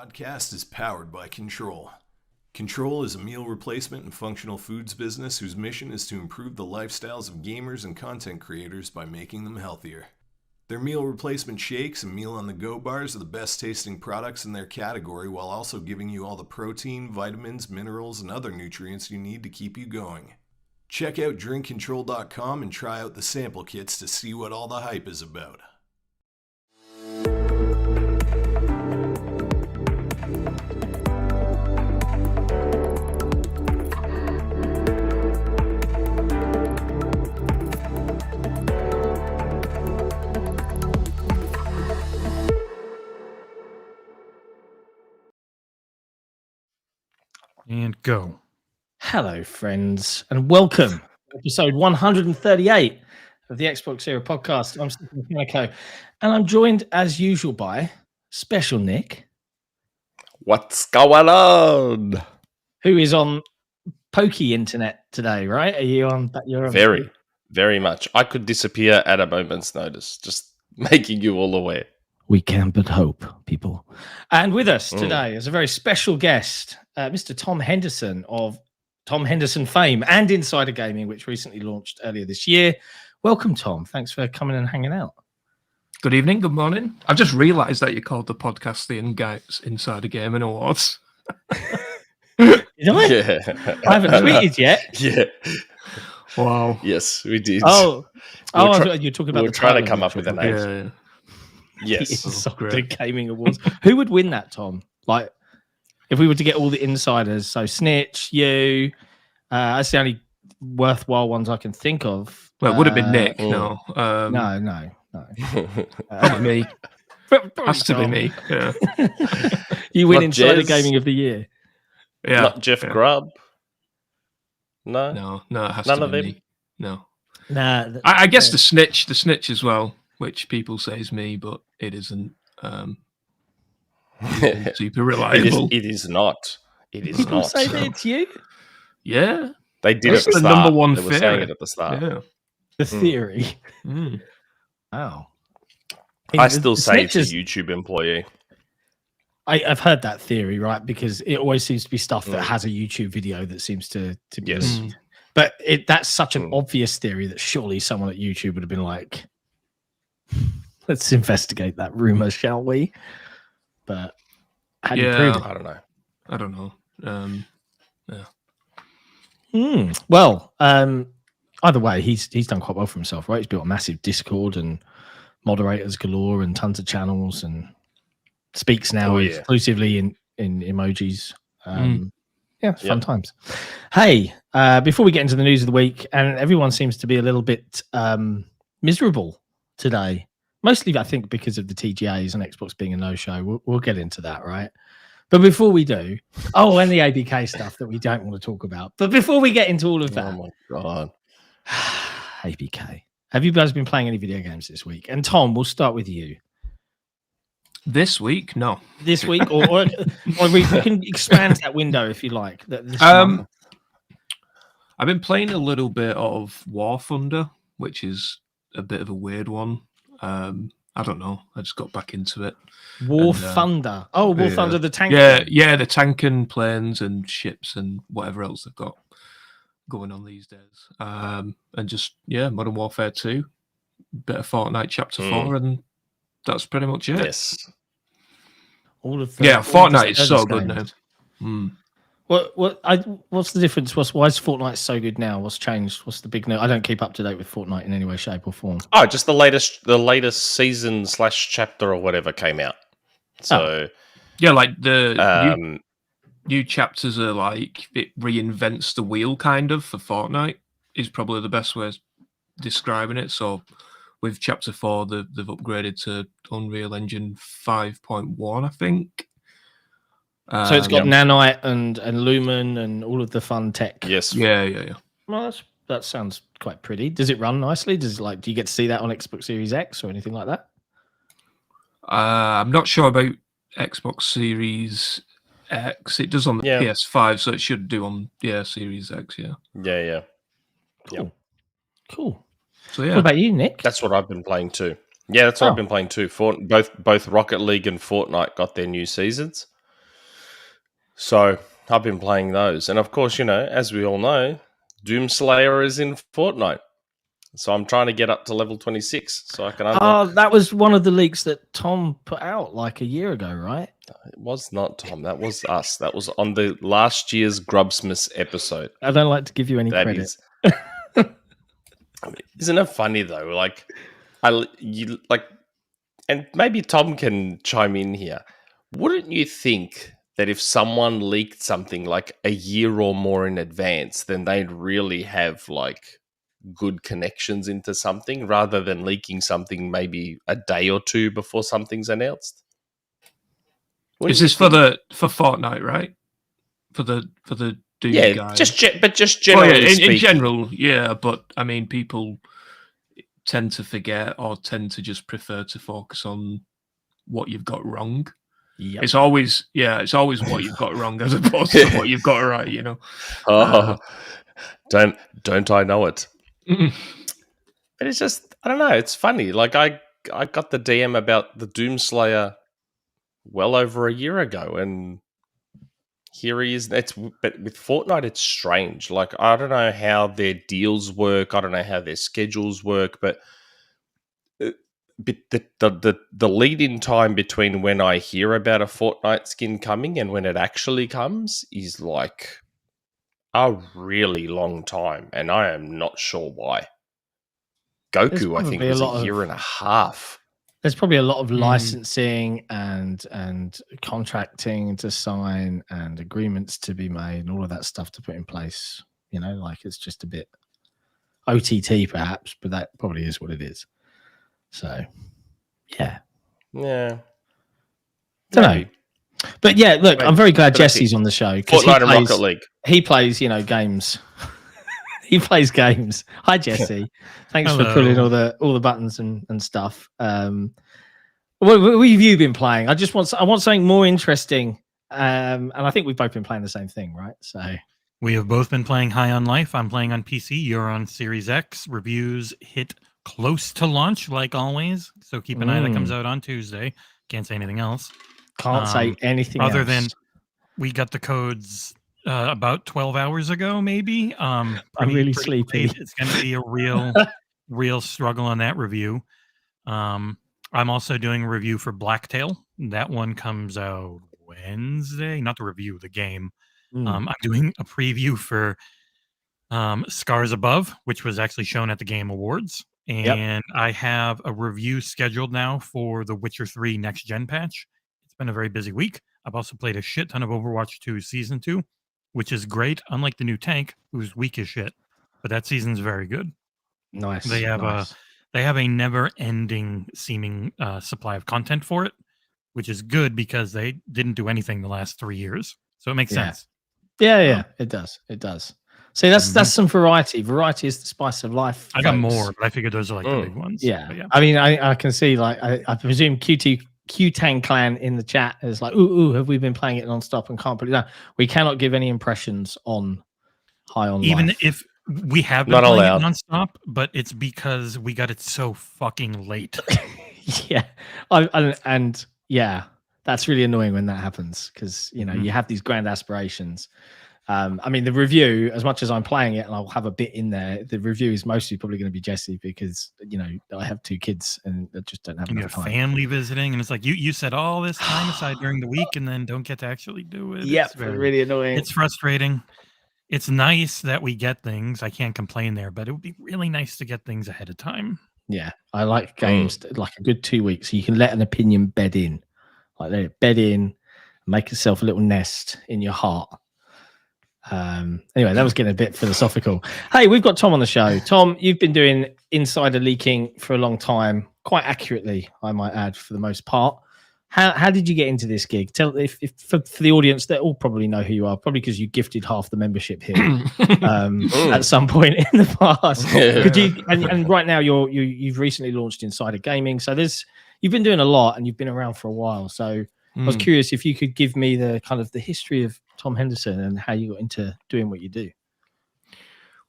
Podcast is powered by Control. Control is a meal replacement and functional foods business whose mission is to improve the lifestyles of gamers and content creators by making them healthier. Their meal replacement shakes and meal on the go bars are the best tasting products in their category while also giving you all the protein, vitamins, minerals, and other nutrients you need to keep you going. Check out drinkcontrol.com and try out the sample kits to see what all the hype is about. And go. Hello, friends, and welcome to episode 138 of the XboxEra podcast. I'm Sik and Nick, and I'm joined, as usual, by Special Nick. What's going on? Who is on pokey internet today, right? Are you on? You're on very much. I could disappear at a moment's notice, just making you all aware. We can but hope, people. And with us today is a very special guest, Mr. Tom Henderson of Tom Henderson fame and Insider Gaming, which recently launched earlier this year. Welcome, Tom. Thanks for coming and hanging out. Good evening, good morning. I've just realised that you called the podcast the Insider Gaming Awards. Did I? Yeah. I haven't tweeted yet. Yeah. Wow. Yes, we did. You're talking about we were trying to come up with a name. Yeah. Yes. The Insider Gaming Awards. Who would win that, Tom? Like, if we were to get all the insiders, so Snitch, you, that's the only worthwhile ones I can think of. Well, it would have been Nick. No. No. Probably me. Has to be me. Yeah. You win Not Insider Jez. Gaming of the Year. Yeah. Not Jeff Grubb. No. No, it has None to of be them? me. No. Nah. I guess the snitch as well, which people say is me, but it isn't. Super reliable. It is not. It is People not. say that it's you? Yeah. They did That's at the the start. number one They were saying theory. it at the start. Yeah. The theory. Mm. Wow. I still say it's a Snitch is- YouTube employee. I've heard that theory, right? Because it always seems to be stuff that has a YouTube video that seems to be. Yes. linked. But that's such an obvious theory that surely someone at YouTube would have been like, let's investigate that rumor, shall we? But how do you prove it? I don't know. I don't know. Well, either way, he's done quite well for himself, right? He's built a massive Discord and moderators galore and tons of channels and speaks now exclusively in emojis. Yeah, it's fun times. Hey, before we get into the news of the week, and everyone seems to be a little bit miserable today. Mostly, I think, because of the TGAs and Xbox being a no-show. We'll get into that, right? But before we do, and the ABK stuff that we don't want to talk about. But before we get into all of that, Oh my god, ABK, have you guys been playing any video games this week? And Tom, we'll start with you. This week, no. This week, or we can expand that window if you like. This month. I've been playing a little bit of War Thunder, which is a bit of a weird one. I don't know. I just got back into it. War Thunder. Oh, War Thunder, the tank. Yeah, the tank and planes and ships and whatever else they've got. going on these days. And just Modern Warfare 2, bit of Fortnite Chapter 4, and that's pretty much it. Yes. All of Fortnite is so good now. What's the difference? Why is Fortnite so good now? What's changed? What's the big no? I don't keep up to date with Fortnite in any way, shape, or form. Oh, just the latest season / chapter or whatever came out. So like the new chapters are like it reinvents the wheel kind of for Fortnite is probably the best way of describing it. So with Chapter 4, they've upgraded to Unreal Engine 5.1, I think. So it's got nanite and lumen and all of the fun tech. Yes. Yeah. Well, that sounds quite pretty. Does it run nicely? Do you get to see that on Xbox Series X or anything like that? I'm not sure about Xbox Series X. It does on the PS5, so it should do on Series X. Yeah. Cool. So what about you, Nick? That's what I've been playing too. Yeah, that's what I've been playing too. Both Rocket League and Fortnite got their new seasons, so I've been playing those. And of course, as we all know, Doomslayer is in Fortnite. So I'm trying to get up to level 26 so I can unlock. Oh, that was one of the leaks that Tom put out like a year ago, right? It was not Tom. That was us. That was on the last year's Grubsmith episode. I don't like to give you any credit. Isn't it funny though? And maybe Tom can chime in here. Wouldn't you think that if someone leaked something like a year or more in advance, then they'd really have good connections into something rather than leaking something maybe a day or two before something's announced? Is this for Fortnite, right? For the Doom guy? just generally speaking. In general, but I mean, people tend to forget or tend to just prefer to focus on what you've got wrong. Yep. It's always what you've got wrong as opposed to what you've got right, Don't I know it? But it's just, I don't know, it's funny. I got the DM about the Doomslayer well over a year ago, and here he is. But with Fortnite, it's strange. I don't know how their deals work. I don't know how their schedules work, but the lead-in time between when I hear about a Fortnite skin coming and when it actually comes is a really long time, and I am not sure why. Goku, I think, was a year and a half. There's probably a lot of licensing and contracting to sign and agreements to be made and all of that stuff to put in place. It's just a bit OTT perhaps, but that probably is what it is. So, yeah. Don't know. But yeah, look, I'm very glad Jesse's on the show. Fortnite and Rocket League. He plays, games. He plays games. Hi, Jesse. Thanks for pulling all the buttons and stuff. What have you been playing? I want something more interesting. And I think we've both been playing the same thing, right? So we have both been playing High on Life. I'm playing on PC. You're on Series X. Reviews hit close to launch, like always. So keep an eye. That comes out on Tuesday. Can't say anything else. Can't say anything other else. Than we got the codes about 12 hours ago, maybe. I'm really sleepy. Late. It's going to be a real struggle on that review. I'm also doing a review for Blacktail. That one comes out Wednesday. Not the review, the game. I'm doing a preview for Scars Above, which was actually shown at the Game Awards. And I have a review scheduled now for the Witcher 3 Next Gen patch. It's been a very busy week. I've also played a shit ton of Overwatch 2 Season 2, which is great, unlike the new tank, who's weak as shit. But that season's very good. Nice. They have a never-ending seeming supply of content for it, which is good because they didn't do anything the last 3 years. So it makes sense. Yeah, it does. It does. See, that's some variety. Variety is the spice of life. I got more, but I figured those are the big ones. Yeah. I mean, I can see, I presume Q-Tang Clan in the chat is ooh, have we been playing it non-stop and can't put it down? We cannot give any impressions on High on Even Life. if we have been playing it non-stop, but it's because we got it so fucking late. Yeah, that's really annoying when that happens because you have these grand aspirations I mean, the review, as much as I'm playing it and I'll have a bit in there, the review is mostly probably going to be Jesse because, you know, I have 2 kids and I just don't have enough time. Family visiting, and it's like you set all this time aside during the week and then don't get to actually do it. Yep, It's really annoying. It's frustrating. It's nice that we get things. I can't complain there, but it would be really nice to get things ahead of time. Yeah, I like games like a good 2 weeks so you can let an opinion bed in. Like let it bed in, make yourself a little nest in your heart. Anyway, that was getting a bit philosophical. Hey, we've got Tom on the show. Tom, you've been doing insider leaking for a long time, quite accurately, I might add, for the most part. How did you get into this gig? Tell if for the audience, they all probably know who you are, probably because you gifted half the membership here at some point in the past. Could you? And right now, you've recently launched Insider Gaming, so you've been doing a lot and you've been around for a while. So I was curious if you could give me the kind of the history of Tom Henderson and how you got into doing what you do.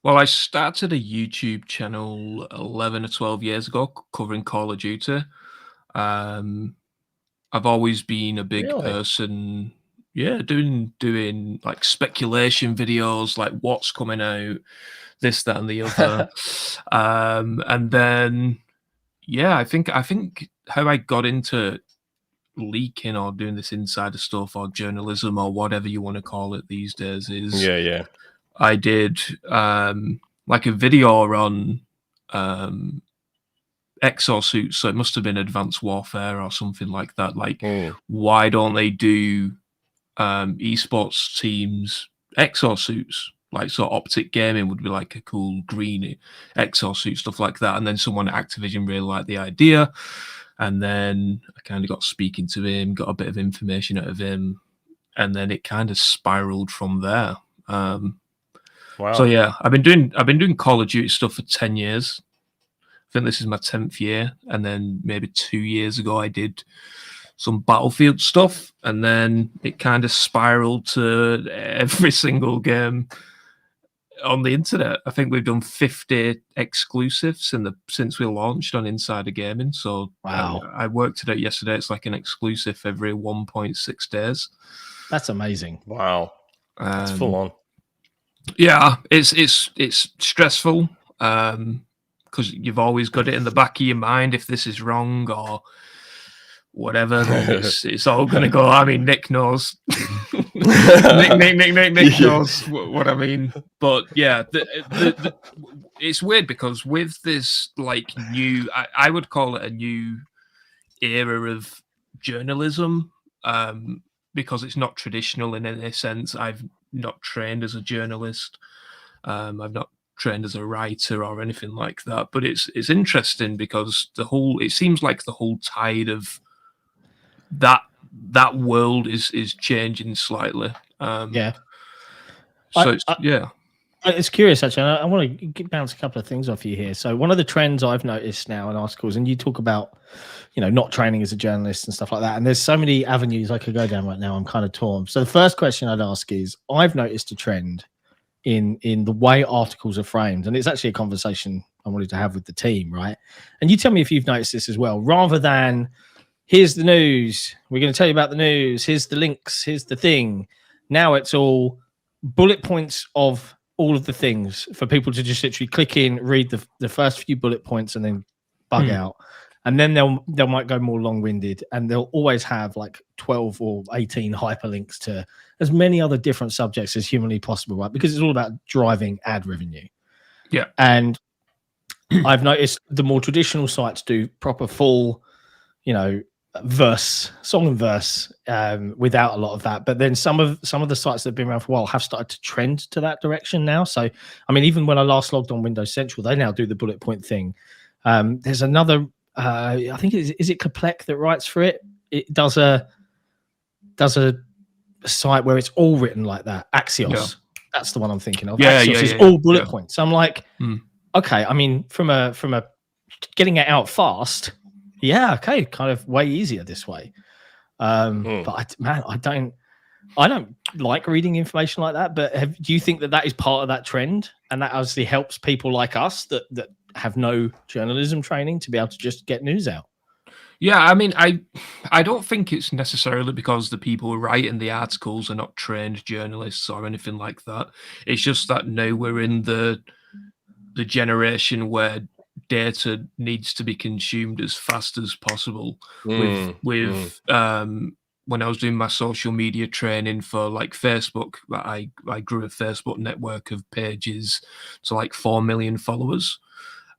Well, I started a YouTube channel 11 or 12 years ago covering Call of Duty. I've always been a big person, doing like speculation videos, like what's coming out, this, that, and the other. And then, I think how I got into leaking or doing this insider stuff or journalism or whatever you want to call it these days is I did like a video on exosuits, so it must have been Advanced Warfare or something like that. Like why don't they do esports teams exosuits? Like, so Optic Gaming would be like a cool green exosuit, stuff like that. And then someone at Activision really liked the idea. And then I kind of got speaking to him, got a bit of information out of him, and then it kind of spiraled from there. Wow. So yeah, I've been doing Call of Duty stuff for 10 years. I think this is my 10th year, and then maybe 2 years ago I did some Battlefield stuff, and then it kind of spiraled to every single game on the internet. I think we've done 50 exclusives since we launched on Insider Gaming. So wow, I worked it out yesterday. It's like an exclusive every 1.6 days. That's amazing. Wow, that's full on. Yeah, it's stressful because you've always got it in the back of your mind if this is wrong or whatever. It's all going to go. I mean, Nick knows. Nick knows what I mean. But yeah, it's weird because with this like new, I would call it a new era of journalism because it's not traditional in any sense. I've not trained as a journalist. I've not trained as a writer or anything like that. But it's interesting because it seems like the whole tide of that world is changing slightly. It's curious actually. I want to bounce a couple of things off you here. So one of the trends I've noticed now in articles, and you talk about, not training as a journalist and stuff like that. And there's so many avenues I could go down right now. I'm kind of torn. So the first question I'd ask is, I've noticed a trend in the way articles are framed, and it's actually a conversation I wanted to have with the team, right? And you tell me if you've noticed this as well. Rather than here's the news, we're going to tell you about the news, here's the links, here's the thing. Now it's all bullet points of all of the things for people to just literally click in, read the first few bullet points and then bug out. And then they might go more long-winded, and they'll always have like 12 or 18 hyperlinks to as many other different subjects as humanly possible, right? Because it's all about driving ad revenue. Yeah. And I've noticed the more traditional sites do proper full, song and verse without a lot of that. But then some of the sites that have been around for a while have started to trend to that direction now. So I mean, even when I last logged on Windows Central, they now do the bullet point thing. There's another I think is it Kaplek that writes for it? It does a site where it's all written like that. Axios. Yeah. That's the one I'm thinking of. Axios is all bullet points. So I'm like, okay, I mean, from a getting it out fast, okay, kind of way easier this way. But I don't like reading information like that. But do you think that is part of that trend, and that obviously helps people like us that have no journalism training to be able to just get news out? Yeah, I mean, I don't think it's necessarily because the people writing the articles are not trained journalists or anything like that. It's just that now we're in the generation where data needs to be consumed as fast as possible. With when I was doing my social media training for like Facebook, I grew a Facebook network of pages to like 4 million followers.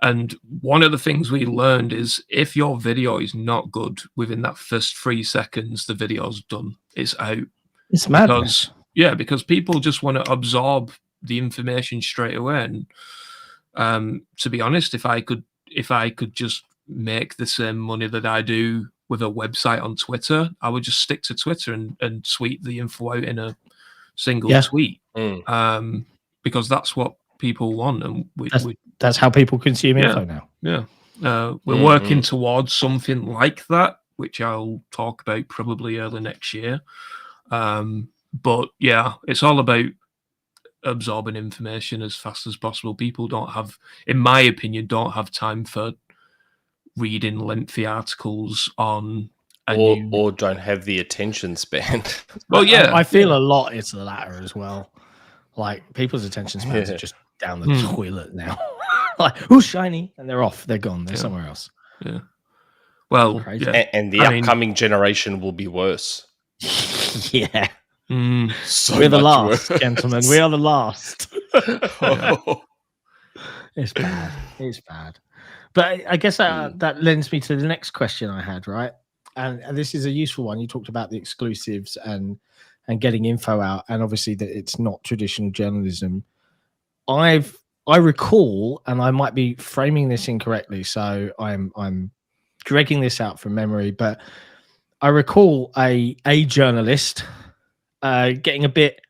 And one of the things we learned is if your video is not good within that first 3 seconds, the video's done. It's out. It's madness. Because people just want to absorb the information straight away. And to be honest, if I could just make the same money that I do with a website on Twitter, I would just stick to Twitter and tweet the info out in a single tweet. Because that's what people want, and that's how people consume info now. We're working towards something like that, which I'll talk about probably early next year. But yeah, it's all about absorbing information as fast as possible. People don't have, in my opinion, time for reading lengthy articles on or don't have the attention span. Well, yeah, I feel a lot it's the latter as well. Like people's attention spans are just down the toilet now. Like, who's shiny? And they're off. They're gone. They're somewhere else. Yeah. Well, and the upcoming generation will be worse. Yeah. So we're the last, gentlemen. We are the last. It's bad. It's bad. But I guess that lends me to the next question I had, right? And this is a useful one. You talked about the exclusives and getting info out, and obviously that it's not traditional journalism. I recall, and I might be framing this incorrectly, so I'm dragging this out from memory, but I recall a journalist getting a bit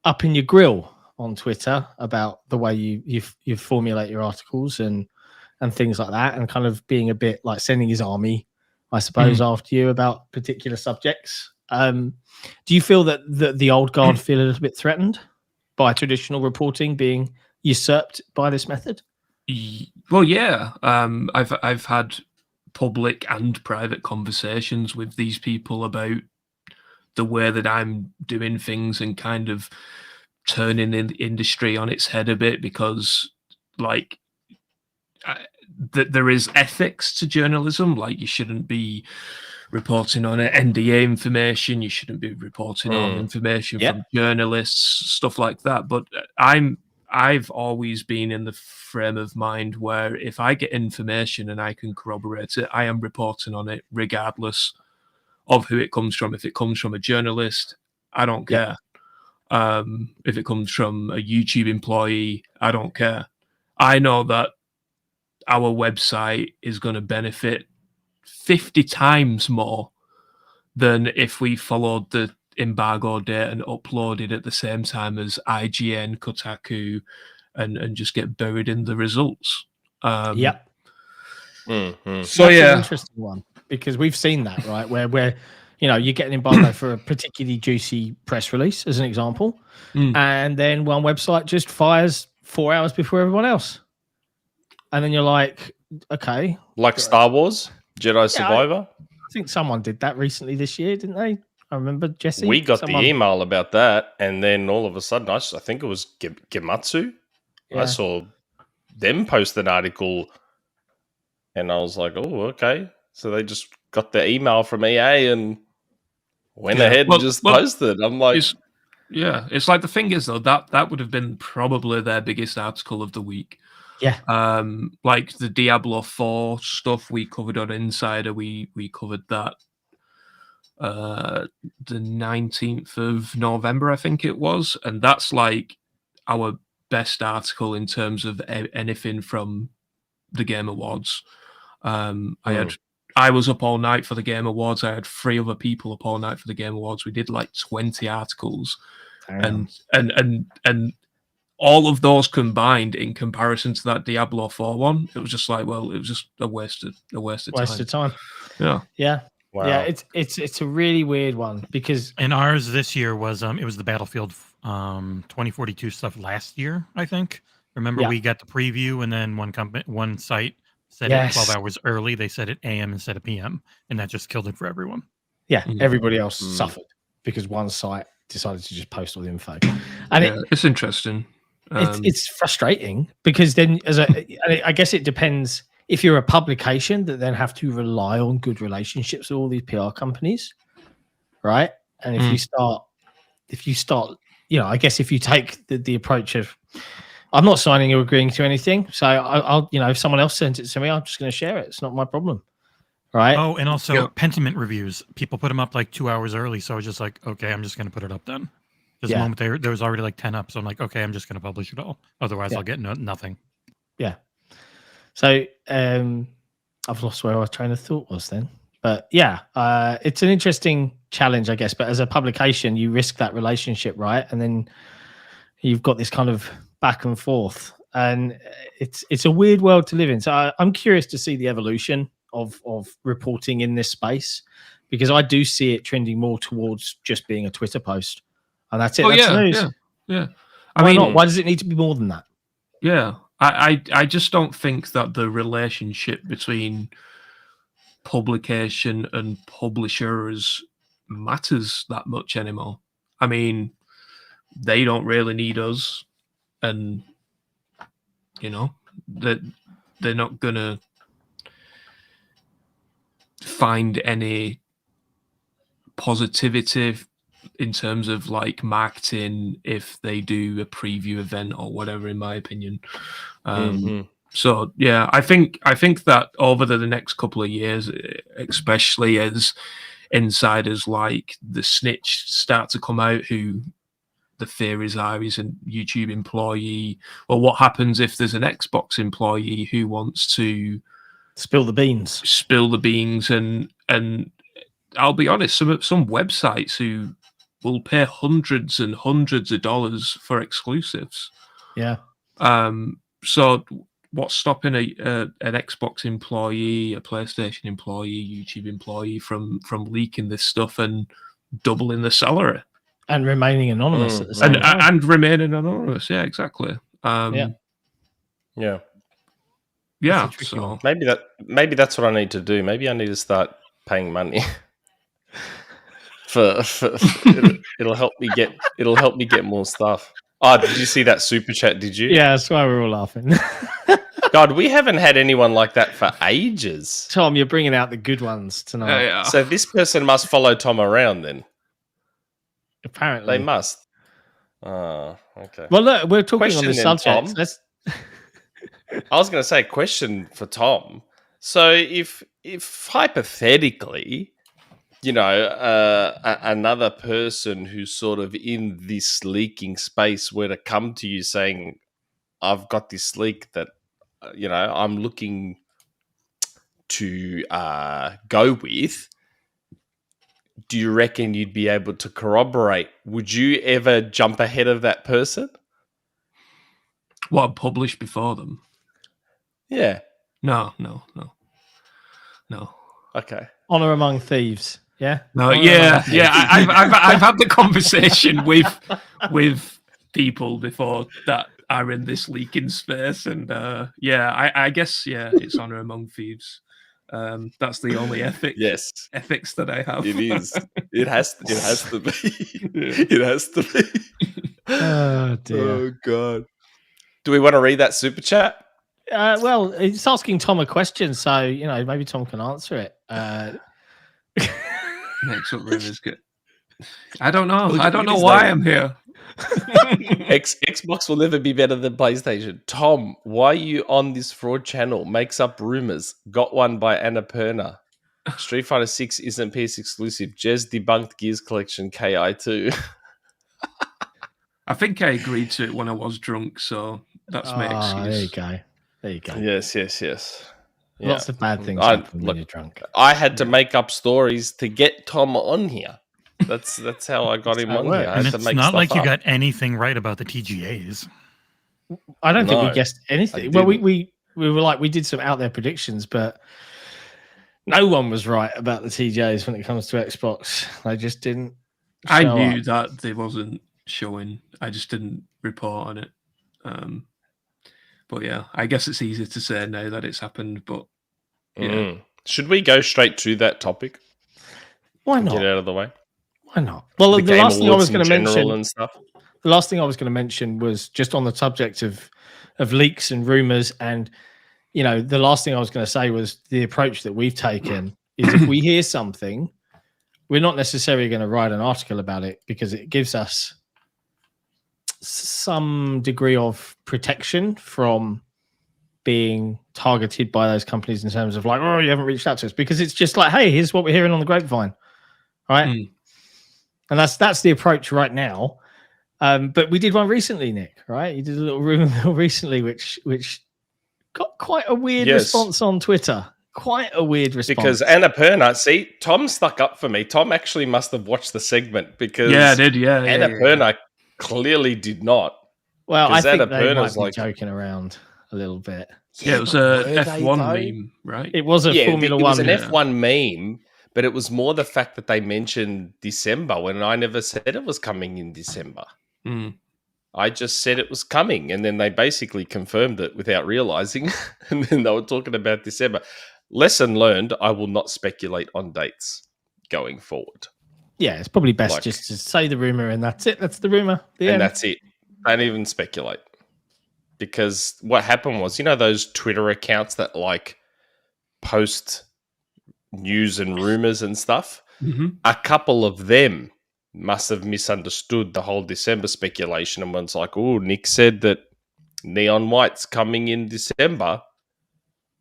up in your grill on Twitter about the way you formulate your articles and things like that, and kind of being a bit like sending his army, I suppose, after you about particular subjects. Do you feel that the old guard feel a little bit threatened by traditional reporting being usurped by this method? Well, yeah. I've had public and private conversations with these people about the way that I'm doing things and kind of turning the industry on its head a bit, because like there is ethics to journalism. Like, you shouldn't be reporting on NDA information. You shouldn't be reporting on information from journalists, stuff like that. But I've always been in the frame of mind where if I get information and I can corroborate it, I am reporting on it regardless of who it comes from. If it comes from a journalist, I don't care. If it comes from a YouTube employee, I don't care. I know that our website is going to benefit 50 times more than if we followed the embargo date and uploaded at the same time as IGN, Kotaku, and just get buried in the results. So That's an interesting one, because we've seen that, right? Where you get an embargo for a particularly juicy press release, as an example, and then one website just fires 4 hours before everyone else, and then you're like, okay, like Star Wars Jedi Survivor. I think someone did that recently this year, didn't they? I remember, Jesse. We got the email about that, and then all of a sudden, I think it was Gematsu. I saw them post an article, and I was like, "Oh, okay." So they just got the email from EA and went ahead and just posted. I'm like, it's like, the thing is though, that would have been probably their biggest article of the week. Yeah. Like the Diablo 4 stuff we covered on Insider, we covered that the 19th of November, I think it was, and that's like our best article in terms of anything from the Game Awards. I was up all night for the Game Awards. I had 3 other people up all night for the Game Awards. We did like 20 articles. And all of those combined, in comparison to that Diablo 4 one, it was just like, well, it was just a waste of time. Yeah. Wow. Yeah, it's a really weird one, because and ours this year was it was the Battlefield 2042 stuff last year, I think. Remember, we got the preview, and then one site set it 12 hours early. They set it AM instead of PM, and that just killed it for everyone. Yeah, everybody else suffered because one site decided to just post all the info. And it's interesting. It's frustrating because then, I guess it depends. If you're a publication that then have to rely on good relationships with all these PR companies, right? And if you start, I guess if you take the approach of, I'm not signing or agreeing to anything, so I'll if someone else sends it to me, I'm just going to share it. It's not my problem, right? Oh, and also Pentiment reviews. People put them up like 2 hours early, so I was just like, okay, I'm just going to put it up then. Because the moment there was already like 10 up, so I'm like, okay, I'm just going to publish it all. Otherwise, I'll get nothing. Yeah. So I've lost where our train of thought was then. But yeah, it's an interesting challenge, I guess. But as a publication, you risk that relationship, right? And then you've got this kind of back and forth. And it's a weird world to live in. So I'm curious to see the evolution of reporting in this space, because I do see it trending more towards just being a Twitter post. And that's it. Oh, that's news. Yeah. Why not? Why does it need to be more than that? Yeah. I just don't think that the relationship between publication and publishers matters that much anymore. I mean, they don't really need us, and that they're not gonna find any positivity in terms of like marketing if they do a preview event or whatever, in my opinion. So yeah, I think that over the next couple of years, especially as insiders like the Snitch start to come out, who the theories are he's a YouTube employee. Well, what happens if there's an Xbox employee who wants to spill the beans? And I'll be honest, some websites who will pay hundreds and hundreds of dollars for exclusives. Yeah. So what's stopping an Xbox employee, a PlayStation employee, YouTube employee from leaking this stuff and doubling the salary and remaining anonymous at the same time? And remaining anonymous? Yeah, exactly. Yeah. So maybe that's what I need to do. Maybe I need to start paying money. for it'll help me get more stuff. Oh, did you see that super chat? Did you? Yeah, that's why we're all laughing. God, we haven't had anyone like that for ages. Tom, you're bringing out the good ones tonight. Yeah. So this person must follow Tom around then. Apparently, they must. Oh, okay. Well, look, we're talking on the subject. I was going to say, question for Tom. So if hypothetically, another person who's sort of in this leaking space were to come to you saying, I've got this leak that, I'm looking to go with, do you reckon you'd be able to corroborate? Would you ever jump ahead of that person? What, published before them? Yeah. No. Okay. Honor among thieves. Yeah. No. Yeah. I've had the conversation with people before that are in this leaking space, and I guess it's honor among thieves. That's the only ethics that I have. It is. It has to be. It has to be. Oh dear. Oh god. Do we want to read that super chat? Well, it's asking Tom a question, so maybe Tom can answer it. Next up, Rivers good. I don't know. I don't know why I'm here. Xbox will never be better than PlayStation. Tom, why are you on this fraud channel? Makes up rumors. Got one by Annapurna. Street Fighter 6 isn't PS exclusive. Jez debunked Gears Collection KI2. I think I agreed to it when I was drunk, so that's my excuse. There you go. Yes. Yeah. Lots of bad things happen when you're drunk. I had to make up stories to get Tom on here. That's how I got him on here. And it's not like you got anything right about the TGAs. I don't think we guessed anything. Well, we were like, we did some out there predictions, but no one was right about the TGAs when it comes to Xbox. They just didn't. I knew that they wasn't showing. I just didn't report on it. But yeah, I guess it's easier to say now that it's happened. But yeah, should we go straight to that topic? Why not? Get it out of the way. Why not? Well, the last thing I was going to mention and stuff. The last thing I was going to mention was just on the subject of leaks and rumors, and the last thing I was going to say was the approach that we've taken is if we hear something, we're not necessarily going to write an article about it because it gives us some degree of protection from being targeted by those companies in terms of like, oh, you haven't reached out to us, because it's just like, hey, here's what we're hearing on the grapevine, right? And that's the approach right now. But we did one recently, Nick, right? You did a little rumor recently, which got quite a weird response on Twitter. Quite a weird response. Because Annapurna, see, Tom stuck up for me. Tom actually must have watched the segment because I did. Annapurna clearly did not. Well, I think they might be joking around a little bit. Yeah, it was a F1 meme, right? It was a Formula One. It was an F1 meme, but it was more the fact that they mentioned December when I never said it was coming in December. I just said it was coming, and then they basically confirmed it without realizing, and then they were talking about December. Lesson learned, I will not speculate on dates going forward. Yeah, it's probably best just to say the rumor, and that's it. That's the rumor. That's it. Don't even speculate. Because what happened was, those Twitter accounts that post news and rumors and stuff, a couple of them must have misunderstood the whole December speculation and was like, oh, Nick said that Neon White's coming in December,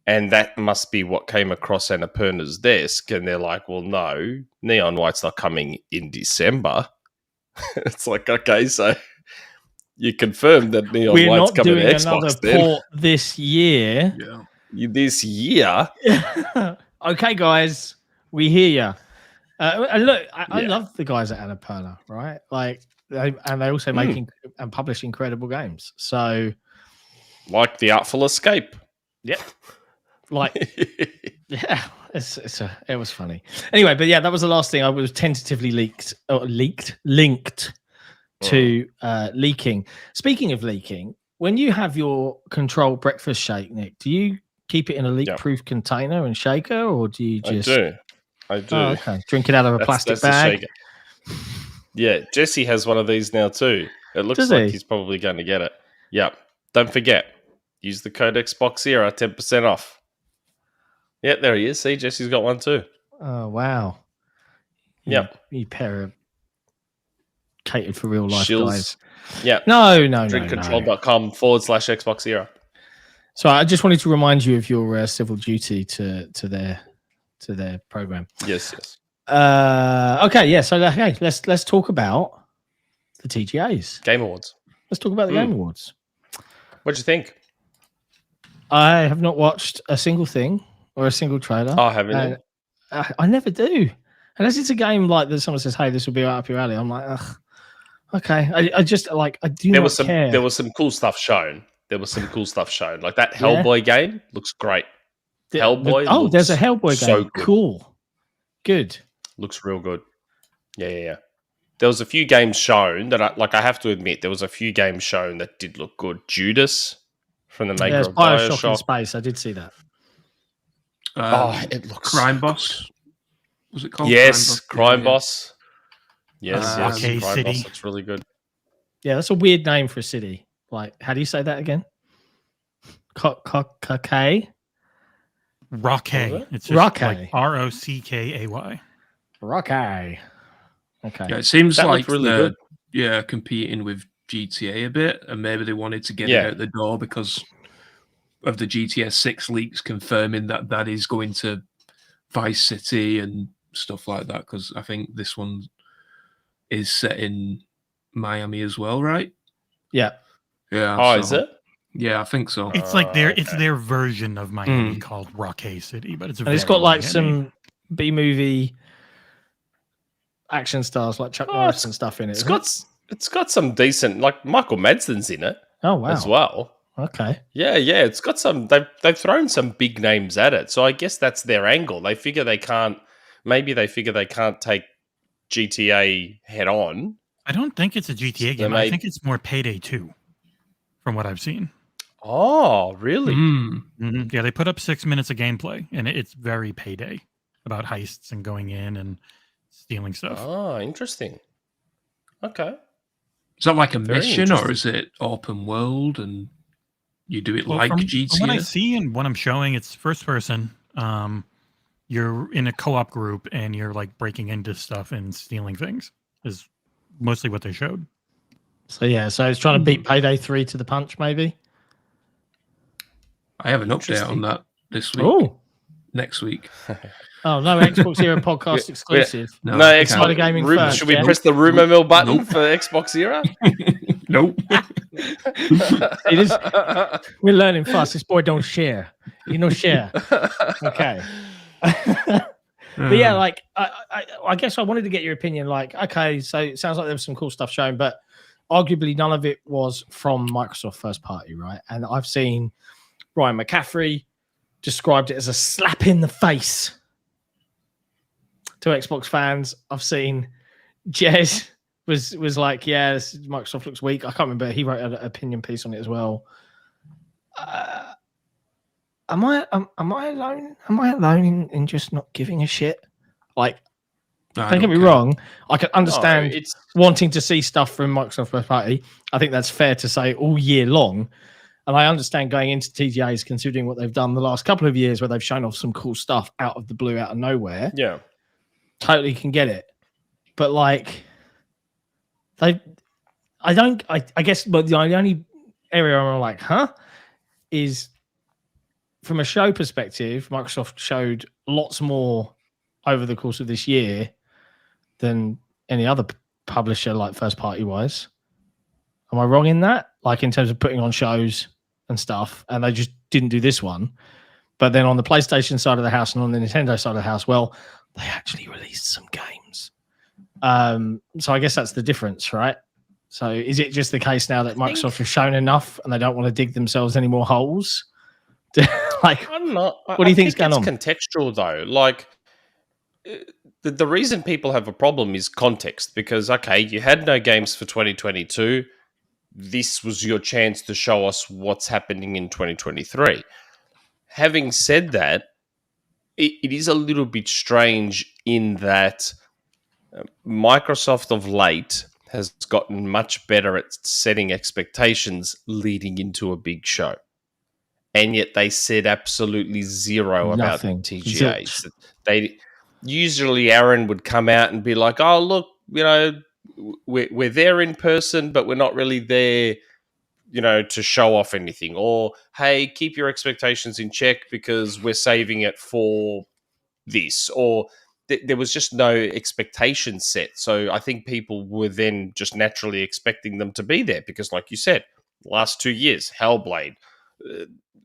and that must be what came across Annapurna's desk, and they're like, well, no, Neon White's not coming in December. It's like, okay, so you confirmed that Neon White's coming to Xbox then. Port this year. Yeah. This year? Okay, guys, we hear you. And look, I love the guys at Annapurna, right? And they also make and publish incredible games. So, like The Artful Escape. Yep. It was funny. Anyway, but yeah, that was the last thing. I was tentatively linked to leaking. Speaking of leaking, when you have your Control breakfast shake, Nick, do you keep it in a leak-proof container and shaker, or do you just? I do. Oh, okay. Drink it out of a plastic bag. Yeah, Jesse has one of these now too. It looks like he's probably going to get it. Yeah. Don't forget, use the code XboxEra, 10% off. Yeah, there he is. See, Jesse's got one too. Oh, wow. Yep. You pair of catered for real life guys. Yeah. No. drinkcontrol.com/XboxEra. So I just wanted to remind you of your civil duty to their program. Yes. Okay, yeah. So let's talk about the TGAs, Game Awards. Let's talk about the Game Awards. What'd you think? I have not watched a single thing or a single trailer. Oh, haven't you? I never do, unless it's a game like that. Someone says, "Hey, this will be right up your alley." I'm like, ugh, okay. I just I do not care. There was some cool stuff shown. Like that Hellboy game looks great. Hellboy. There's a Hellboy game. Good. Cool. Good. Looks real good. Yeah. There was a few games shown that I have to admit, there was a few games shown that did look good. Judas from the maker of BioShock. In space. I did see that. It looks Crime Boss. Was it called? Yes, Crime Boss. Yes. Crime Boss City. looks really good. Yeah, that's a weird name for a city. How do you say that again? Rockay. It's just like ROCKAY. Rockay. Okay. Yeah, it seems that like really they're good. Competing with GTA a bit, and maybe they wanted to get it out the door because of the GTA 6 leaks confirming that is going to Vice City and stuff like that. Because I think this one is set in Miami as well, right? Yeah. Yeah. Is it? Yeah, I think so. It's like their version of Miami called Rockay City, but it's got some B-movie action stars like Chuck Norris and stuff in it. It's got some decent, like Michael Madsen's in it. Oh wow, as well. Okay. Yeah. It's got some. They've thrown some big names at it, so I guess that's their angle. They figure they can't. Maybe they figure they can't take GTA head on. I don't think it's a GTA game. I think it's more Payday 2, from what I've seen. Oh, really? Mm-hmm. Yeah, they put up 6 minutes of gameplay, and it's very Payday about heists and going in and stealing stuff. Oh, interesting. Okay. Is that like a Very mission, or is it open world and you do it like GTA? From what I see and what I'm showing, it's first person. You're in a co-op group and you're like breaking into stuff and stealing things is mostly what they showed. So it's trying to beat Payday 3 to the punch, maybe. I have an update on that this week. Oh, next week. Oh, no XboxEra podcast exclusive. No Xbox gaming. Should we press the rumor mill button for XboxEra? Nope. We're learning fast. This boy don't share. You know, share. Okay. But yeah, like I guess I wanted to get your opinion. Like, okay, so it sounds like there was some cool stuff shown, but arguably none of it was from Microsoft first party, right? And I've seen Ryan McCaffrey described it as a slap in the face to Xbox fans. I've seen Jez was like, yeah, Microsoft looks weak. I can't remember. He wrote an opinion piece on it as well. Am I alone? Am I alone in just not giving a shit? Like, don't get me wrong. I can understand wanting to see stuff from Microsoft first party. I think that's fair to say all year long. And I understand going into TGAs, considering what they've done the last couple of years, where they've shown off some cool stuff out of the blue, out of nowhere. Yeah, totally can get it. But like, I guess, but the only area I'm like, is from a show perspective, Microsoft showed lots more over the course of this year than any other publisher, like first party wise. Am I wrong in that? Like in terms of putting on shows and stuff, and they just didn't do this one. But then on the PlayStation side of the house and on the Nintendo side of the house, well, they actually released some games. So I guess that's the difference, right? So is it just the case now that Microsoft has shown enough and they don't want to dig themselves any more holes? Like, I'm not. What do you think is going on? It's contextual though. Like, the reason people have a problem is context, because okay, you had no games for 2022. This was your chance to show us what's happening in 2023. Having said that, it is a little bit strange in that Microsoft of late has gotten much better at setting expectations leading into a big show. And yet they said absolutely zero about TGAs. They usually Aaron would come out and be like, "Oh, look, you know, we're there in person, but we're not really there, you know, to show off anything." Or, "Hey, keep your expectations in check because we're saving it for this." Or there was just no expectation set. So I think people were then just naturally expecting them to be there because, like you said, last 2 years, Hellblade.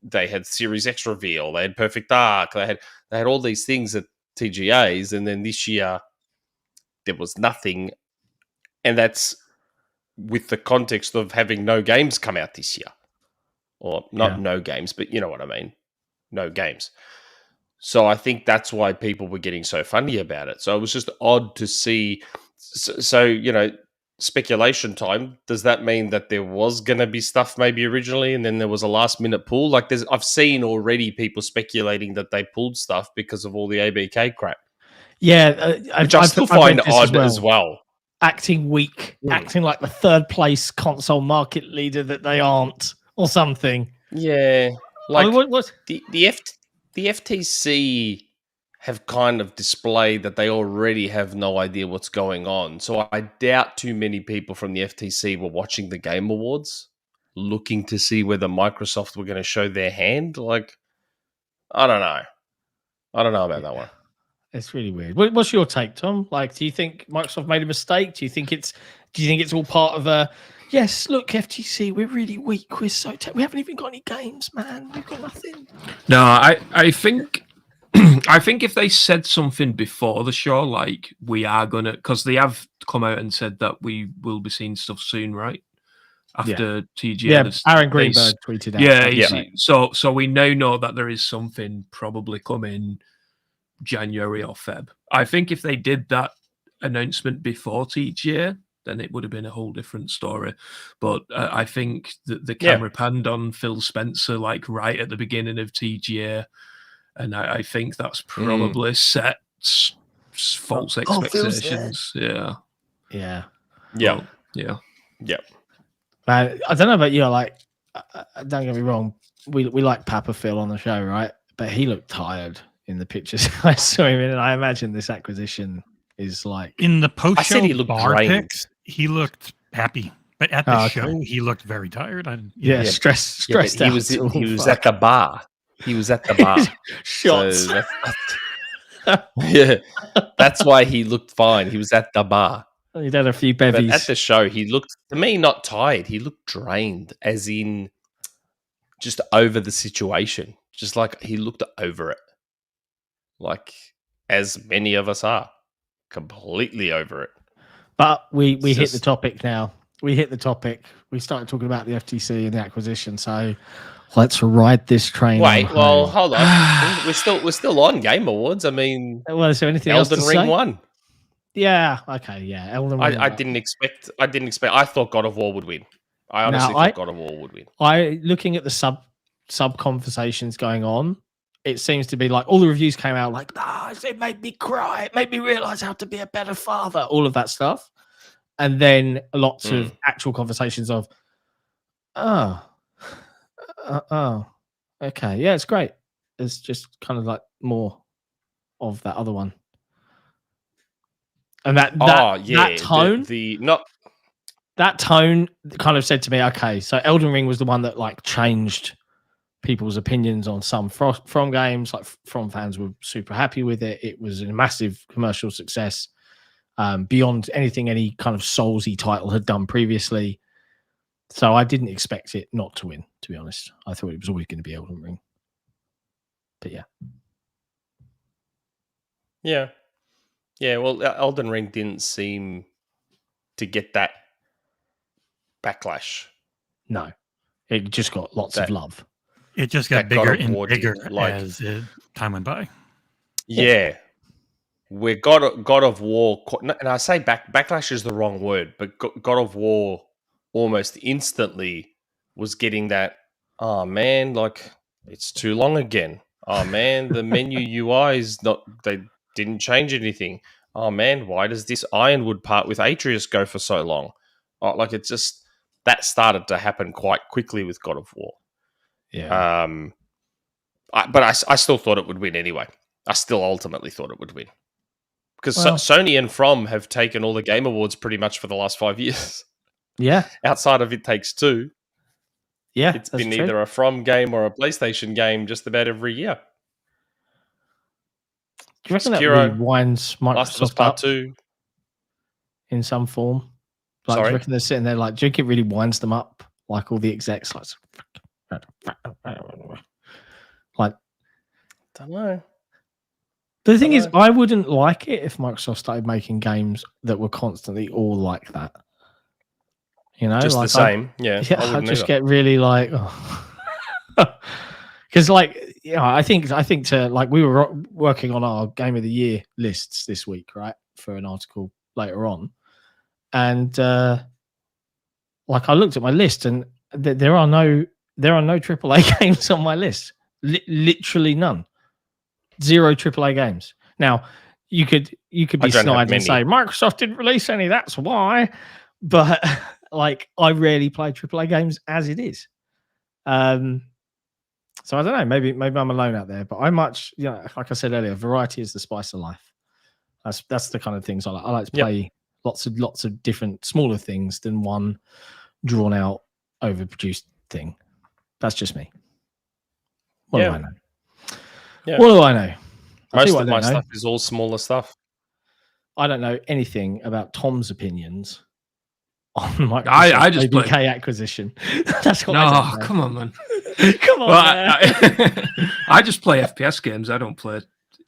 They had Series X reveal. They had Perfect Dark. They had all these things at TGAs, and then this year there was nothing. And that's with the context of having no games come out this year, or not no games, but you know what I mean, no games. So I think that's why people were getting so funny about it. So it was just odd to see. So you know. Speculation time. Does that mean that there was going to be stuff maybe originally and then there was a last minute pull? Like I've seen already people speculating that they pulled stuff because of all the ABK crap. Yeah. Which I still find odd as well. Acting weak, acting like the third place console market leader that they aren't or something. Yeah. Like I mean, what? The FTC have kind of displayed that they already have no idea what's going on. So I doubt too many people from the FTC were watching the Game Awards, looking to see whether Microsoft were going to show their hand. Like, I don't know. I don't know about that one. It's really weird. What's your take, Tom? Like, do you think Microsoft made a mistake? Do you think it's all part of a, yes, look, FTC, we're really weak. We're so we haven't even got any games, man. We've got nothing. No, I think I think if they said something before the show, like we are gonna, because they have come out and said that we will be seeing stuff soon, right? After TGA. Yeah, Aaron Greenberg tweeted out. Yeah. So we now know that there is something probably coming January or Feb. I think if they did that announcement before TGA, then it would have been a whole different story. But I think that the camera panned on Phil Spencer like right at the beginning of TGA, and I think that's probably set false expectations. Yeah. But, I don't know about you. Like, don't get me wrong, we like Papa Phil on the show, right? But he looked tired in the pictures I saw him in, and I imagine this acquisition is like in the post-show he looked bar drained. pics. He looked happy, but at the show, he looked very tired. Stressed out. He was at the bar. He was at the bar. Shots. So that's why he looked fine. He was at the bar. He'd had a few bevies. But at the show, he looked, to me, not tired. He looked drained, as in just over the situation. Just like he looked over it. Like, as many of us are. Completely over it. But we hit the topic now. We hit the topic. We started talking about the FTC and the acquisition. So let's ride this train. Wait, well, hold on. we're still on Game Awards. I mean, well, is there anything else to Elden Ring say? won. Yeah. Okay. Yeah. Elden Ring. I didn't expect. I thought God of War would win. I honestly thought God of War would win. Looking at the sub conversations going on, it seems to be like all the reviews came out like, it made me cry. It made me realize how to be a better father. All of that stuff. And then lots of actual conversations of, okay. Yeah, it's great. It's just kind of like more of that other one. And that tone, that tone kind of said to me, okay, so Elden Ring was the one that like changed people's opinions on some From games. Like From fans were super happy with it. It was a massive commercial success, beyond anything any kind of Soulsy title had done previously. So I didn't expect it not to win, to be honest. I thought it was always going to be Elden Ring. But yeah. Well, Elden Ring didn't seem to get that backlash. No, it just got lots of love. It just got bigger and bigger as time went by. Yeah. Where God of War, and I say backlash is the wrong word, but God of War almost instantly was getting that, oh man, like it's too long again. Oh man, the menu UI is not, they didn't change anything. Oh man, why does this Ironwood part with Atreus go for so long? Oh, like it's just, that started to happen quite quickly with God of War. Yeah. But I still thought it would win anyway. I still ultimately thought it would win. Because Sony and From have taken all the Game Awards pretty much for the last 5 years. Yeah. Outside of It Takes Two. Yeah. It's been either a From game or a PlayStation game just about every year. Do you reckon Sekiro, that rewinds Last of Us Microsoft Part up 2. in some form? Like, do you reckon they're sitting there like, do you think it really winds them up? Like all the execs, like, don't know. The thing is, I wouldn't like it if Microsoft started making games that were constantly all like that. You know, just like the same. I just get really like, because like, I think to like, we were working on our Game of the Year lists this week, right, for an article later on, and like I looked at my list and there are no AAA games on my list. Literally none. 0 AAA games. Now, you could be snide and say Microsoft didn't release any, that's why. But like, I rarely play AAA games as it is. So I don't know. Maybe I'm alone out there. But I much, like I said earlier, variety is the spice of life. That's the kind of things I like. I like to play lots of different smaller things than one drawn out, overproduced thing. That's just me. What do I know? Yeah. What do I know? Most of my stuff is all smaller stuff. I don't know anything about Tom's opinions on Microsoft I just ABK acquisition. That's what come on, man. Come on, man. I just play FPS games. I don't play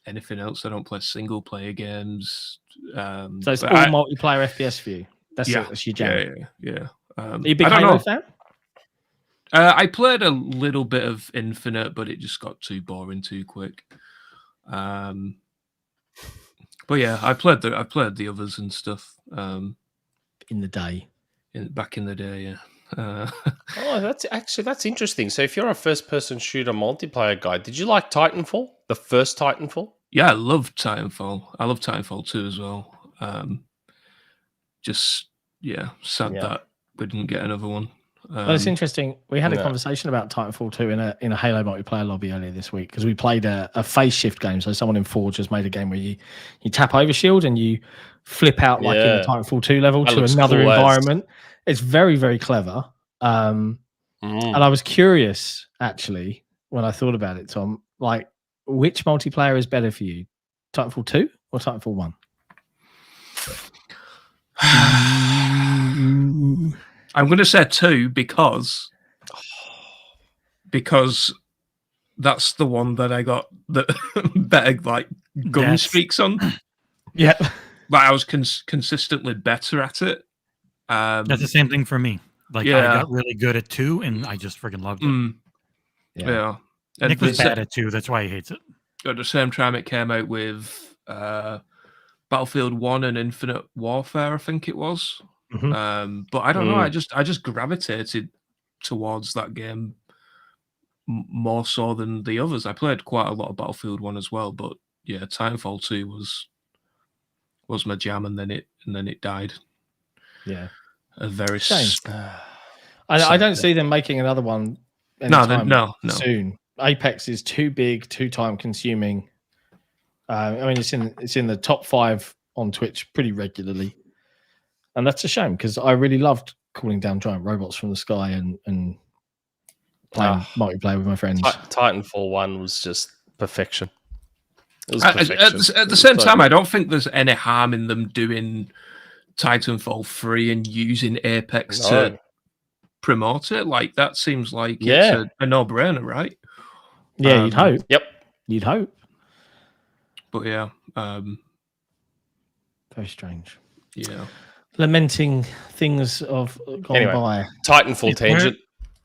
anything else. I don't play single player games. So it's all multiplayer FPS for you. That's it. That's your jam. Yeah. Are you a big Halo fan? I played a little bit of Infinite, but it just got too boring too quick. But yeah, I played the others and stuff. in the day. Back in the day, yeah. That's interesting. So if you're a first-person shooter multiplayer guy, did you like Titanfall, the first Titanfall? Yeah, I loved Titanfall. I love Titanfall 2 as well. Sad that we didn't get another one. Well, it's interesting. We had a conversation about Titanfall 2 in a Halo multiplayer lobby earlier this week because we played a phase shift game. So someone in Forge has made a game where you tap over shield and you flip out like in the Titanfall 2 level to another environment. It's very, very clever. And I was curious, actually, when I thought about it, Tom, like, which multiplayer is better for you, Titanfall 2 or Titanfall 1? I'm going to say 2 because that's the one that I got the better like gun streaks on. Yeah, but I was consistently better at it. That's the same thing for me. Like I got really good at 2, and I just freaking loved it. Yeah. Nick was bad at 2, that's why he hates it. At the same time, it came out with Battlefield 1 and Infinite Warfare, I think it was. But I don't know. I just gravitated towards that game more so than the others. I played quite a lot of Battlefield 1 as well, but yeah, Titanfall 2 was my jam, and then it died. Yeah, a very shame. I don't see them making another one. No. Soon. Apex is too big, too time consuming. I mean, it's in the top 5 on Twitch pretty regularly. And that's a shame because I really loved calling down giant robots from the sky and playing multiplayer with my friends. Titanfall 1 was just perfection. It was perfection. At the same time, I don't think there's any harm in them doing Titanfall 3 and using Apex to promote it. Like, that seems like it's a no-brainer, right? Yeah, you'd hope. Yep. You'd hope. But yeah. Very strange. Yeah. Lamenting things of gone by. Titanfall tangent.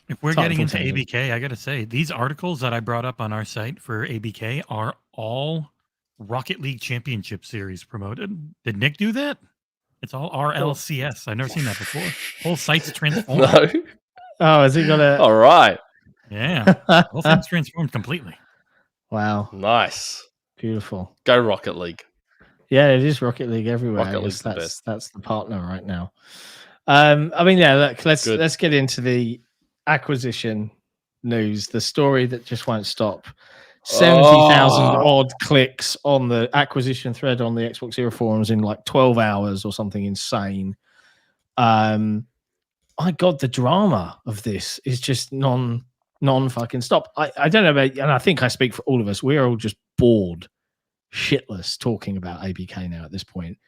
If we're getting into ABK, I got to say, these articles that I brought up on our site for ABK are all Rocket League Championship Series promoted. Did Nick do that? It's all RLCS. I've never seen that before. Whole site's transformed. No. Oh, has he got a... All right. Yeah. Whole thing's transformed completely. Wow. Nice. Beautiful. Go Rocket League. Yeah, it is Rocket League everywhere. Rocket League's the that's best. That's the partner right now. I mean, yeah, look, let's get into the acquisition news, the story that just won't stop. 70,000 odd clicks on the acquisition thread on the XboxEra forums in like 12 hours or something insane. My God, the drama of this is just non fucking stop. I don't know about, and I think I speak for all of us. We're all just bored shitless talking about ABK now at this point.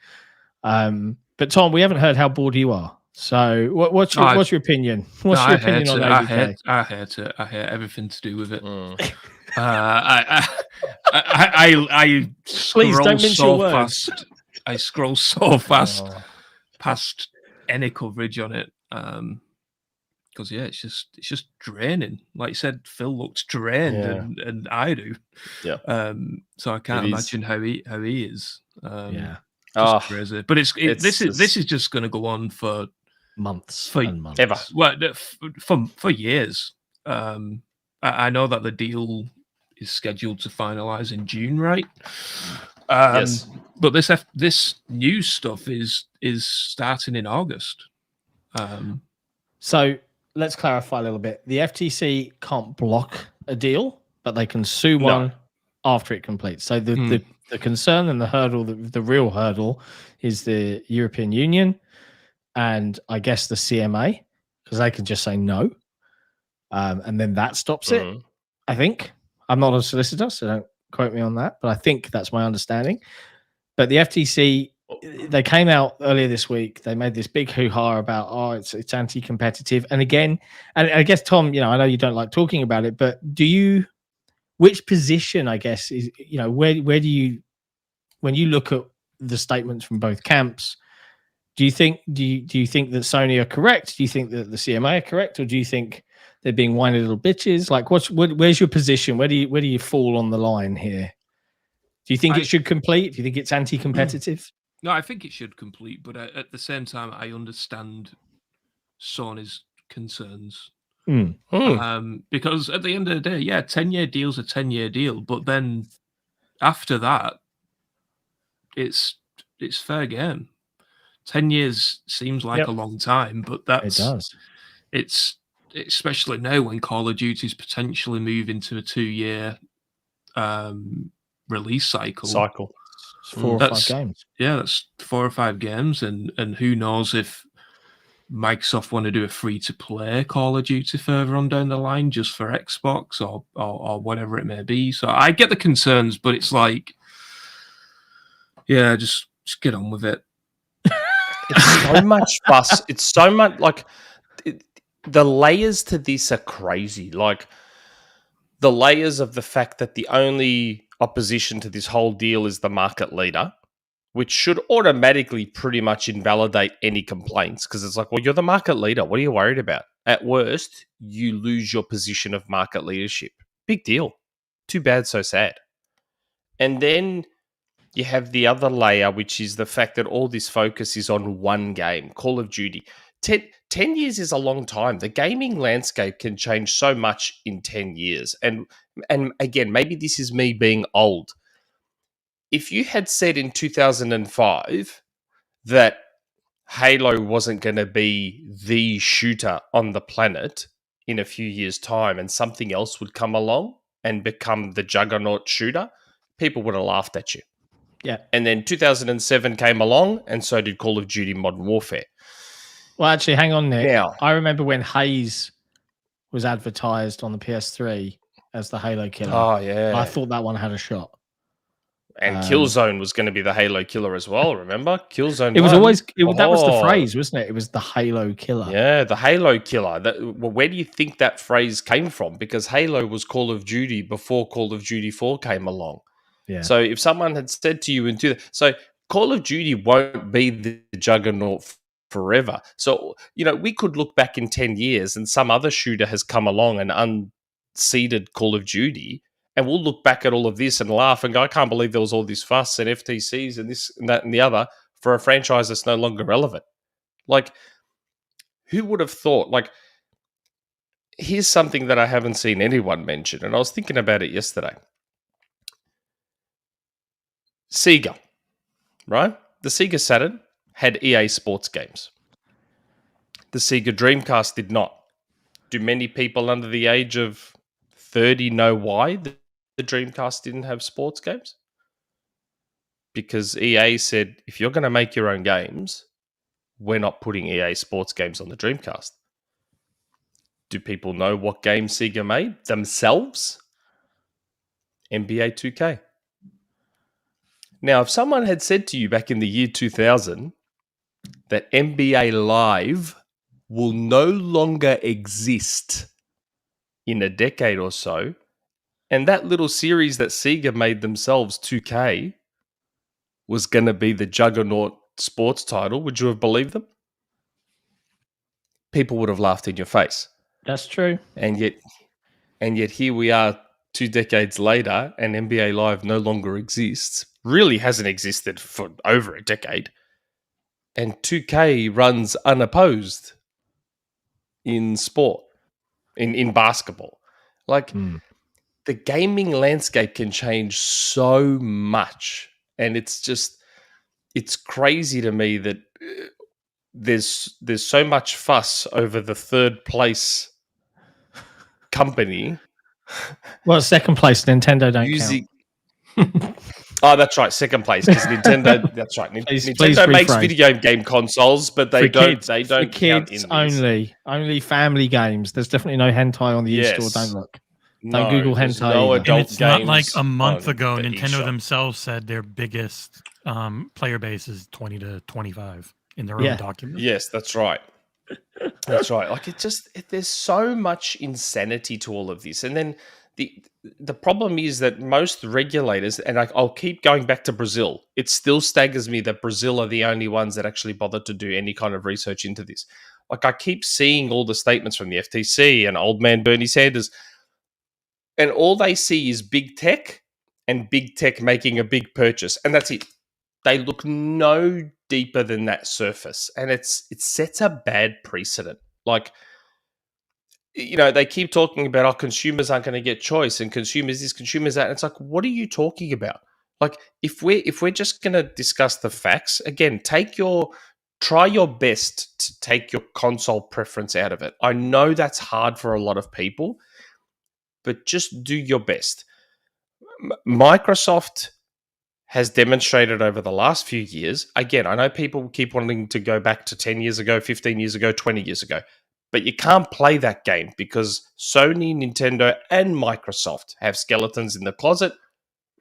But Tom, we haven't heard how bored you are. So what's your opinion? What's your opinion on ABK? I hate it. I hate everything to do with it. I Please don't mince your words. I scroll so fast past any coverage on it. Because it's just draining. Like you said, Phil looks drained, and I do. Yeah. So I can't imagine how he is. Just crazy. But this is just going to go on for months, ever. Well, for years. I know that the deal is scheduled to finalize in June, right? Yes. But this new stuff is starting in August. So let's clarify a little bit. The FTC can't block a deal, but they can sue one after it completes. So the concern and the hurdle, the real hurdle, is the European Union and I guess the CMA, because they can just say no, and then that stops it. I think. I'm not a solicitor, so don't quote me on that, but I think that's my understanding. But the FTC, they came out earlier this week. They made this big hoo-ha about, it's anti-competitive. And again, and I guess, Tom, I know you don't like talking about it, but which position, I guess, is, where do you, when you look at the statements from both camps, do you think that Sony are correct? Do you think that the CMA are correct? Or do you think they're being whiny little bitches? Like, where's your position? Where do you fall on the line here? Do you think it should complete? Do you think it's anti-competitive? No, I think it should complete, but at the same time, I understand Sony's concerns. Because at the end of the day, 10-year deal's a 10-year deal, but then after that, it's fair game. 10 years seems like a long time, but it does. It's especially now when Call of Duty's potentially moving to a 2-year release cycle. It's 4 or 5 games. Yeah, that's 4 or 5 games, and who knows if Microsoft want to do a free-to-play Call of Duty further on down the line just for Xbox or whatever it may be. So I get the concerns, but it's like, yeah, just get on with it. It's so much fuss. It's so much like the layers to this are crazy. Like the layers of the fact that the only opposition to this whole deal is the market leader, which should automatically pretty much invalidate any complaints because it's like, well, you're the market leader. What are you worried about? At worst, you lose your position of market leadership. Big deal. Too bad, so sad. And then you have the other layer, which is the fact that all this focus is on one game, Call of Duty. 10 years is a long time. The gaming landscape can change so much in 10 years. And again, maybe this is me being old. If you had said in 2005 that Halo wasn't going to be the shooter on the planet in a few years' time and something else would come along and become the juggernaut shooter, people would have laughed at you. Yeah. And then 2007 came along and so did Call of Duty Modern Warfare. Well, actually, hang on, Nick. Now, I remember when Haze was advertised on the PS3 as the Halo killer. Oh, yeah. I thought that one had a shot. And Killzone was going to be the Halo killer as well, remember? Killzone. It was always, that was the phrase, wasn't it? It was the Halo killer. Yeah, the Halo killer. Where do you think that phrase came from? Because Halo was Call of Duty before Call of Duty 4 came along. Yeah. So if someone had said to you so Call of Duty won't be the juggernaut forever. So, we could look back in 10 years and some other shooter has come along and unseated Call of Duty. And we'll look back at all of this and laugh and go, I can't believe there was all this fuss and FTCs and this and that and the other for a franchise that's no longer relevant. Like, who would have thought? Like, here's something that I haven't seen anyone mention, and I was thinking about it yesterday. Sega, right? The Sega Saturn had EA Sports games. The Sega Dreamcast did not. Do many people under the age of 30 know why the Dreamcast didn't have sports games? Because EA said, if you're going to make your own games, we're not putting EA Sports games on the Dreamcast. Do people know what game Sega made themselves? NBA 2K. Now, if someone had said to you back in the year 2000 that NBA Live will no longer exist in a decade or so, and that little series that Sega made themselves, 2K, was going to be the juggernaut sports title, would you have believed them? People would have laughed in your face. That's true. And yet here we are 2 decades later, and NBA Live no longer exists. Really hasn't existed for over a decade. And 2K runs unopposed in sport, in basketball. Like, the gaming landscape can change so much. And it's crazy to me that there's so much fuss over the third place company. Well, second place, Nintendo don't count. Oh, that's right, second place, because Nintendo. That's right. Nintendo makes video game consoles, but they don't. Kids, they don't kids count in only family games. There's definitely no hentai on the e-store. Don't look. Don't Google hentai. No adult and it's not like a month on ago. the Nintendo eShop. themselves said their biggest player base is 20 to 25 in their own document. Yes, that's right. That's right. Like, there's so much insanity to all of this, and then the problem is that most regulators, and I'll keep going back to Brazil, it still staggers me that Brazil are the only ones that actually bothered to do any kind of research into this. Like, I keep seeing all the statements from the FTC and old man Bernie Sanders, and all they see is big tech and big tech making a big purchase, and that's it. They look no deeper than that surface, and it sets a bad precedent. Like, they keep talking about, consumers aren't going to get choice, and consumers this, consumers that. And it's like, what are you talking about? Like, if we're just going to discuss the facts, again, try your best to take your console preference out of it. I know that's hard for a lot of people, but just do your best. Microsoft has demonstrated over the last few years, again, I know people keep wanting to go back to 10 years ago, 15 years ago, 20 years ago, but you can't play that game because Sony, Nintendo, and Microsoft have skeletons in the closet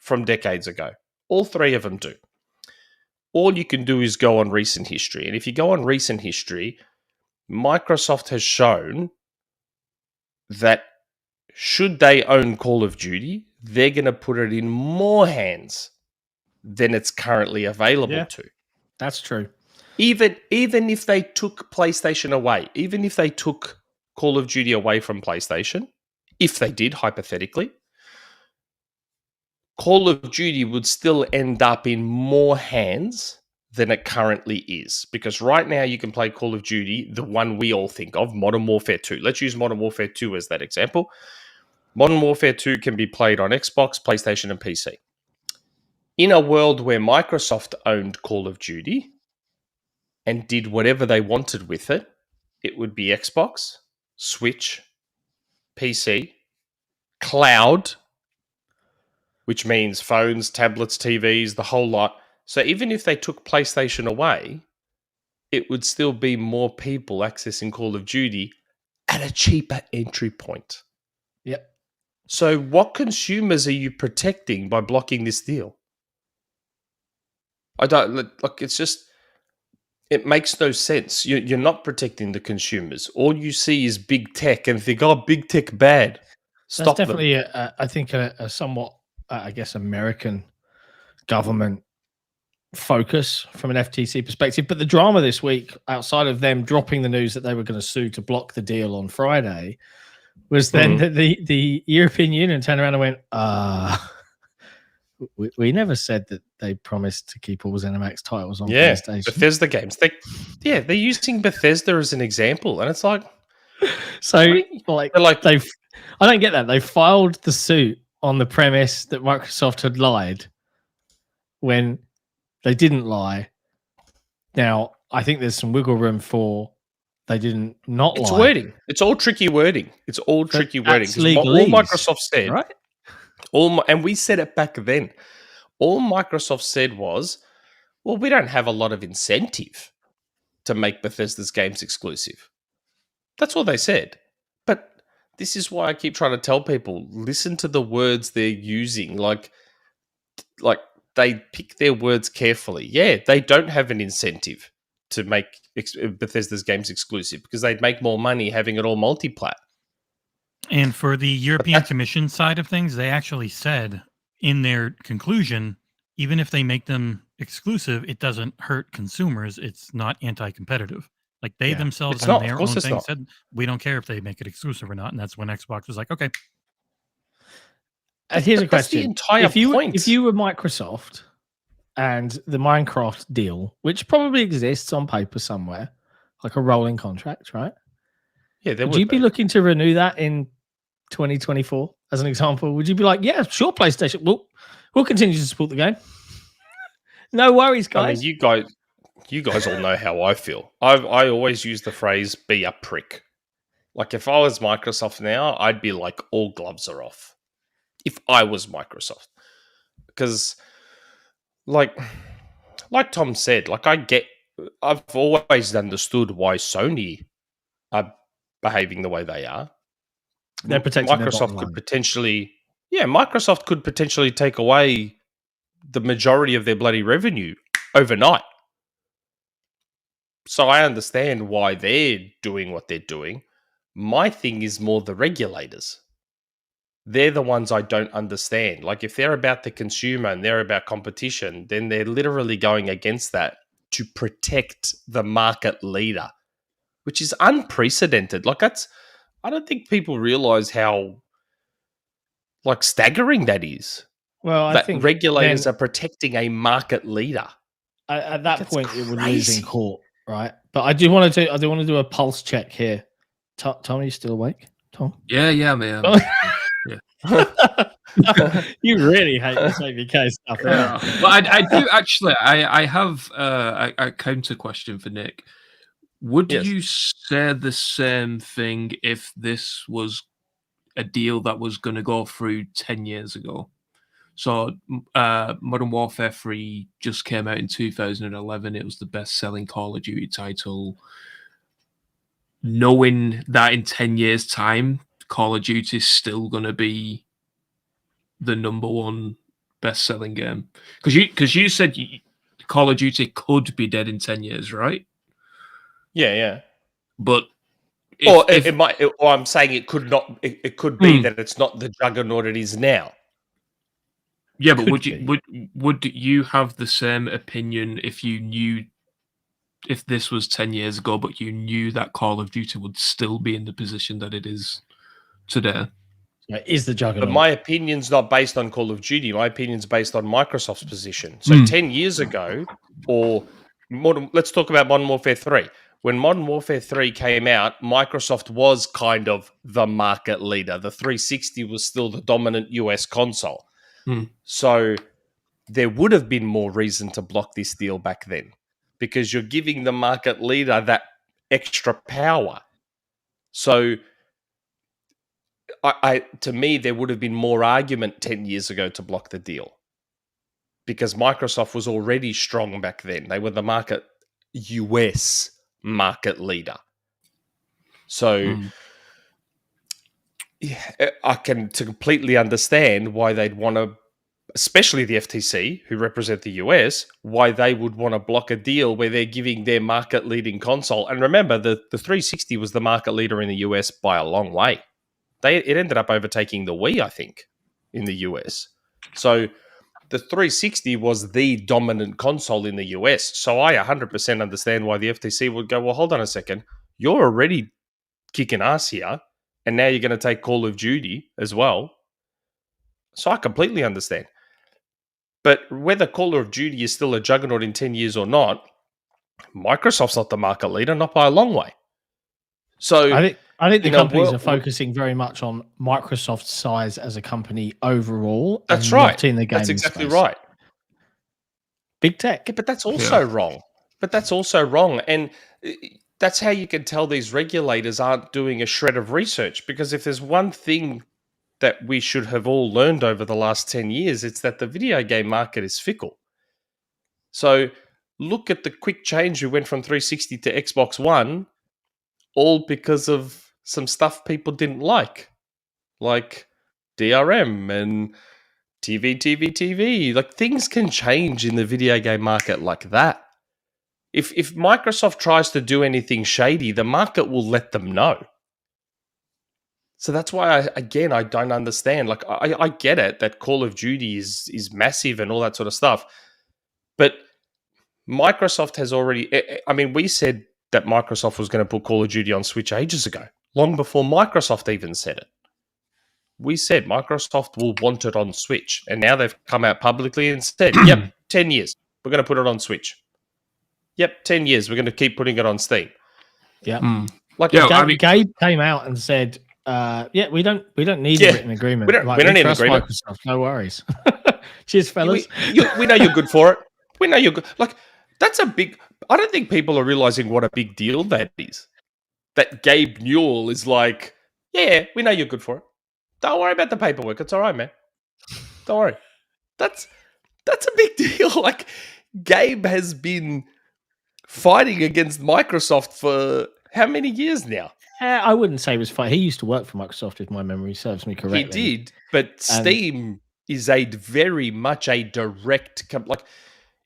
from decades ago. All three of them do. All you can do is go on recent history. And if you go on recent history, Microsoft has shown that should they own Call of Duty, they're going to put it in more hands than it's currently available to. That's true. Even if they took PlayStation away, even if they took Call of Duty away from PlayStation, if they did, hypothetically, Call of Duty would still end up in more hands than it currently is. Because right now you can play Call of Duty, the one we all think of, Modern Warfare 2. Let's use Modern Warfare 2 as that example. Modern Warfare 2 can be played on Xbox, PlayStation, and PC. In a world where Microsoft owned Call of Duty and did whatever they wanted with it, it would be Xbox, Switch, PC, cloud, which means phones, tablets, TVs, the whole lot. So even if they took PlayStation away, it would still be more people accessing Call of Duty at a cheaper entry point. Yep. So what consumers are you protecting by blocking this deal? I don't look. It's just, it makes no sense. You're not protecting the consumers. All you see is big tech and think, big tech bad. Stop That's definitely, I think, a somewhat, I guess, American government focus from an FTC perspective. But the drama this week, outside of them dropping the news that they were going to sue to block the deal on Friday, was then that the European Union turned around and went, we never said that they promised to keep all ZeniMax titles on PlayStation. Bethesda games. They're using Bethesda as an example, and it's like, so I don't get that. They filed the suit on the premise that Microsoft had lied when they didn't lie. Now, I think there's some wiggle room for they didn't not lie. It's wording. It's all tricky wording. It's all tricky wording. All Microsoft said, right? And we said it back then. All Microsoft said was, well, we don't have a lot of incentive to make Bethesda's games exclusive. That's all they said. But this is why I keep trying to tell people, listen to the words they're using. Like they pick their words carefully. Yeah, they don't have an incentive to make Bethesda's games exclusive because they'd make more money having it all multi-plat. And for the European Commission side of things, they actually said in their conclusion, even if they make them exclusive, it doesn't hurt consumers. It's not anti-competitive. Like they themselves in their own thing said, we don't care if they make it exclusive or not. And that's when Xbox was like, okay. Here's a question. The entire point. If you were Microsoft and the Minecraft deal, which probably exists on paper somewhere, like a rolling contract, right? Yeah, would you be looking to renew that in 2024 as an example? Would you be like, yeah, sure, PlayStation, we'll continue to support the game. No worries, guys. I mean, you guys all know how I feel. I always use the phrase "be a prick." Like if I was Microsoft now, I'd be like, all gloves are off. If I was Microsoft, because like Tom said, like I've always understood why Sony are behaving the way they are. They're protecting Microsoft could potentially take away the majority of their bloody revenue overnight. So I understand why they're doing what they're doing. My thing is more the regulators. They're the ones I don't understand. Like if they're about the consumer and they're about competition, then they're literally going against that to protect the market leader, which is unprecedented. Like I don't think people realize how staggering that is. Well, I think regulators are protecting a market leader. at that point it would lose in court, right? But I do want to do a pulse check here. Tom, are you still awake? Tom? Yeah, man. You really hate this ABK stuff. Yeah. Well, I do actually. I have a counter question for Nick. Would you say the same thing if this was a deal that was going to go through 10 years ago? So Modern Warfare 3 just came out in 2011. It was the best-selling Call of Duty title. Knowing that in 10 years' time, Call of Duty is still going to be the number one best-selling game. Because you said Call of Duty could be dead in 10 years, right? Yeah. But it might. Or I'm saying it could not. It could be that it's not the juggernaut it is now. Yeah, but would you have the same opinion if you knew if this was 10 years ago, but you knew that Call of Duty would still be in the position that it is today? Yeah, is the juggernaut. But my opinion's not based on Call of Duty. My opinion's based on Microsoft's position. So 10 years ago, let's talk about Modern Warfare 3. When Modern Warfare 3 came out, Microsoft was kind of the market leader. The 360 was still the dominant US console. So there would have been more reason to block this deal back then because you're giving the market leader that extra power. So to me, there would have been more argument 10 years ago to block the deal because Microsoft was already strong back then. They were the US market leader. So I can completely understand why they'd want to, especially the FTC, who represent the US, why they would want to block a deal where they're giving their market-leading console. And remember, the 360 was the market leader in the US by a long way. It ended up overtaking the Wii, I think, in the US. So the 360 was the dominant console in the US. So I 100% understand why the FTC would go, well, hold on a second. You're already kicking ass here, and now you're going to take Call of Duty as well. So I completely understand. But whether Call of Duty is still a juggernaut in 10 years or not, Microsoft's not the market leader, not by a long way. So I think the companies are focusing very much on Microsoft's size as a company overall. That's right. Not in the gaming That's exactly space. right. Big tech. Yeah, but that's also wrong. And that's how you can tell these regulators aren't doing a shred of research. Because if there's one thing that we should have all learned over the last 10 years, it's that the video game market is fickle. So look at the quick change we went from 360 to Xbox One, all because of some stuff people didn't like DRM and TV. Like, things can change in the video game market like that. If Microsoft tries to do anything shady, the market will let them know. So that's why, I don't understand. Like, I get it that Call of Duty is massive and all that sort of stuff. But Microsoft has already... I mean, we said that Microsoft was going to put Call of Duty on Switch ages ago, long before Microsoft even said it. We said Microsoft will want it on Switch. And now they've come out publicly and said, yep, 10 years, we're going to put it on Switch. Yep, 10 years, we're going to keep putting it on Steam. Yeah. Gabe came out and said... we don't need a written agreement. We don't need an agreement. Microsoft, no worries. Cheers, fellas. We know you're good for it. We know you're good. Like, that's a big... I don't think people are realizing what a big deal that is. That Gabe Newell is like, yeah, we know you're good for it. Don't worry about the paperwork. It's all right, man. Don't worry. That's a big deal. Like, Gabe has been fighting against Microsoft for how many years now? I wouldn't say it was fine. He used to work for Microsoft, if my memory serves me correctly. He did, but Steam is very much a direct... Like,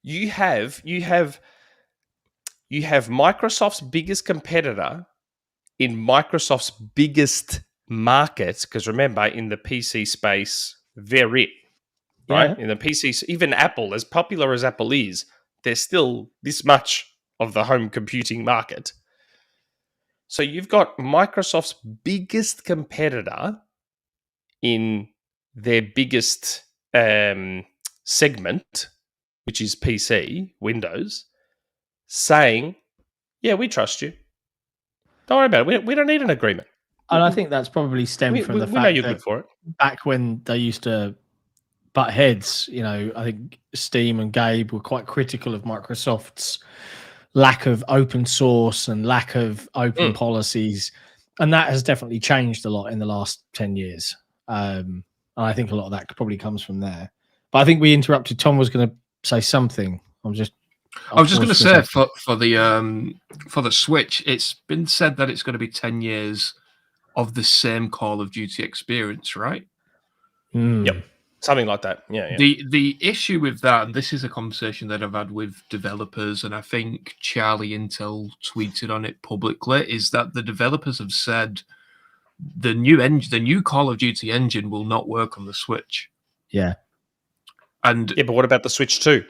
you have Microsoft's biggest competitor in Microsoft's biggest market, because remember, in the PC space, they're it, right? Yeah. In the PC, even Apple, as popular as Apple is, there's still this much of the home computing market. So you've got Microsoft's biggest competitor in their biggest segment which is PC, Windows, saying, yeah, we trust you. Don't worry about it. We don't need an agreement. And I think that's probably stemmed from the we know fact you're that good for it. back when they used to butt heads, I think Steam and Gabe were quite critical of Microsoft's lack of open source and lack of open policies. And that has definitely changed a lot in the last 10 years. And I think a lot of that probably comes from there. But I think we interrupted. Tom was going to say something. I was just going to say for the Switch, it's been said that it's going to be 10 years of the same Call of Duty experience, right? Yep. Something like that. Yeah. The issue with that, and this is a conversation that I've had with developers, and I think Charlie Intel tweeted on it publicly, is that the developers have said the new Call of Duty engine will not work on the Switch. Yeah. But what about the Switch 2?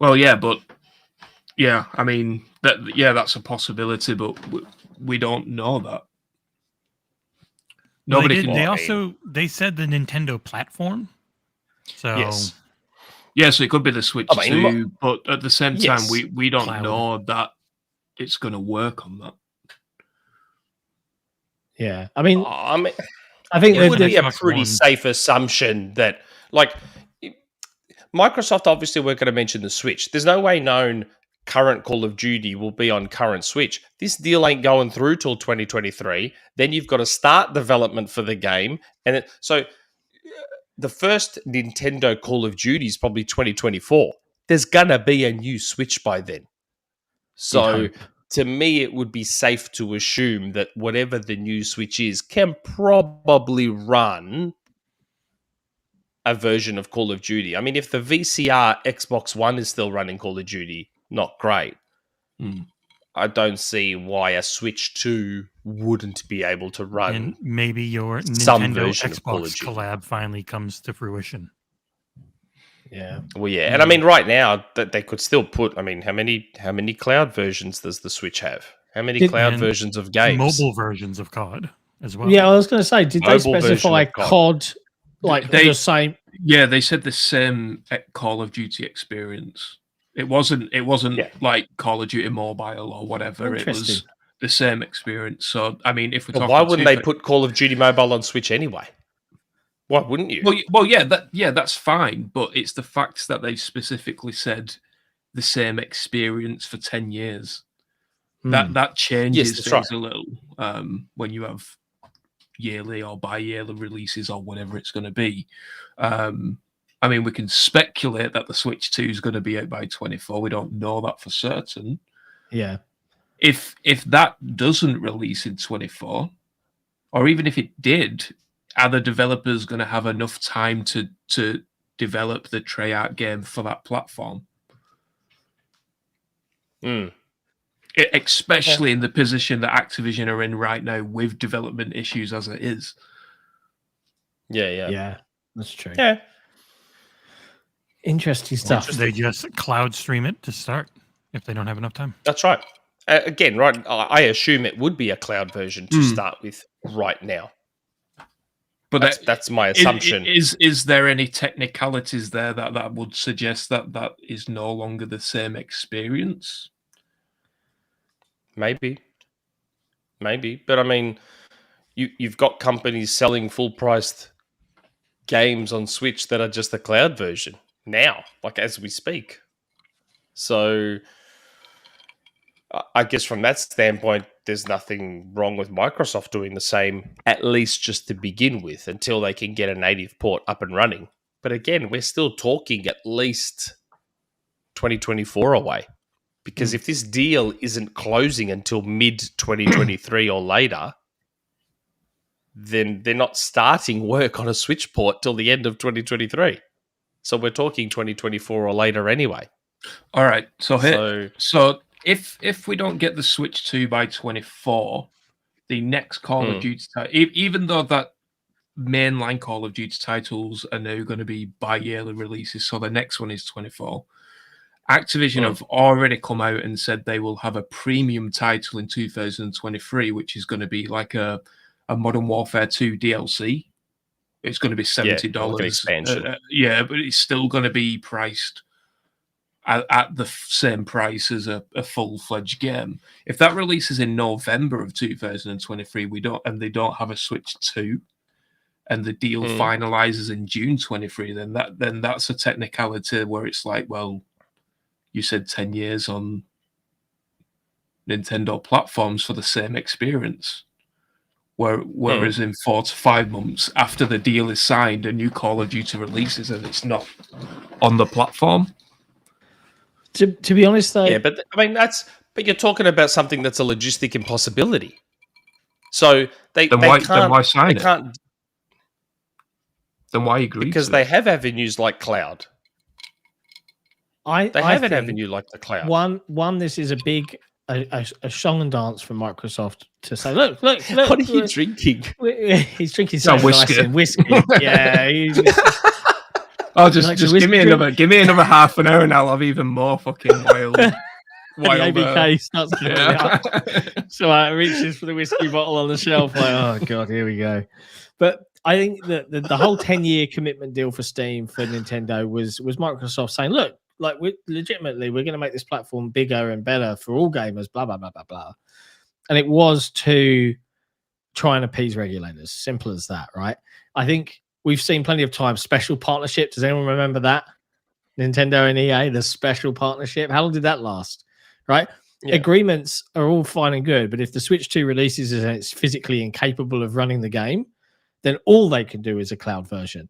Well, yeah, but I mean that's a possibility, but we don't know that. Nobody can. They said the Nintendo platform. So yes. So it could be the Switch 2, but at the same time, we don't know that it's going to work on that. Yeah, I mean, I think it would be a pretty safe assumption that, like, Microsoft obviously we're going to mention the Switch. There's no way known current Call of Duty will be on current Switch. This deal ain't going through till 2023. Then you've got to start development for the game. And so the first Nintendo Call of Duty is probably 2024. There's going to be a new Switch by then. So to me, it would be safe to assume that whatever the new Switch is can probably run a version of Call of Duty. I mean, if the VCR Xbox One is still running Call of Duty, not great. I don't see why a Switch 2 wouldn't be able to run. And maybe your Nintendo Xbox collab finally comes to fruition. Yeah. Well, yeah. And I mean, right now that they could still put, I mean, how many cloud versions does the Switch have? How many cloud versions of games? Mobile versions of COD as well. Yeah, I was going to say, did they specify COD like the same? Yeah, they said the same Call of Duty experience. It wasn't like Call of Duty Mobile or whatever. It was the same experience. So, I mean, if we're talking, why wouldn't they put Call of Duty Mobile on Switch anyway? Why wouldn't you? Well, that's fine. But it's the fact that they specifically said the same experience for 10 years. That changes things a little when you have yearly or bi-yearly releases or whatever it's going to be. I mean, we can speculate that the Switch 2 is going to be out by 24. We don't know that for certain. Yeah. If that doesn't release in 24, or even if it did, are the developers going to have enough time to develop the Treyarch game for that platform? Especially in the position that Activision are in right now with development issues as it is. Yeah, that's true. Yeah. Interesting stuff. They just cloud stream it to start if they don't have enough time. That's right. Again, right, I assume it would be a cloud version to start with right now. But that's my assumption. Is there any technicalities there that would suggest that is no longer the same experience? Maybe. But I mean, you've got companies selling full-priced games on Switch that are just the cloud version now, like as we speak. So I guess from that standpoint, there's nothing wrong with Microsoft doing the same, at least just to begin with, until they can get a native port up and running. But again, we're still talking at least 2024 away. Because if this deal isn't closing until mid-2023 or later, then they're not starting work on a Switch port till the end of 2023. So we're talking 2024 or later anyway. All right. So if we don't get the Switch 2 by 24, the next Call of Duty even though that mainline Call of Duty titles are now going to be bi-yearly releases, so the next one is 24, Activision have already come out and said they will have a premium title in 2023, which is going to be like a Modern Warfare 2 DLC. It's going to be $70. Like an expansion. But it's still going to be priced at the same price as a full-fledged game. If that releases in November of 2023, they don't have a Switch 2, and the deal finalizes in June 23, then that's a technicality where it's like, well, you said 10 years on Nintendo platforms for the same experience. Whereas in 4 to 5 months after the deal is signed, a new Call of Duty releases and it's not on the platform. To be honest, though, yeah, but I mean but you're talking about something that's a logistic impossibility. So why sign it? Can't. Then why agree? Because they have avenues like cloud. They have an avenue like the cloud. One. This is a big a song and dance from Microsoft to say, look. What are you drinking? He's drinking some whiskey. Whiskey. Yeah. Just give me another half an hour and I'll have even more fucking wild. The ABK starts giving up. So I reaches for the whiskey bottle on the shelf. Like, oh god, here we go. But I think that the whole 10-year commitment deal for Steam for Nintendo was Microsoft saying, look, like we're going to make this platform bigger and better for all gamers, blah blah blah blah blah. And it was to try and appease regulators. Simple as that, right? I think we've seen plenty of times special partnership. Does anyone remember that? Nintendo and EA, the special partnership. How long did that last? Right? Yeah. Agreements are all fine and good, but if the Switch 2 releases and it's physically incapable of running the game, then all they can do is a cloud version.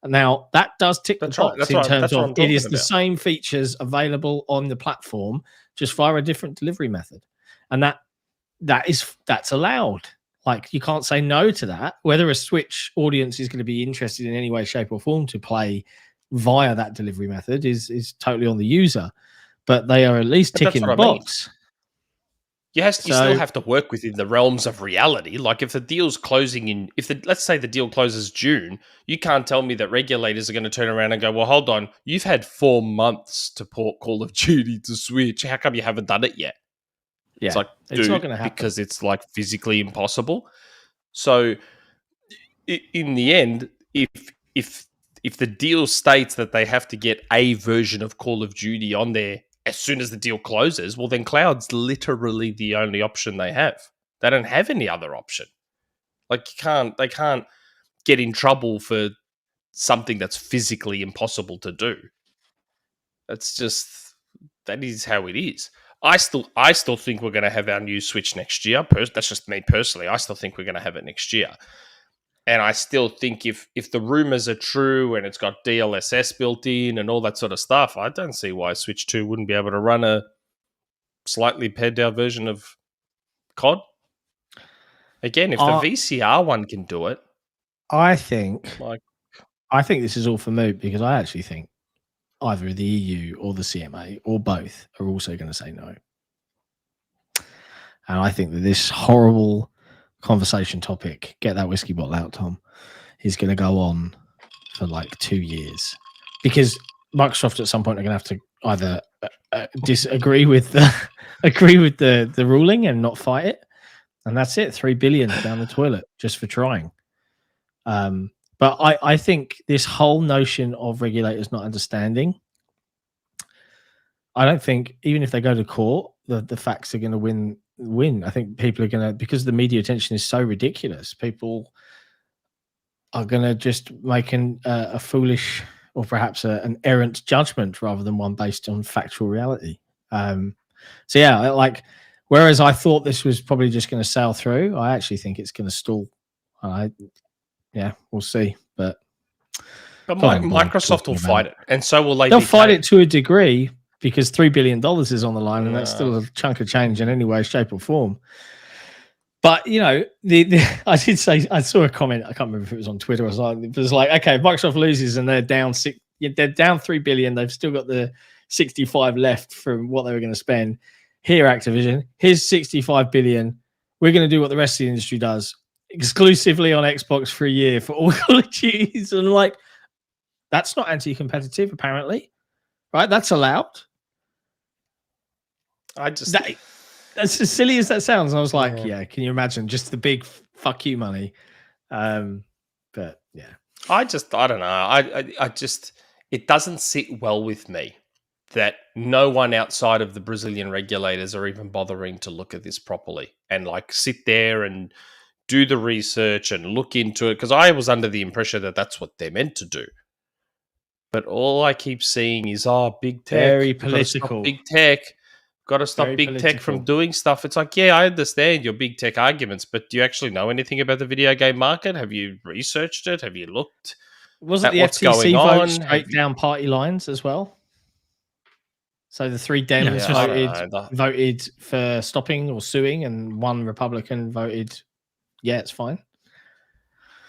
And now that does tick the box in terms of it is the same features available on the platform, just via a different delivery method. And that's allowed. Like, you can't say no to that. Whether a Switch audience is going to be interested in any way, shape, or form to play via that delivery method is totally on the user. But they are at least ticking the box. You still have to work within the realms of reality. Like, if the deal's closing let's say the deal closes June, you can't tell me that regulators are going to turn around and go, well, hold on, you've had 4 months to port Call of Duty to Switch. How come you haven't done it yet? Yeah, it's like, it's not going to happen because it's like physically impossible. So in the end, if the deal states that they have to get a version of Call of Duty on there as soon as the deal closes, well, then cloud's literally the only option they have. They don't have any other option. Like, they can't get in trouble for something that's physically impossible to do. That is how it is. I still think we're going to have our new Switch next year. That's just me personally. I still think we're going to have it next year. And I still think if the rumors are true and it's got DLSS built in and all that sort of stuff, I don't see why Switch 2 wouldn't be able to run a slightly pared down version of COD. Again, if the VCR one can do it, I think this is all for moot, because I actually think either the EU or the CMA or both are also going to say no. And I think that this horrible conversation topic, get that whiskey bottle out, Tom, is going to go on for like 2 years, because Microsoft at some point are going to have to either disagree with the ruling and not fight it, and that's it. $3 billion down the toilet just for trying. But I think this whole notion of regulators not understanding, I don't think, even if they go to court, the facts are going to win. I think people are going to, because the media attention is so ridiculous, people are going to just make a foolish or perhaps an errant judgment rather than one based on factual reality. So yeah, like, whereas I thought this was probably just going to sail through, I actually think it's going to stall. Yeah, we'll see. But Microsoft will fight it, and so will they. They'll fight it to a degree, because $3 billion is on the line, and that's still a chunk of change in any way, shape, or form. But, you know, I did say, I saw a comment, I can't remember if it was on Twitter or something. It was like, okay, if Microsoft loses and they're down $3 billion, they've still got the 65 left from what they were going to spend. Here, Activision, here's 65 billion. We're going to do what the rest of the industry does, exclusively on Xbox for a year for all Call of Duties. And I'm like, that's not anti-competitive, apparently. Right? That's allowed. That's as silly as that sounds. I was like, yeah, can you imagine just the big fuck you money? But yeah, I don't know. I just, it doesn't sit well with me that no one outside of the Brazilian regulators are even bothering to look at this properly and like sit there and do the research and look into it. Because I was under the impression that that's what they're meant to do. But all I keep seeing is, big tech. Very political. Big tech. Got to stop Very big political. tech from doing stuff. It's like, yeah, I understand your big tech arguments, but do you actually know anything about the video game market? Have you researched it? Have you looked? Wasn't the what's FTC going vote on? straight down party lines as well? So the three Dems voted for stopping or suing, and one Republican voted, yeah, it's fine.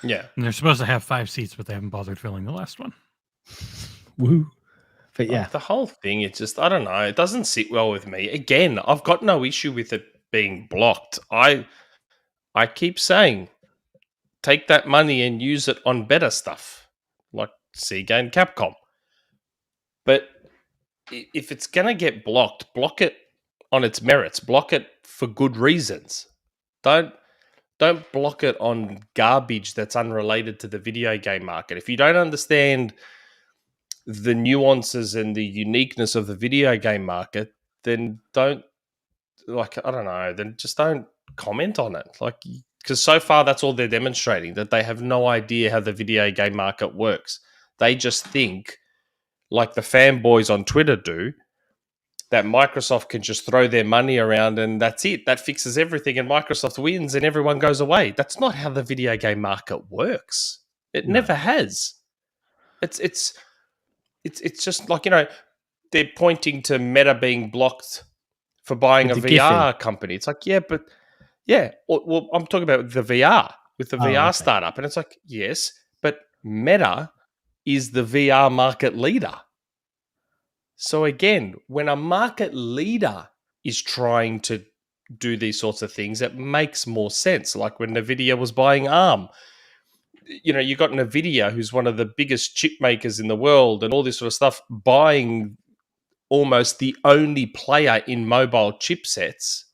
Yeah. And they're supposed to have 5 seats, but they haven't bothered filling the last one. Woo. But yeah, like the whole thing, it's just, I don't know. It doesn't sit well with me. Again, I've got no issue with it being blocked. I keep saying, take that money and use it on better stuff, like Sega and Capcom. But if it's going to get blocked, block it on its merits. Block it for good reasons. Don't block it on garbage that's unrelated to the video game market. If you don't understand the nuances and the uniqueness of the video game market, then then just don't comment on it. Like, because so far that's all they're demonstrating, that they have no idea how the video game market works. They just think, like the fanboys on Twitter do, that Microsoft can just throw their money around and that's it. That fixes everything and Microsoft wins and everyone goes away. That's not how the video game market works. It never has. It's just like, they're pointing to Meta being blocked for buying a VR company. It's like, well, I'm talking about the VR, with the VR startup. And it's like, yes, but Meta is the VR market leader. So again, when a market leader is trying to do these sorts of things, it makes more sense. Like when NVIDIA was buying ARM, you got NVIDIA, who's one of the biggest chip makers in the world and all this sort of stuff, buying almost the only player in mobile chipsets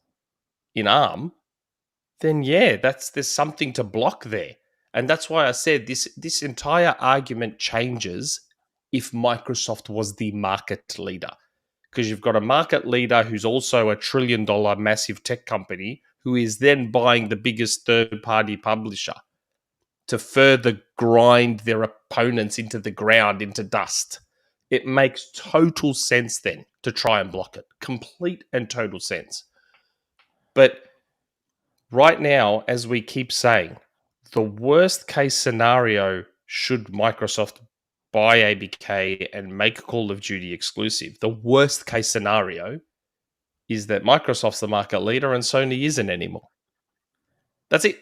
in ARM, then there's something to block there. And that's why I said this entire argument changes if Microsoft was the market leader. Because you've got a market leader who's also a $1 trillion massive tech company who is then buying the biggest third-party publisher to further grind their opponents into the ground, into dust. It makes total sense then to try and block it. Complete and total sense. But right now, as we keep saying, the worst case scenario, should Microsoft buy ABK and make Call of Duty exclusive, the worst case scenario is that Microsoft's the market leader and Sony isn't anymore. That's it.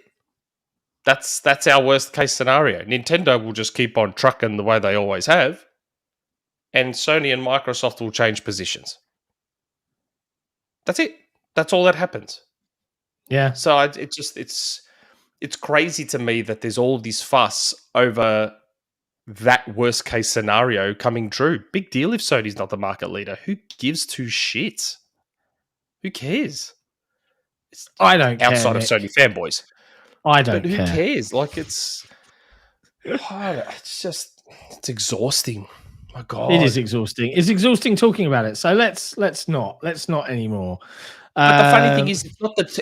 That's our worst case scenario. Nintendo will just keep on trucking the way they always have, and Sony and Microsoft will change positions. That's it. That's all that happens. Yeah. So it's crazy to me that there's all this fuss over that worst case scenario coming true. Big deal if Sony's not the market leader. Who gives two shits? Who cares? I don't care. Outside of Sony fanboys. I don't care. But who cares? Like, it's exhausting. My God. It is exhausting. It's exhausting talking about it. So let's not anymore. But the funny thing is,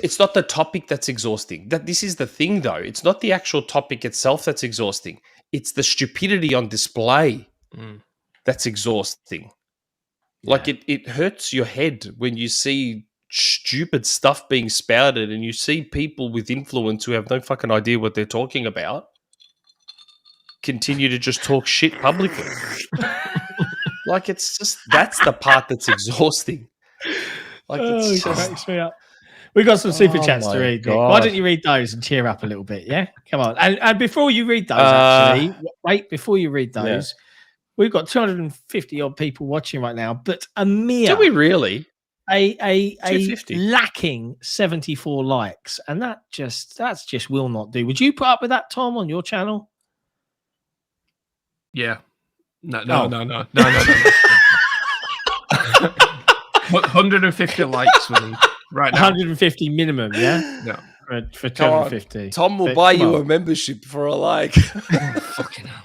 it's not the topic that's exhausting. This is the thing, though. It's not the actual topic itself that's exhausting. It's the stupidity on display that's exhausting. Yeah. Like, it hurts your head when you see stupid stuff being spouted and you see people with influence who have no fucking idea what they're talking about continue to just talk shit publicly. Like, it's just, that's the part that's exhausting. Like, it cracks me up. We've got some super chats to read. Why don't you read those and cheer up a little bit? Yeah, come on. And before you read those, before you read those, we've got 250 odd people watching right now, but a mere, do we really? A lacking 74 likes, and that's just will not do. Would you put up with that, Tom, on your channel? Yeah. No. 150 likes for me right now. 150 minimum, yeah? No. for 250. Tom will buy you a membership for a like. Fucking hell.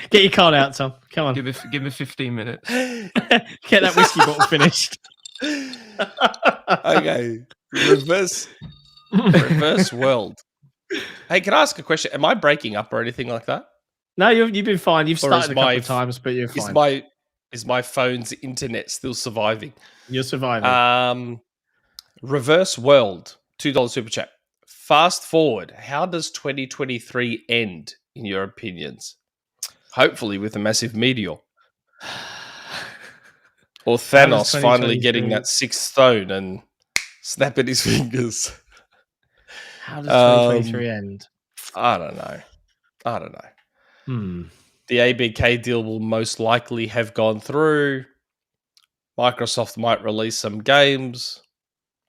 Get your card out, Tom. Come on. Give me 15 minutes. Get that whiskey bottle finished. Okay. Reverse world. Hey, can I ask a question? Am I breaking up or anything like that? No, you've been fine. You've Or started a couple of times, but you're fine. Is my phone's internet still surviving? You're surviving. Reverse world. $2 super chat. Fast forward. How does 2023 end, in your opinions? Hopefully with a massive meteor. Or Thanos finally getting that 6th stone and snapping his fingers. How does 2023 end? I don't know. The ABK deal will most likely have gone through. Microsoft might release some games.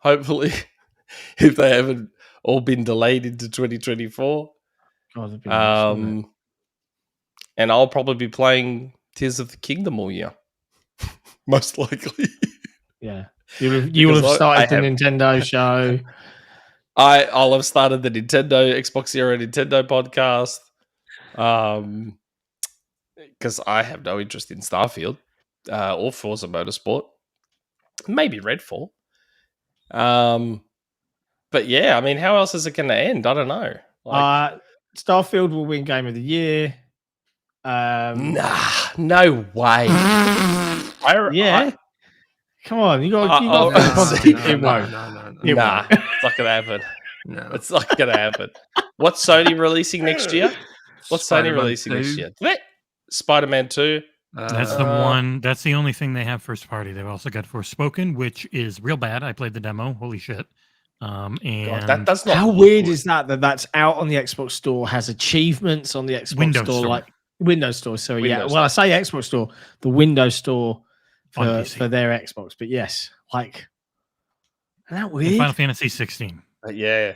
Hopefully, if they haven't all been delayed into 2024. God, nice, and I'll probably be playing Tears of the Kingdom all year. Most likely. Yeah. You will have started the Nintendo show. I'll have started the XboxEra Nintendo podcast. Because I have no interest in Starfield or Forza Motorsport. Maybe Redfall. But yeah, I mean, how else is it going to end? I don't know. Starfield will win Game of the Year. Nah, no way. Come on, you got. No, It won't. No. It's not gonna happen. No, it's not gonna happen. What's Sony releasing next year? Spider-Man 2. That's the one. That's the only thing they have first party. They've also got Forspoken, which is real bad. I played the demo. Holy shit! And God, that's not. How weird is that's out on the Xbox Store? Has achievements on the Xbox Store, like Windows Store. Sorry, Windows. Well, I say Xbox Store, the Windows Store for their Xbox. But yes, like, isn't that weird? And Final Fantasy 16. Yeah,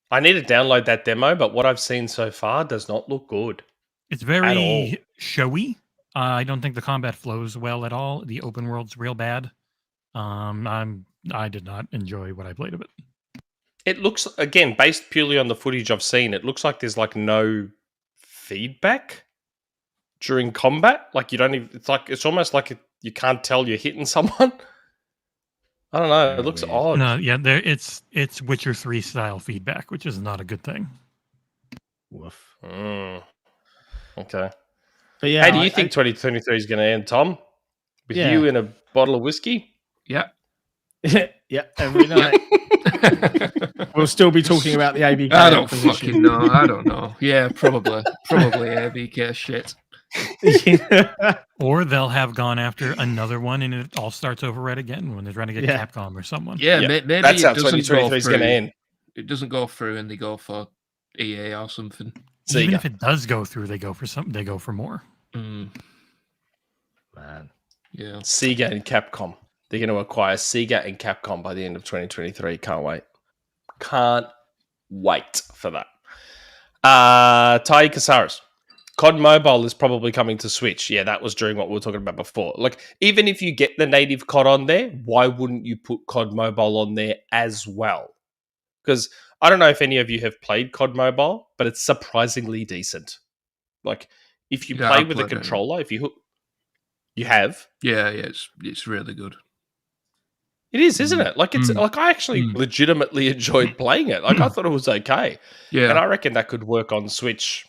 I need to download that demo, but what I've seen so far does not look good. It's very showy. I don't think the combat flows well at all. The open world's real bad. I did not enjoy what I played of it. It looks, again, based purely on the footage I've seen, it looks like there's like no feedback during combat. Like you don't even, it's almost like you can't tell you're hitting someone. I don't know. It looks odd. No, yeah, it's Witcher 3 style feedback, which is not a good thing. Woof. Okay. But yeah, hey, do you think 2023 is going to end, Tom? With you in a bottle of whiskey? Yeah. Yeah, every night. We'll still be talking about the ABK. I don't fucking know. I don't know. Yeah, probably ABK shit. Or they'll have gone after another one, and it all starts over right again when they're trying to get Capcom or someone. Yeah, maybe that's how 2023 is going to end. It doesn't go through, and they go for EA or something. Even if it does go through, they go for something. They go for more. Man, yeah. Sega and Capcom. They're going to acquire Sega and Capcom by the end of 2023. Can't wait. Can't wait for that. Tai Casares. COD Mobile is probably coming to Switch. Yeah, that was during what we were talking about before. Like, even if you get the native COD on there, why wouldn't you put COD Mobile on there as well? Because I don't know if any of you have played COD Mobile, but it's surprisingly decent. Like, if you play with a controller, if you hook... You have? Yeah, it's really good. It is, isn't it? Like, it's like I actually legitimately enjoyed playing it. Like, I thought it was okay. Yeah. And I reckon that could work on Switch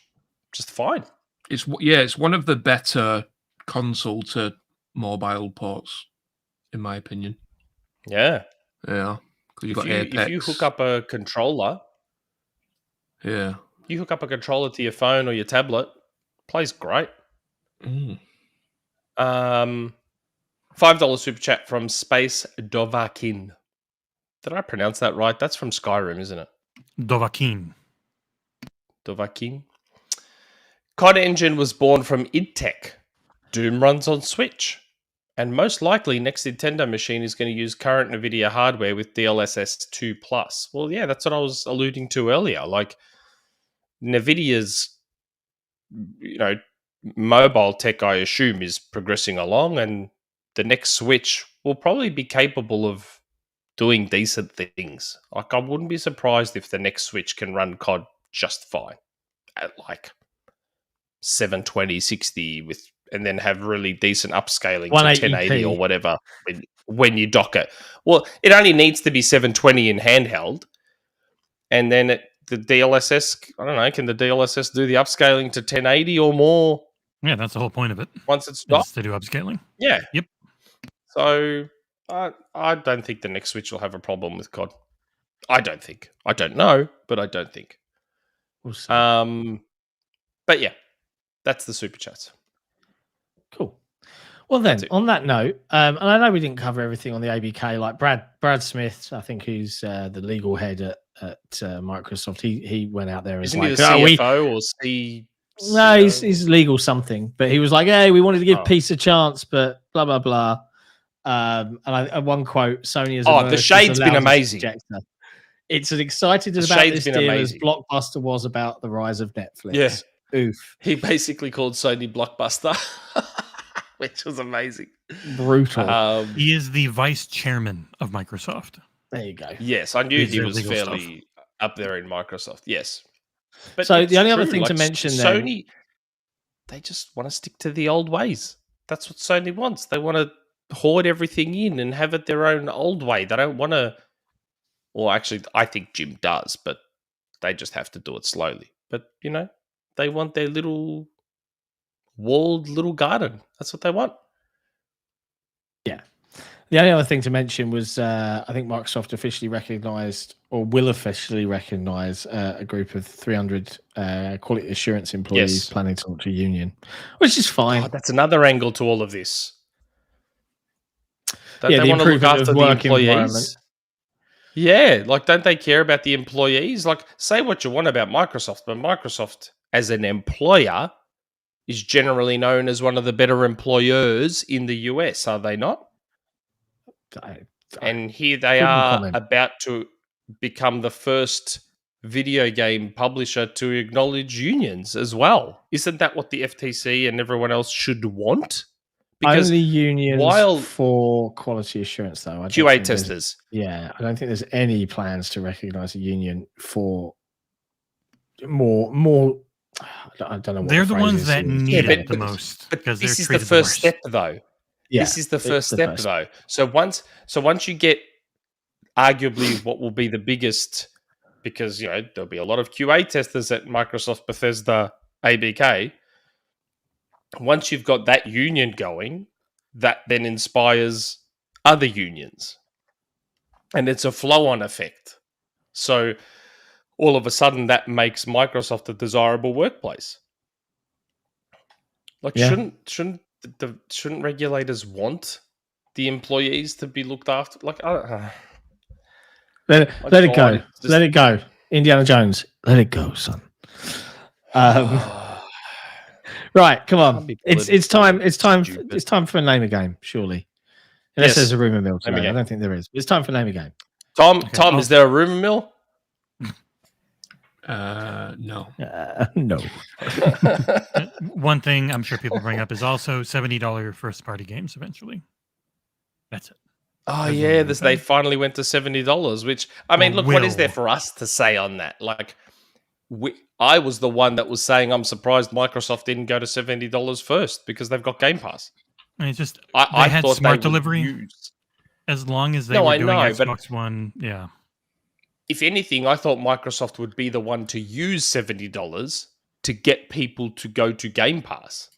just fine. It's one of the better console to mobile ports, in my opinion. Yeah. Yeah. If you hook up a controller, you hook up a controller to your phone or your tablet, plays great. $5 super chat from Space Dovakin. Did I pronounce that right? That's from Skyrim, isn't it? Dovakin. COD Engine was born from id Tech. Doom runs on Switch. And most likely, next Nintendo machine is going to use current NVIDIA hardware with DLSS 2+. Well, yeah, that's what I was alluding to earlier. Like, NVIDIA's, mobile tech, I assume, is progressing along, and the next Switch will probably be capable of doing decent things. Like, I wouldn't be surprised if the next Switch can run COD just fine at like 720, 60 and then have really decent upscaling to 1080 or whatever when you dock it. Well, it only needs to be 720 in handheld, and then the DLSS, I don't know, can the DLSS do the upscaling to 1080 or more? Yeah, that's the whole point of it. Once it's docked? To do upscaling. Yeah. Yep. So I don't think the next Switch will have a problem with COD. I don't think. I don't know, but I don't think. We'll see. But yeah, that's the Super Chats. Cool. Well then, on that note, and I know we didn't cover everything on the ABK. Like Brad Smith, I think, who's the legal head at Microsoft. He went out there as Isn't like, he the CFO or C? No, he's legal something. But he was like, "Hey, we wanted to give peace a chance, but blah blah blah." And one quote: "Sony has the shade's been amazing. It's as excited about this deal as Blockbuster was about the rise of Netflix." Yeah. Oof. He basically called Sony Blockbuster, which was amazing. Brutal. He is the vice chairman of Microsoft. There you go. Yes, I knew he was fairly up there in Microsoft. Yes. But so the only other thing to mention Sony, they just want to stick to the old ways. That's what Sony wants. They want to hoard everything in and have it their own old way. They don't want to... Well, actually, I think Jim does, but they just have to do it slowly. But, you know, they want their little walled little garden. That's what they want. Yeah. The only other thing to mention was I think Microsoft officially recognized or will officially recognize a group of 300 quality assurance employees planning to launch a union, which is fine. Oh, that's another angle to all of this. Don't they want to look after the employees? Environment. Yeah, like, don't they care about the employees? Like, say what you want about Microsoft, but Microsoft as an employer is generally known as one of the better employers in the US, are they not? And here they are about to become the first video game publisher to acknowledge unions as well. Isn't that what the FTC and everyone else should want? Because only unions for quality assurance, though. QA testers. Yeah, I don't think there's any plans to recognise a union for more. I don't know. What they're the ones that need it the most. But this is the first step, though. Yeah, this is the first step, though. So once you get arguably what will be the biggest, because you know there'll be a lot of QA testers at Microsoft Bethesda ABK. Once you've got that union going, that then inspires other unions. And it's a flow-on effect. So all of a sudden that makes Microsoft a desirable workplace. Like, shouldn't regulators want the employees to be looked after? Like, let it go. Let it go. Indiana Jones. Let it go, son. Right, come on. It's time for a name a game, surely. Unless there's a rumor mill today. I don't think there is. It's time for name a game. Tom, is there a rumor mill? No. No. One thing I'm sure people bring up is also $70 first party games eventually. That's it. Oh, yeah, they finally went to $70, which, I mean, look, what is there for us to say on that? Like, I was the one that was saying I'm surprised Microsoft didn't go to $70 first because they've got Game Pass. And it's just I had smart delivery as long as they were doing Xbox One. Yeah. If anything, I thought Microsoft would be the one to use $70 to get people to go to Game Pass.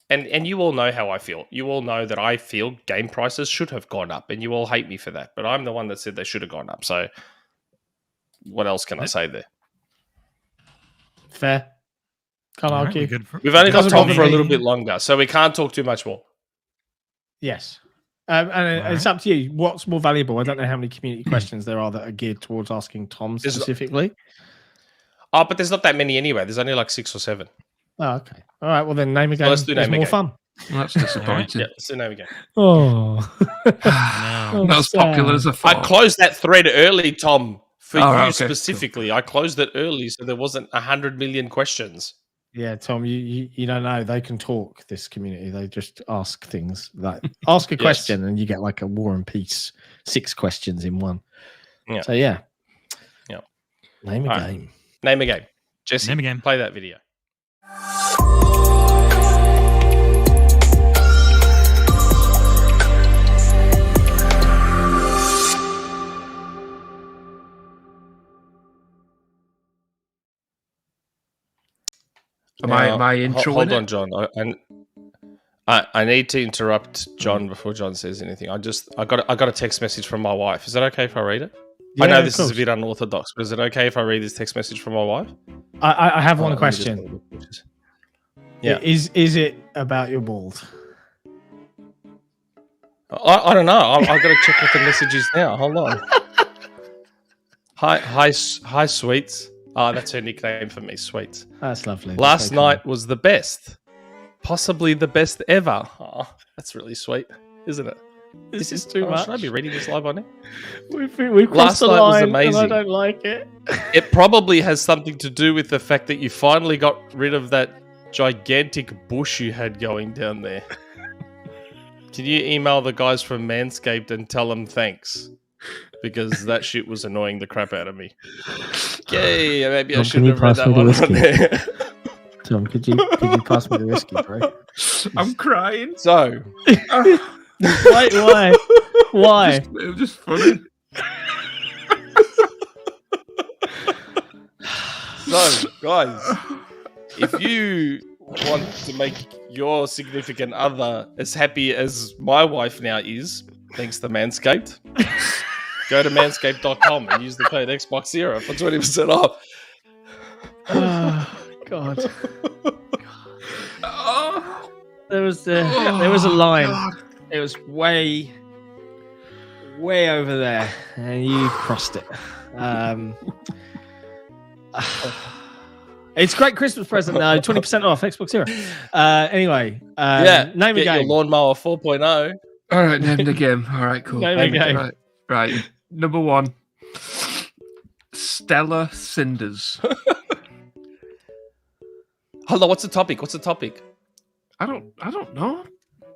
And you all know how I feel. You all know that I feel game prices should have gone up, and you all hate me for that. But I'm the one that said they should have gone up. So what else can I say there? Fair. Can't argue. We've only got Tom for a little bit longer, so we can't talk too much more. Yes. And it's up to you. What's more valuable? I don't know how many community questions there are that are geared towards asking Tom specifically. But there's not that many anyway. There's only like 6 or 7. Oh, okay. All right. Well, then name a game. Let's do name a game. More fun. Well, that's disappointing. Yeah, let's do name a game. Oh. Not as popular as I thought. I closed that thread early, Tom. For you specifically, cool. I closed it early so there wasn't 100 million questions. Yeah, Tom, you don't know. They can talk, this community. They just ask things. Like ask a question and you get like a War and Peace 6 questions in one. Yeah. So yeah. Yeah. Name a game. Name a game. Jesse, Name a game. play that video. Am I intro? Hold on, John. I need to interrupt John before John says anything. I got a text message from my wife. Is that okay if I read it? Yeah, I know this is a bit unorthodox, but is it okay if I read this text message from my wife? I have one question. Yeah. Is it about your balls? I don't know. I've got to check what the message is now. Hold on. Hi, Sweets. That's her nickname for me, Sweets. That's lovely. Last night was the best. Possibly the best ever. Oh, that's really sweet, isn't it? This is too much. Should I be reading this live on it? We've crossed the line, and I amazing. don't like it. It probably has something to do with the fact that you finally got rid of that gigantic bush you had going down there. Can you email the guys from Manscaped and tell them thanks? Because that shit was annoying the crap out of me. Okay, maybe I shouldn't have read that one on there. Tom, could you pass me the whiskey, bro? I'm crying. So, Why? It was just funny. So, guys, if you want to make your significant other as happy as my wife now is, thanks to Manscaped, go to manscaped.com and use the code XboxEra for 20% off. Oh, God. There was a line. God. It was way over there, and you crossed it. It's a great Christmas present now. 20% off XboxEra. Anyway, name a game. Your lawnmower 4.0. All right, name the game. All right, cool. Name a game. Right. Number 1. Stellar Cinders. Hold on, what's the topic? I don't know.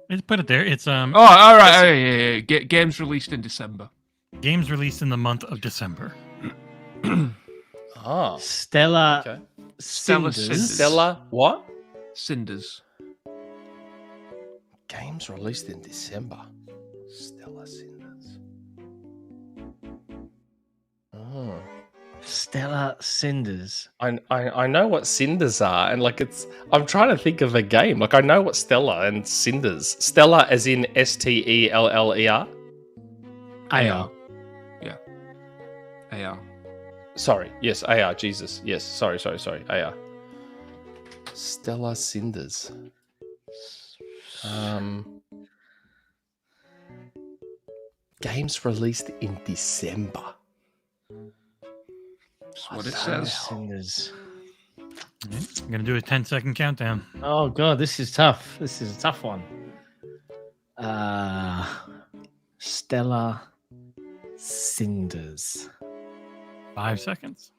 Let's put it there. It's Oh, all right. Yeah. Games released in December. games released in the month of December. Stellar. Okay. Stellar Cinders. Cinders. Stellar what? Cinders. Games released in December. Stellar Cinders. Oh. Stellar Cinders. I know what cinders are, and I'm trying to think of a game. Like I know what Stellar and cinders. Stellar as in STELLER. AR. Yeah. AR. Sorry. Yes, AR. Jesus. Yes. Sorry. AR. Stellar Cinders. Games released in December. That's what it says. Cinders. I'm going to do a 10-second countdown. Oh, God, this is tough. This is a tough one. Stellar Cinders. 5 seconds.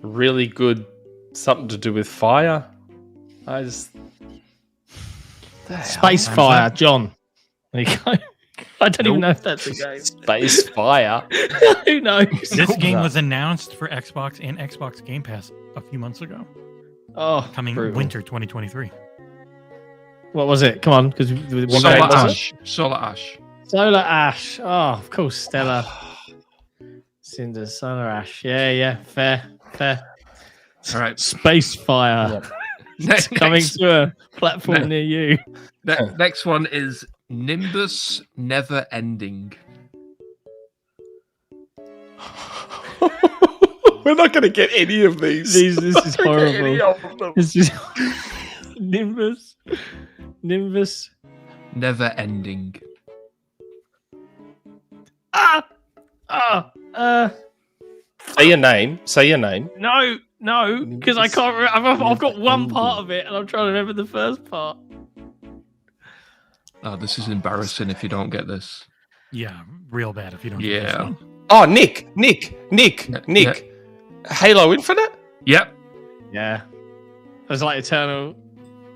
Really good. Something to do with fire. Space Fire, John. There you go. I don't even know if that's a game. Space Fire. Who knows? This game was announced for Xbox and Xbox Game Pass a few months ago. Oh, Coming brutal. winter 2023. What was it? Come on, because Solar Ash. Solar Ash. Solar Ash. Oh, of course, Stellar Cinders. Solar Ash. Yeah. Fair. All right. Space Fire. It's coming to a platform near you. Next one is Nimbus Never Ending. We're not going to get any of these. This is horrible. This is Nimbus Never Ending. Say your name. No, because I can't remember. I've got one part of it and I'm trying to remember the first part. Oh, this is embarrassing if you don't get this. Yeah, real bad if you don't get this Yeah. one. Oh, Nick. Yeah. Halo Infinite? Yep. Yeah. was like Eternal.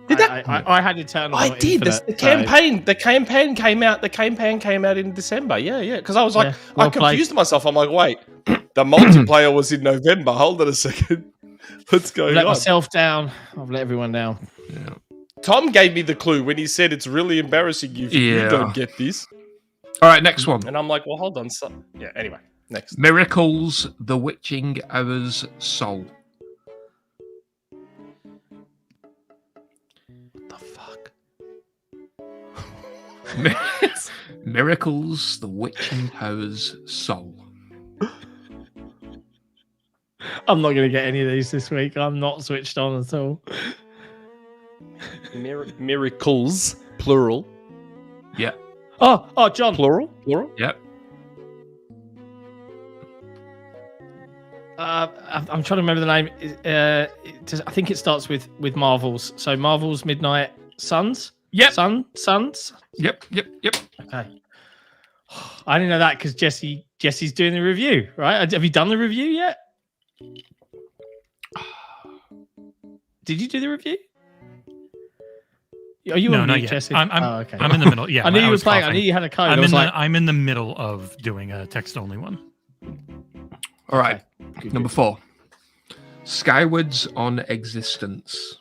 Did that? I had Eternal. I did. The campaign came out. The campaign came out in December. Yeah. Because I was like, I confused myself. I'm like, wait, the multiplayer was in November. Hold on a second. What's going on? I've let myself down. I've let everyone down. Yeah. Tom gave me the clue when he said it's really embarrassing if you don't get this. All right, next one. And I'm like, well, hold on. Yeah. Anyway, next. Miracles, the witching hour's soul. Miracles, the witching hour's soul. I'm not going to get any of these this week. I'm not switched on at all. Miracles, plural. Yeah. Oh, John. Plural? Yep. I'm trying to remember the name. I think it starts with Marvels. So Marvels Midnight Suns. Yep. Suns. Yep. Okay. I didn't know that because Jesse's doing the review, right? Have you done the review yet? Did you do the review? Are you on not mute, yet. Jesse? Okay. I'm in the middle. Yeah, I knew you were playing. coughing. I knew you had a code. I'm in the middle of doing a text-only one. All right. Good. Number 4. Skywards on existence.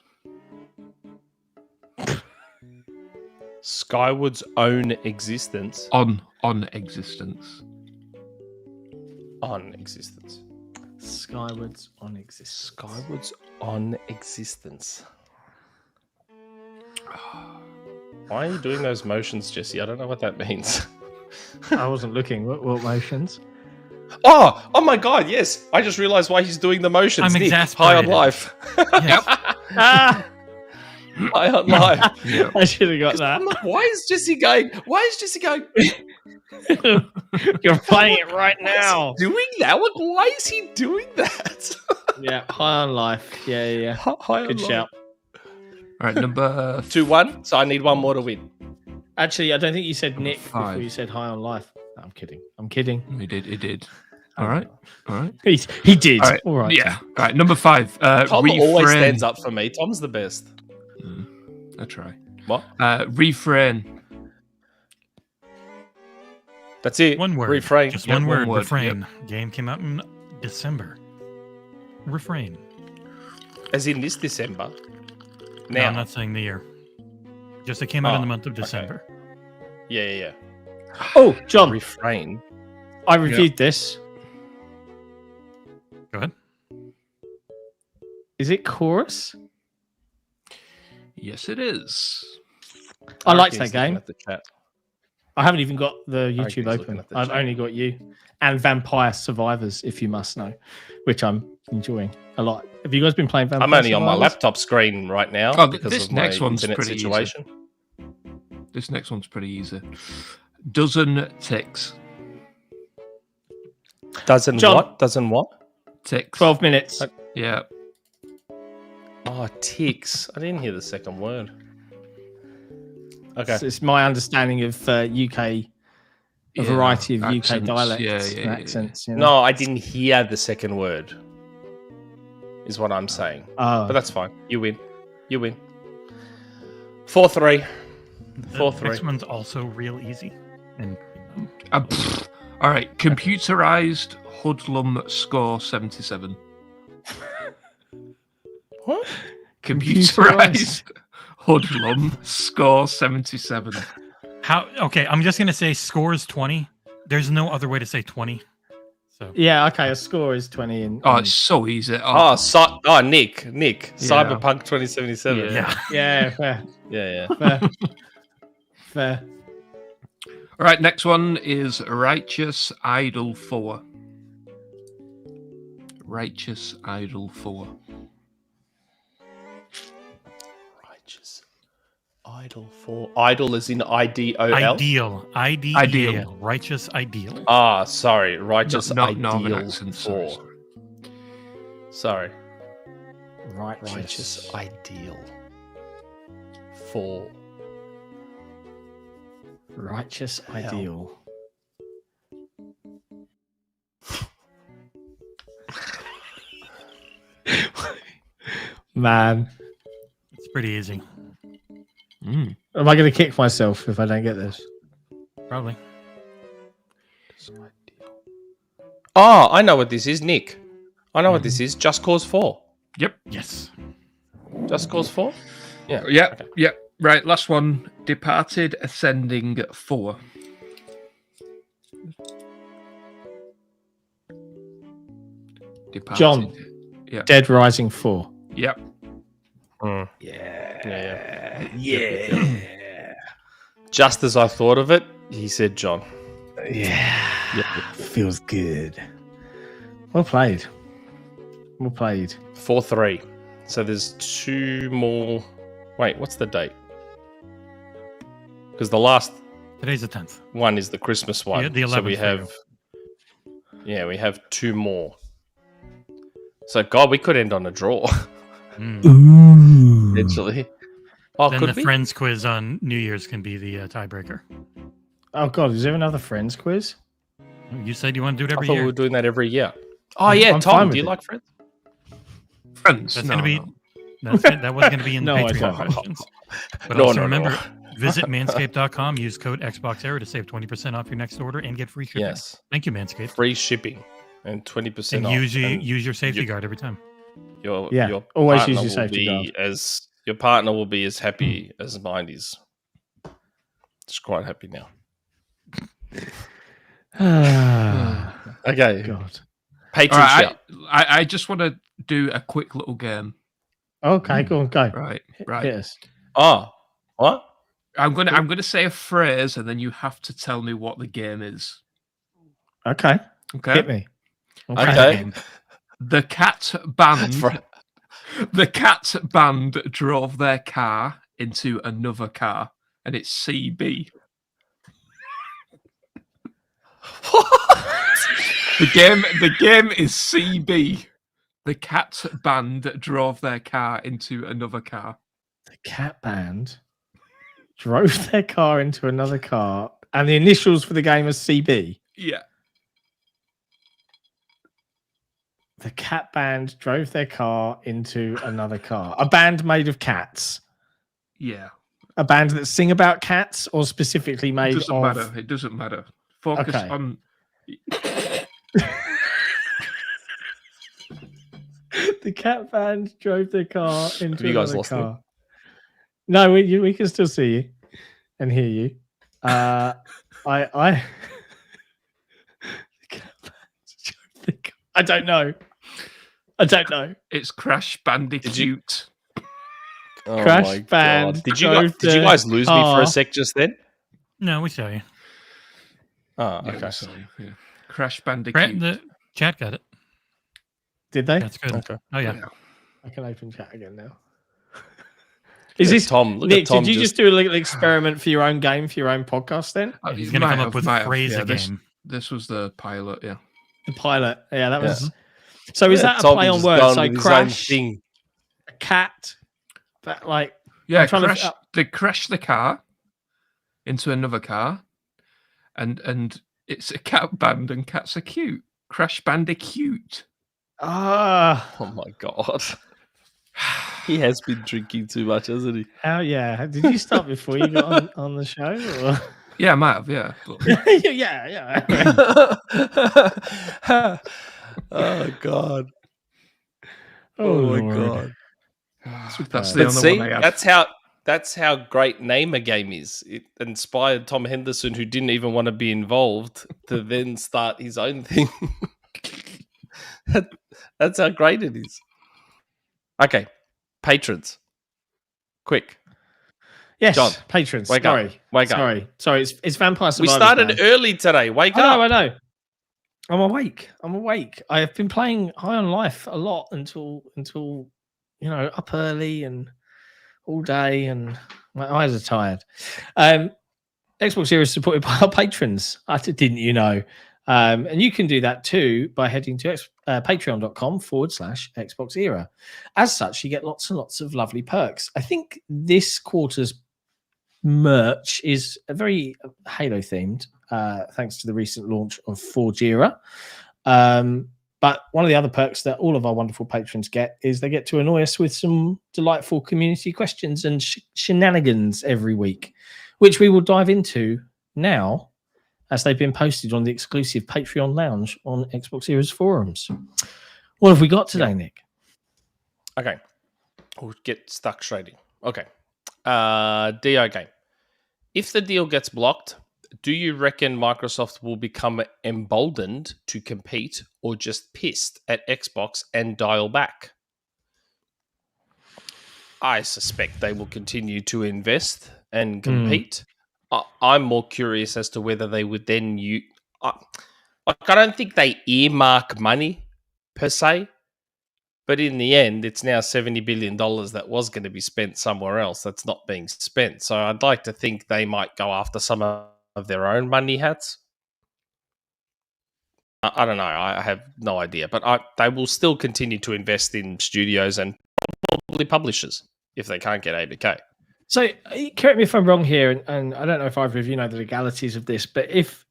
Skyward's own existence. On existence. On existence. Skywards on existence. Skyward's on existence. Why are you doing those motions, Jesse? I don't know what that means. I wasn't looking. What motions? Oh my God! Yes, I just realised why he's doing the motions. I'm Nick, exasperated. high on life. Yes. High on life. Yeah. I should have got that. I'm like, why is Jesse going? You're playing it right now. Doing that? Like, why is he doing that? Yeah, high on life. Yeah. High on Good life. shout. All right, number 2-1. So I need one more to win. Actually, I don't think you said Nick 5. before you said high on life. No, I'm kidding. He did. All right. He did. All right. Yeah. All right. Number 5. Tom refrain. always stands up for me. Tom's the best. I try. What? Refrain. That's it. One word. Refrain. Just Yep, one word. one word. Refrain. Game came out in December. Refrain. As in this December. No, Now. I'm not saying the year. Just it came out in the month of December. Yeah. Oh, John, Refrain. I reviewed this. Go ahead. Is it chorus? Yes, it is. I liked reckon he's that game. looking at the chat. I haven't even got the reckon YouTube he's open. looking at the I've chat. only got you and Vampire Survivors, if you must know, which I'm enjoying a lot. Have you guys been playing Vampire I'm only on my Survivors? laptop screen right now Oh, because this of my next one's internet pretty easy. situation. This next one's pretty easy. Dozen ticks. Doesn't John. what? Doesn't what? Ticks. 12 minutes. Yeah. Oh, ticks. I didn't hear the second word. Okay. It's my understanding of UK, a variety of accents. UK dialects Yeah. and accents. You know? No, I didn't hear the second word. Is what I'm saying. Oh, But that's fine. You win. 4-3. The 4-3. next one's also real easy. And All right. Computerized hoodlum score 77. What? Computerized hoodlum score 77. how? Okay, I'm just gonna say scores 20. There's no other way to say 20. So yeah, okay. A score is 20. And, Oh, it's so easy. Nick. Yeah. Cyberpunk 2077. yeah. fair. Yeah. Fair. All right. Next one is Righteous Idol 4. Righteous Idol 4. Righteous Idol 4. Idol is in IDOL. Ideal. Ideal. Righteous ideal. Ah, sorry. Righteous Not Northern Ideal accent. 4. Sorry. Righteous. Righteous Ideal 4. Righteous Hell. ideal. Man, Pretty easy. Am I going to kick myself if I don't get this? Probably. Oh, I know what this is, Nick. I know what this is. Just Cause 4. Yep. Yes. Just Cause 4? Yeah. Yep. Okay. Yep. Right. Last one. Departed Ascending 4. Departed. John. Yep. Dead Rising 4. Yep. Yeah. Just as I thought of it, he said John. Yeah. Feels good. Well played. 4-3. So there's 2 more. Wait, what's the date? Because the last Today's the 10th. one is the Christmas one. Yeah, the 11th. So we have. Yeah, we have 2 more. So God, we could end on a draw. Eventually. Oh, Then could the we? Friends quiz on New Year's can be the tiebreaker. Oh God, is there another Friends quiz? You said you want to do it I every thought year. we were doing that every year. Oh yeah, I'm fine Tom, with do you it. like Friends? Friends. That's No, going to be. no. That was going to be in the No, I Patreon don't. questions. But No, also no, remember, visit manscaped.com, use code XboxEra to save 20% off your next order and get free shipping. Yes. Thank you, Manscaped. Free shipping and 20% And off. use your safety you- guard every time. Your Always partner use your will safety be your partner will be as happy as mine is. Just quite happy now. Okay. God. Patron All right, shout. I just want to do a quick little game. Okay, go on, go. Right. Hit us. Oh, what? I'm gonna say a phrase and then you have to tell me what the game is. Okay, Okay. hit me. Okay. The cat band. For- The cat band drove their car into another car, and it's CB. The game is CB. The cat band drove their car into another car. The cat band drove their car into another car, and the initials for the game are CB. Yeah. The cat band drove their car into another car. A band made of cats. Yeah. A band that sing about cats, or specifically made It doesn't of. matter. It doesn't matter. Focus Okay. on. The cat band drove their car into you guys another lost them? car. No, we can still see you and hear you. The cat band drove their car. I don't know. It's Crash Bandicoot. Oh Crash my band God. Did drove you guys lose me for car. a sec just then? No, we saw you. Oh, Yeah, okay. sorry, yeah. Crash Bandicoot. The chat got it. Did they? That's good. Okay. Oh, yeah. I can open chat again now. Is Is this Tom? Look Nick? at Tom. Did you just do a little experiment for your own game, for your own podcast? Then He's You going to might come have, up with might a have. phrase Yeah, again. This was the pilot, yeah. the pilot. Yeah, that was. So is that a Tom play on just words? gone So with his own crash, thing. a cat, but like Yeah, I'm trying to- they crash the car into another car, and it's a cat band, and cats are cute. Crash Bandicoot. Oh my God. He has been drinking too much, hasn't he? How? Yeah. Did you start before you got on the show? Or? Yeah, I might have, yeah. But yeah. Oh God. Oh, my Lord. God. that's the But only see, one I had. that's how great Name a Game is. It inspired Tom Henderson, who didn't even want to be involved, to then start his own thing. That's how great it is. Okay, patrons, quick. Yes, John, patrons. wake up. Sorry, Wake up. sorry. It's Vampire We Survivors started Day. early today. Wake I up. know, I know. I'm awake. I have been playing High on Life a lot until up early and all day, and my eyes are tired. XboxEra is supported by our patrons. Didn't you know? And you can do that too by heading to patreon.com/XboxEra. As such, you get lots and lots of lovely perks. I think this quarter's merch is a very Halo themed, thanks to the recent launch of Forge Era. But But one of the other perks that all of our wonderful patrons get is they get to annoy us with some delightful community questions and shenanigans every week, which we will dive into now as they've been posted on the exclusive Patreon lounge on XboxEra's forums. What have we got today, Nick? Okay. We'll get stuck straight in. Okay. DeoGame. If the deal gets blocked, do you reckon Microsoft will become emboldened to compete or just pissed at Xbox and dial back? I suspect they will continue to invest and compete. I'm more curious as to whether they would then use... I don't think they earmark money per se, but in the end, it's now $70 billion that was going to be spent somewhere else that's not being spent. So I'd like to think they might go after some of their own money hats. I don't know. I have no idea. But they will still continue to invest in studios and probably publishers if they can't get ABK. So correct me if I'm wrong here, and I don't know if either of you know the legalities of this, but if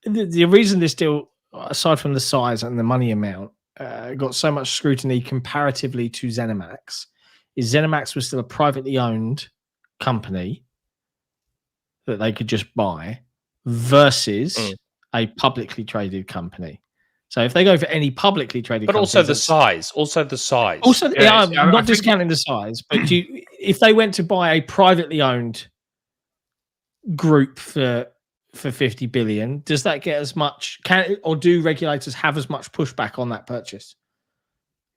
the reason this deal, aside from the size and the money amount, got so much scrutiny comparatively to ZeniMax, is ZeniMax was still a privately owned company that they could just buy versus a publicly traded company. So if they go for any publicly traded, but also the size, also I'm not discounting the size, but if they went to buy a privately owned group for 50 billion, does that get as much? Or do regulators have as much pushback on that purchase?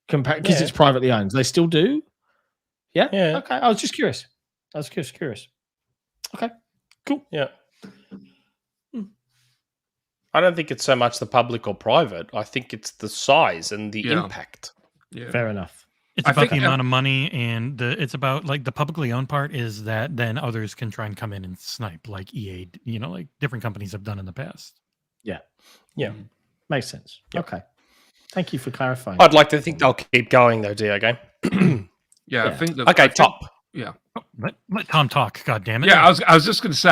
Because it's privately owned, they still do. Yeah. Okay. I was just curious. Okay. Cool. Yeah. I don't think it's so much the public or private. I think it's the size and the impact. Yeah. Fair enough. It's about the amount of money, and it's about like the publicly owned part is that then others can try and come in and snipe, like EA, like different companies have done in the past. Yeah. Makes sense. Yep. Okay. Thank you for clarifying. I'd like to think they'll keep going though, DeoGame. I think that. Okay, Topp. Yeah. Let Tom talk. God damn it. Yeah, I was just going to say.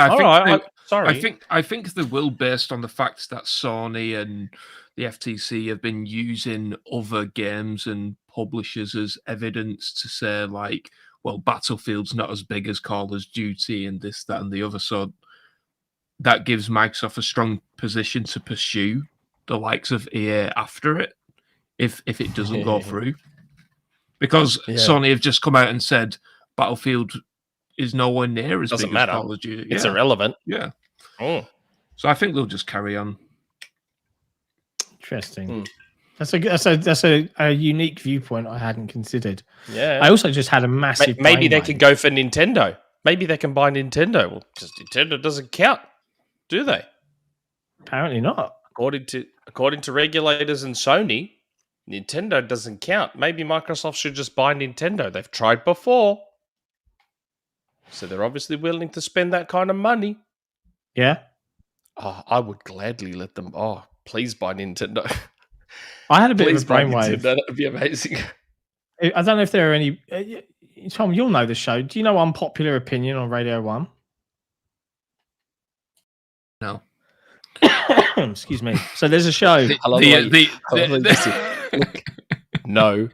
Sorry. I think they will, based on the fact that Sony and the FTC have been using other games and publishers as evidence to say, like, well, Battlefield's not as big as Call of Duty and this, that, and the other. So that gives Microsoft a strong position to pursue the likes of EA after it, if it doesn't go through. Because Sony have just come out and said Battlefield is nowhere near as big as Call of Duty. It's irrelevant. Yeah. Oh. So I think they'll just carry on. Interesting. That's a unique viewpoint I hadn't considered. Yeah. I also just had a massive. Maybe they could go for Nintendo. Maybe they can buy Nintendo. Well, because Nintendo doesn't count, do they? Apparently not. According to regulators and Sony, Nintendo doesn't count. Maybe Microsoft should just buy Nintendo. They've tried before. So they're obviously willing to spend that kind of money. Yeah. Oh, I would gladly let them. Oh, please buy Nintendo. I had a bit of a brainwave. That would be amazing. I don't know if there are any. Tom, you'll know the show. Do you know Unpopular Opinion on Radio 1? No. Excuse me. So there's a show. No.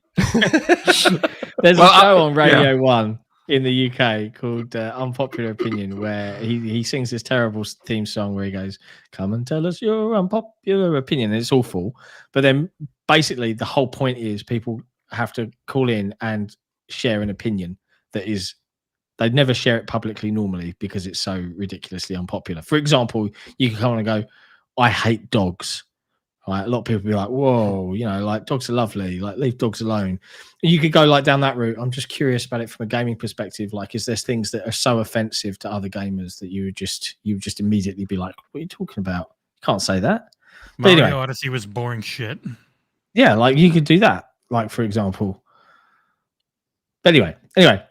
There's a show on Radio 1 in the UK called Unpopular Opinion, where he sings this terrible theme song where he goes, "Come and tell us your unpopular opinion." And it's awful. But then basically the whole point is people have to call in and share an opinion that is, they'd never share it publicly normally because it's so ridiculously unpopular. For example, you can come on and go, "I hate dogs." Right? A lot of people be like, "Whoa, like dogs are lovely. Like leave dogs alone." You could go like down that route. I'm just curious about it from a gaming perspective. Like, is there things that are so offensive to other gamers that you would just immediately be like, "What are you talking about? You can't say that." Mario Odyssey was boring shit. Yeah, like you could do that. Like for example. But anyway,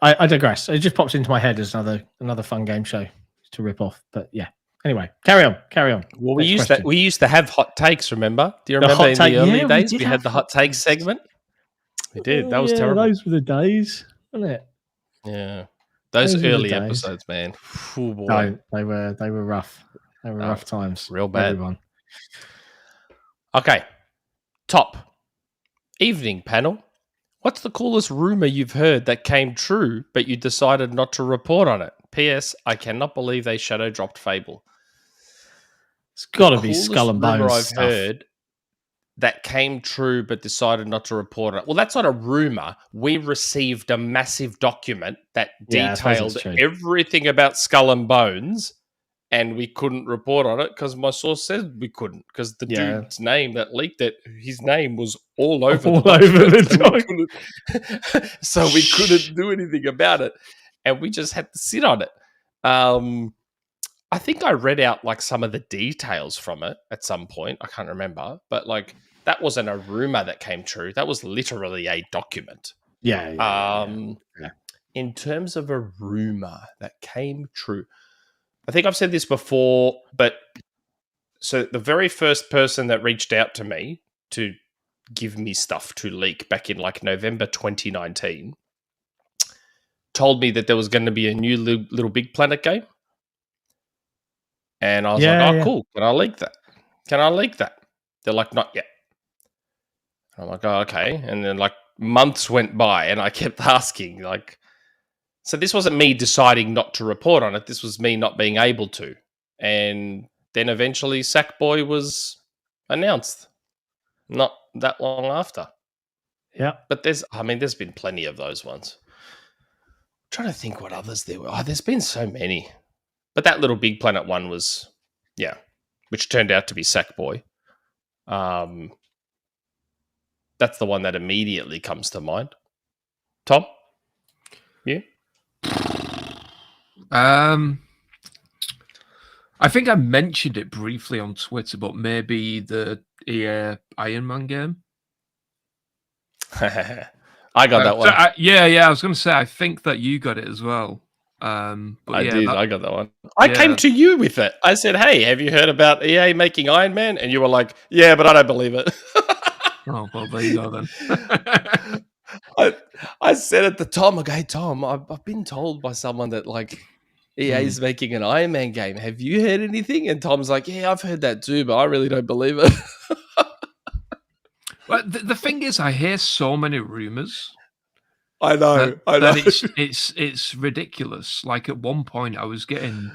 I digress. It just pops into my head as another fun game show to rip off. But yeah. Anyway, carry on. Well, we used to have hot takes, remember? Do you remember in the early days we had the hot takes segment? We did. That was terrible. Those were the days, wasn't it? Yeah. Those early episodes, man. Oh, boy. No, they were rough. They were rough times. Real bad. Everyone. Okay. Topp. Evening panel. What's the coolest rumor you've heard that came true, but you decided not to report on it? P.S. I cannot believe they shadow dropped Fable. It's got to be Skull and Bones I've stuff. heard that came true, but decided not to report on it. Well, that's not a rumor. We received a massive document that detailed everything about Skull and Bones, and we couldn't report on it because my source said we couldn't, because the dude's name that leaked it, his name was all over the document. So we couldn't do anything about it, and we just had to sit on it. I think I read out like some of the details from it at some point. I can't remember, but like that wasn't a rumor that came true. That was literally a document. Yeah. In terms of a rumor that came true, I think I've said this before, but so the very first person that reached out to me to give me stuff to leak back in like November 2019 told me that there was going to be a new Little Big Planet game. And I was cool. Can I leak that? They're like, not yet. I'm like, oh, okay. And then like months went by and I kept asking, like, so this wasn't me deciding not to report on it. This was me not being able to. And then eventually Sackboy was announced not that long after. Yeah. But there's been plenty of those ones. I'm trying to think what others there were. Oh, there's been so many. But that Little Big Planet one was, which turned out to be Sackboy. That's the one that immediately comes to mind. Tom? You? I think I mentioned it briefly on Twitter, but maybe the EA Iron Man game. I got that one. I was going to say, I think that you got it as well. I got that one. I came to you with it. I said, hey, have you heard about EA making Iron Man? And you were like, yeah, but I don't believe it. Oh, well, there you go then. I said at the time, okay, Tom, I've been told by someone that like EA is making an Iron Man game. Have you heard anything? And Tom's like, yeah, I've heard that too, but I really don't believe it. Well, the thing is, I hear so many rumors. I know. It's ridiculous. Like at one point, I was getting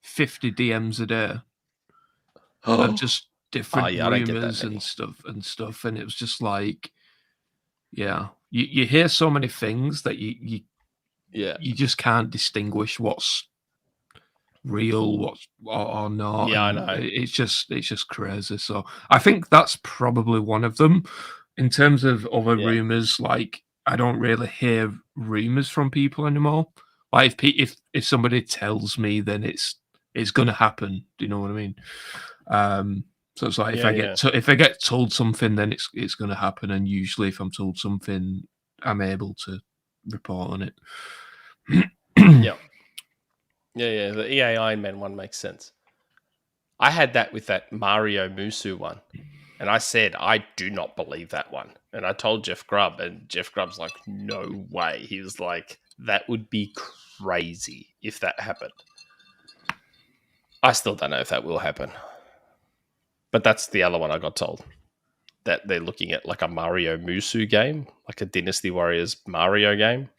50 DMs a day of just different rumors and stuff, and it was just like, you hear so many things that you just can't distinguish what's real, what's or not. Yeah, I know. It's just crazy. So I think that's probably one of them. In terms of other rumors, like I don't really hear rumors from people anymore. Like if somebody tells me, then it's gonna happen. Do you know what I mean? So it's like if I get told something, then it's gonna happen. And usually, if I'm told something, I'm able to report on it. Yeah. The EA Iron Man one makes sense. I had that with that Mario Musu one. And I said, I do not believe that one. And I told Jeff Grubb, and Jeff Grubb's like, no way. He was like, that would be crazy if that happened. I still don't know if that will happen. But that's the other one I got told. That they're looking at like a Mario Musu game, like a Dynasty Warriors Mario game.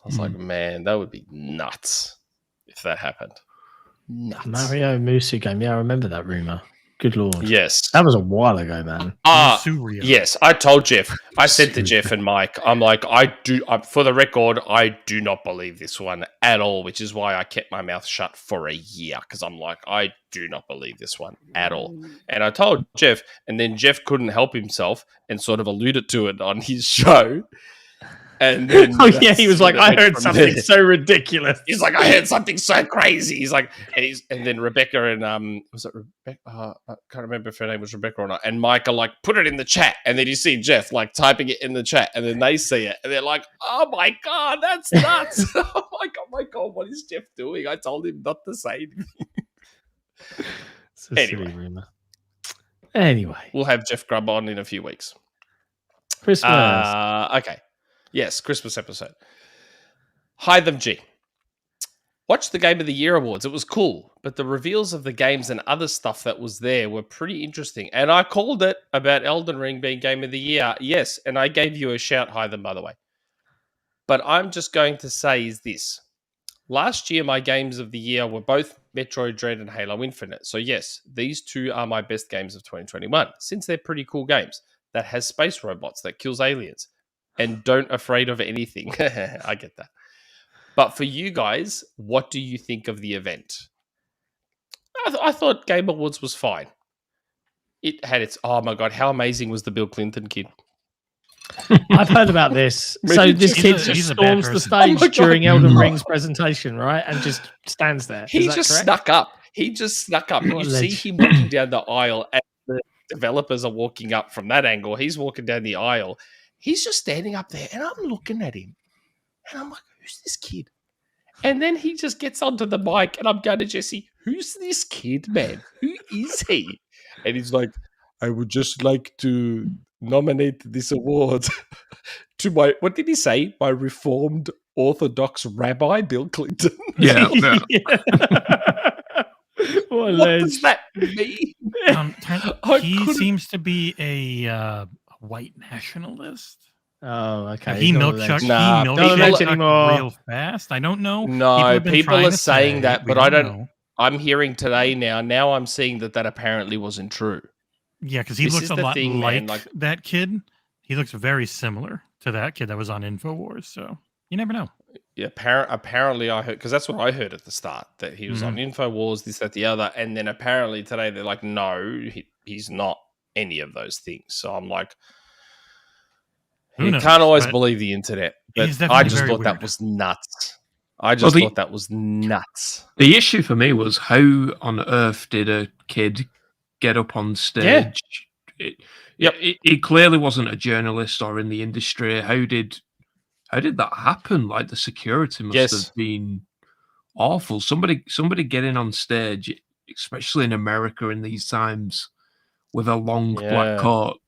I was like, man, that would be nuts if that happened. Nuts. Mario Musu game. Yeah, I remember that rumor. Good Lord. Yes. That was a while ago, man. Yes. I told Jeff. I said to Jeff and Mike, I'm like, for the record, I do not believe this one at all, which is why I kept my mouth shut for a year, because I'm like, I do not believe this one at all. And I told Jeff, and then Jeff couldn't help himself and sort of alluded to it on his show. And then he was like, I heard something so ridiculous. He's like, I heard something so crazy. He's like, and then Rebecca and was it Rebecca? I can't remember if her name was Rebecca or not. And Mike are like, put it in the chat. And then you see Jeff like typing it in the chat, and then they see it, and they're like, oh my god, that's nuts! Oh my god, what is Jeff doing? I told him not to say anything. It's a silly rumor. Anyway, we'll have Jeff Grubb on in a few weeks. Christmas. Okay. Yes, Christmas episode. Hytham G. watched the Game of the Year awards. It was cool, but the reveals of the games and other stuff that was there were pretty interesting. And I called it about Elden Ring being Game of the Year. Yes, and I gave you a shout, Hytham, by the way. But I'm just going to say is this. Last year, my games of the year were both Metroid Dread and Halo Infinite. So yes, these two are my best games of 2021, since they're pretty cool games that has space robots that kills aliens and don't afraid of anything. I get that. But for you guys, what do you think of the event? I thought Game Awards was fine. It had its, oh my God, how amazing was the Bill Clinton kid? I've heard about this. So this kid just storms the stage during Elden Ring's presentation, right? And just stands there. He just snuck up. He just snuck up. And you see him walking down the aisle and the developers are walking up from that angle. He's walking down the aisle. He's just standing up there and I'm looking at him. And I'm like, who's this kid? And then he just gets onto the mic and I'm going to Jesse, who's this kid, man? Who is he? And he's like, I would just like to nominate this award to my, what did he say? My Reformed Orthodox Rabbi, Bill Clinton. Yeah. What does that mean? He seems to be a white nationalist. Oh, okay. He milk-chucked real fast. I don't know. No, people are saying that, but I don't know. I'm hearing today now. Now I'm seeing that apparently wasn't true. Yeah, because he looks a lot like that kid. He looks very similar to that kid that was on InfoWars. So you never know. Yeah, apparently I heard, because that's what I heard at the start, that he was on InfoWars, this, that, the other. And then apparently today they're like, no, he's not any of those things. So I'm like, you can't always believe the internet. But I just thought that was nuts. Thought that was nuts. The issue for me was how on earth did a kid get up on stage? Yeah. He clearly wasn't a journalist or in the industry. How did that happen? Like the security must have been awful. Somebody getting on stage, especially in America in these times, with a long black coat.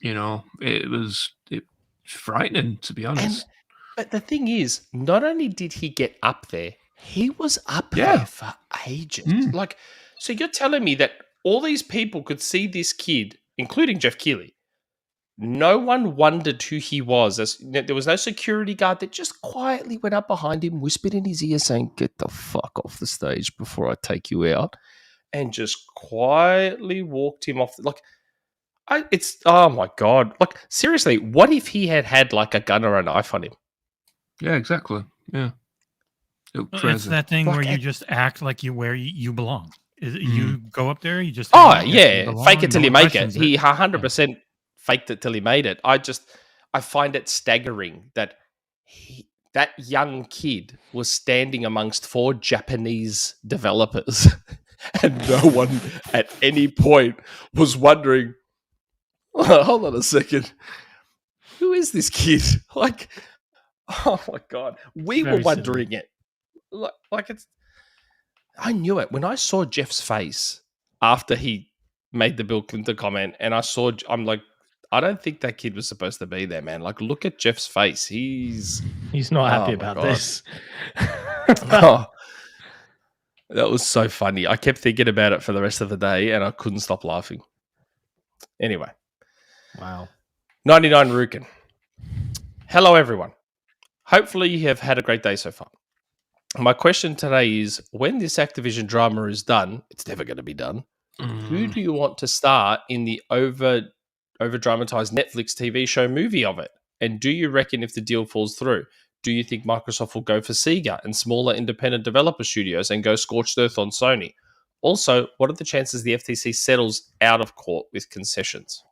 You know, it was frightening, to be honest. But the thing is, not only did he get up there, he was up there for ages. Like, so you're telling me that all these people could see this kid, including Jeff Keighley. No one wondered who he was. There was no security guard that just quietly went up behind him, whispered in his ear saying, get the fuck off the stage before I take you out. And just quietly walked him off. Oh my God. Like, seriously, what if he had like a gun or a knife on him? Yeah, exactly. Yeah. It's that thing where you just act like you belong. You go up there, you just... fake it till you make it. He 100% faked it till he made it. I find it staggering that that young kid was standing amongst 4 Japanese developers and no one at any point was wondering, hold on a second, who is this kid? Like, oh my God, we were wondering it. Like it's... I knew it when I saw Jeff's face after he made the Bill Clinton comment, and I'm like, I don't think that kid was supposed to be there, man. Like, look at Jeff's face. He's not happy about this. That was so funny. I kept thinking about it for the rest of the day, and I couldn't stop laughing. Anyway, wow. 99 Rukin. Hello, everyone. Hopefully, you have had a great day so far. My question today is, when this Activision drama is done, it's never going to be done, who do you want to star in the over-dramatized Netflix TV show movie of it? And do you reckon if the deal falls through, do you think Microsoft will go for Sega and smaller independent developer studios and go scorched earth on Sony? Also, what are the chances the FTC settles out of court with concessions?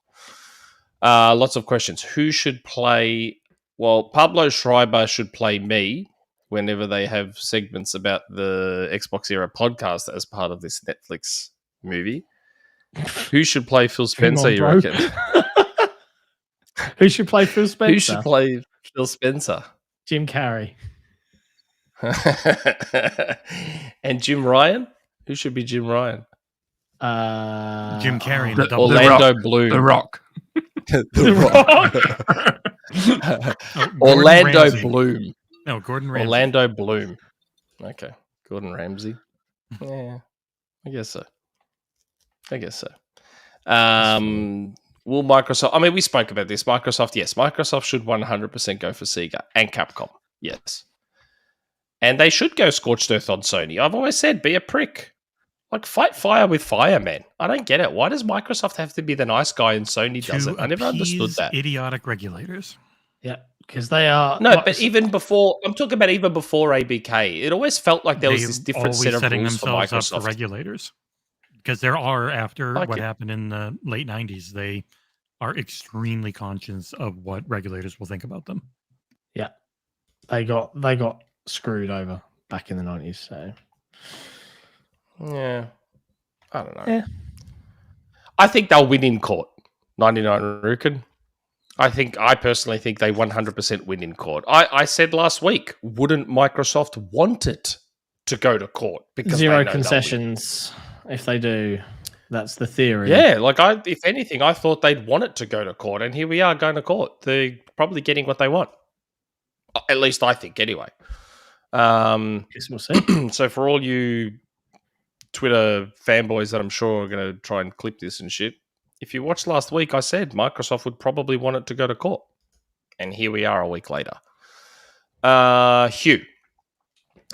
Lots of questions. Who should play... Well, Pablo Schreiber should play me whenever they have segments about the XboxEra podcast as part of this Netflix movie. Who should play Phil Spencer, you reckon? Who should play Phil Spencer? Who should play Phil Spencer? Jim Carrey. And Jim Ryan? Who should be Jim Ryan? Jim Carrey. Orlando Bloom. The Rock. The Rock. Orlando Bloom. No, Gordon Ramsay. Orlando Bloom. Okay. Gordon Ramsay. Yeah, I guess so. Will Microsoft... I mean, we spoke about this. Microsoft, yes. Microsoft should 100% go for Sega and Capcom. Yes. And they should go scorched earth on Sony. I've always said, be a prick. Like, fight fire with fire, man. I don't get it. Why does Microsoft have to be the nice guy and Sony doesn't? I never understood that. Idiotic regulators. Yeah, because they are... No, but even before... I'm talking about even before ABK. It always felt like there was this different set of rules for Microsoft. Up for regulators. Because there are, after what happened in the late 90s, they are extremely conscious of what regulators will think about them. Yeah. They got screwed over back in the 90s, so... Yeah. I don't know. Yeah. I think they'll win in court. 99 Rukin. I personally think they 100% win in court. I said last week, wouldn't Microsoft want it to go to court? Because zero concessions if they do. That's the theory. Yeah, like if anything, I thought they'd want it to go to court, and here we are going to court. They're probably getting what they want. At least I think, anyway. Guess we'll see. So for all you Twitter fanboys that I'm sure are going to try and clip this and shit, if you watched last week, I said Microsoft would probably want it to go to court. And here we are a week later. Hugh,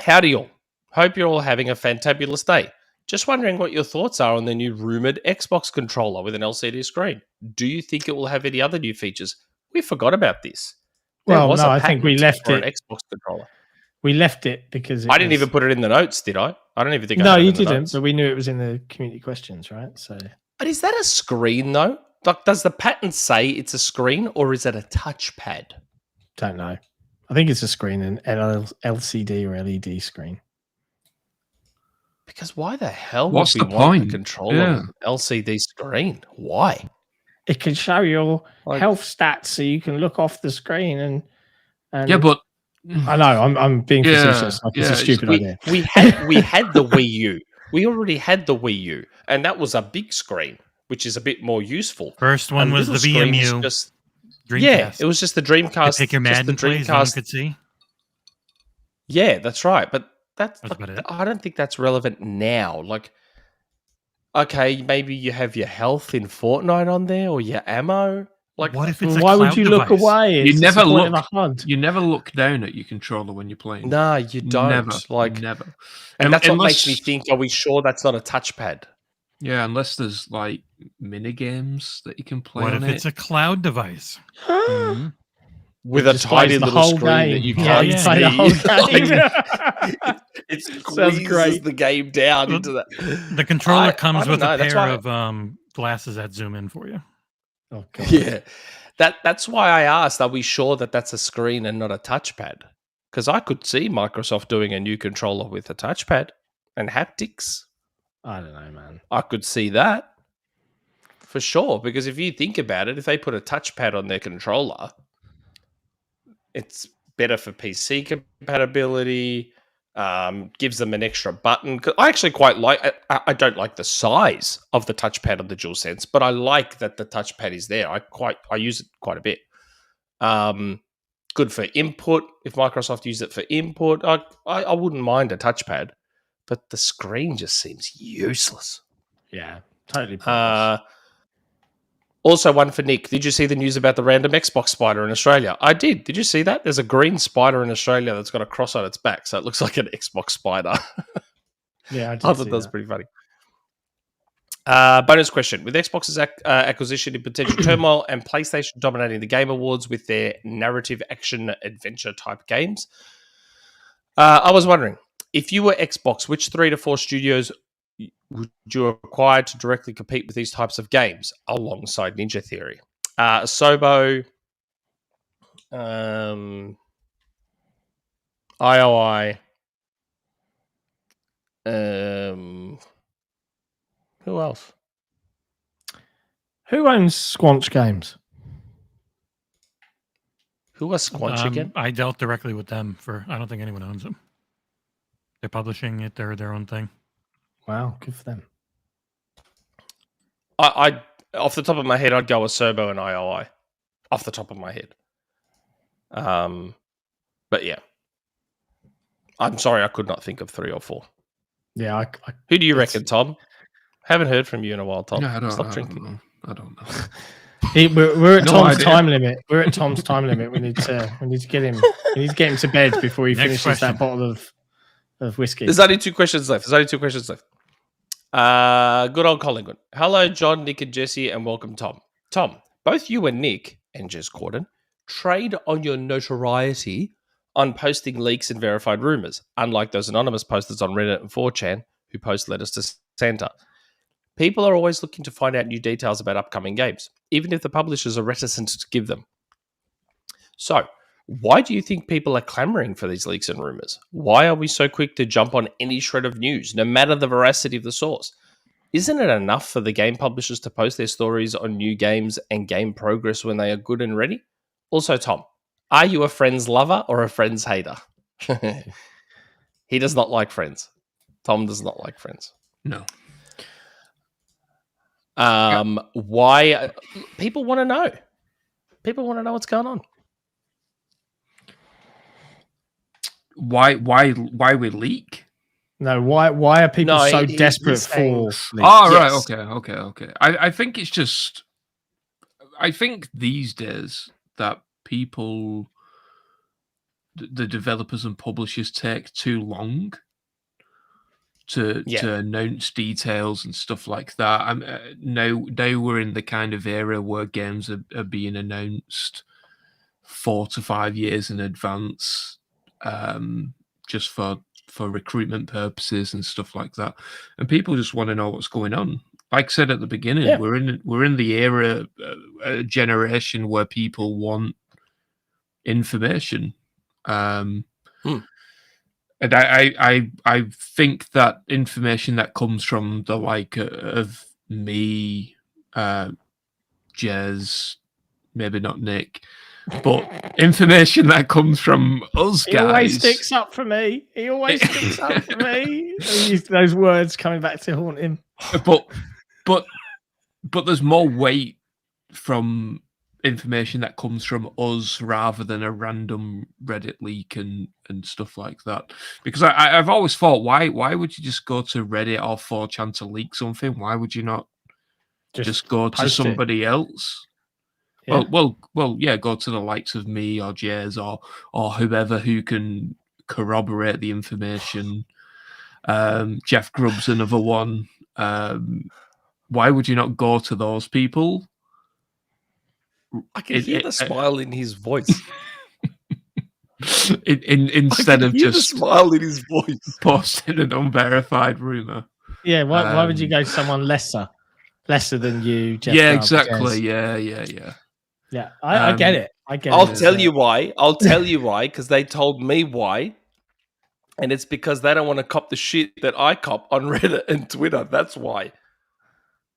howdy y'all. Hope you're all having a fantabulous day. Just wondering what your thoughts are on the new rumoured Xbox controller with an LCD screen. Do you think it will have any other new features? We forgot about this. Well, no, I think we left it. An Xbox controller. We left it because I didn't even put it in the notes, did I? I don't even think. No, you didn't. But we knew it was in the community questions, right? So, but is that a screen though? Like, does the patent say it's a screen or is it a touchpad? Don't know. I think it's a screen, an LCD or LED screen. Because why the hell What's would we the want point? a controller with an LCD screen? Why? It can show your health stats, so you can look off the screen and yeah, but I know I'm being facetious. Like, it's a stupid idea. We had the Wii U. We already had the Wii U, and that was a big screen, which is a bit more useful. First one was the VMU. Dreamcast. Yeah, it was just the Dreamcast. Pick your Madden plays, no one could see. Yeah, that's right. But that's about it. I don't think that's relevant now. Like, okay, maybe you have your health in Fortnite on there or your ammo. Like, what if it's why would you look away? You never look down at your controller when you're playing. No, you don't. Never. And that's what makes me think, are we sure that's not a touchpad? Yeah, unless there's like mini games that you can play. What on if it's a cloud device? With a tiny little screen that you can't see. It squeezes the game down into that. The controller comes with a pair of glasses that zoom in for you. Oh, God. Yeah. That's why I asked, are we sure that that's a screen and not a touchpad? Because I could see Microsoft doing a new controller with a touchpad and haptics. I don't know, man. I could see that for sure. Because if you think about it, if they put a touchpad on their controller, it's better for PC compatibility, gives them an extra button. I actually quite like, I don't like the size of the touchpad on the DualSense, but I like that the touchpad is there. I use it quite a bit. Good for input. If Microsoft use it for input, I wouldn't mind a touchpad, but the screen just seems useless. Yeah, totally. Also, one for Nick. Did you see the news about the random Xbox spider in Australia? I did. Did you see that? There's a green spider in Australia that's got a cross on its back, so it looks like an Xbox spider. Yeah, I thought that was pretty funny. Bonus question. With Xbox's acquisition in potential turmoil and PlayStation dominating the Game Awards with their narrative action adventure type games, I was wondering, if you were Xbox, which 3 to 4 studios would you acquire to directly compete with these types of games alongside Ninja Theory? Sobo, IOI, who else? Who owns Squanch Games? Who was Squanch again? I dealt directly with them I don't think anyone owns them. They're publishing it. They're their own thing. Wow, good for them. I off the top of my head, I'd go with Sobo and IOI. Off the top of my head. But yeah. I'm sorry, I could not think of 3 or 4. Yeah. Who do you reckon, Tom? Haven't heard from you in a while, Tom. No, I don't, Stop I drinking. don't know. I don't know. We're at No Tom's idea. time limit. We're at Tom's time limit. We need to get him. We need to get him to bed before he Next finishes question. that bottle of whiskey. There's only 2 questions left. Good old Collingwood. Hello, John, Nick, and Jesse, and welcome, Tom. Tom, both you and Nick, and Jess Corden, trade on your notoriety on posting leaks and verified rumors, unlike those anonymous posters on Reddit and 4chan who post letters to Santa. People are always looking to find out new details about upcoming games, even if the publishers are reticent to give them. So, why do you think people are clamoring for these leaks and rumors? Why are we so quick to jump on any shred of news, no matter the veracity of the source? Isn't it enough for the game publishers to post their stories on new games and game progress when they are good and ready? Also, Tom, are you a Friends lover or a Friends hater? He does not like Friends. Tom does not like Friends. No. Why? People want to know. People want to know what's going on. Why we leak? No, why are people so desperate for leaks? Oh, right. Okay. I think it's just... I think these days that people... The developers and publishers take too long to announce details and stuff like that. Now we're in the kind of era where games are being announced 4 to 5 years in advance, just for recruitment purposes and stuff like that. And people just want to know what's going on. Like I said at the beginning, we're in the era, a generation where people want information. And I think that information that comes from the like of me, Jez, maybe not Nick, but information that comes from us guys. He always sticks up for me. Those words coming back to haunt him. But there's more weight from information that comes from us rather than a random Reddit leak and stuff like that. Because I've always thought, why would you just go to Reddit or 4chan to leak something? Why would you not just go to somebody else? Yeah. Well, go to the likes of me or Jez or whoever who can corroborate the information. Jeff Grubb's another one. Why would you not go to those people? I can hear the smile in his voice. Instead of just the smile in his voice, posting an unverified rumor. Yeah, why would you go to someone lesser than you? Jeff yeah, Grubb, exactly. Jez? Yeah, I get it. I'll tell you why. Because they told me why, and it's because they don't want to cop the shit that I cop on Reddit and Twitter. That's why.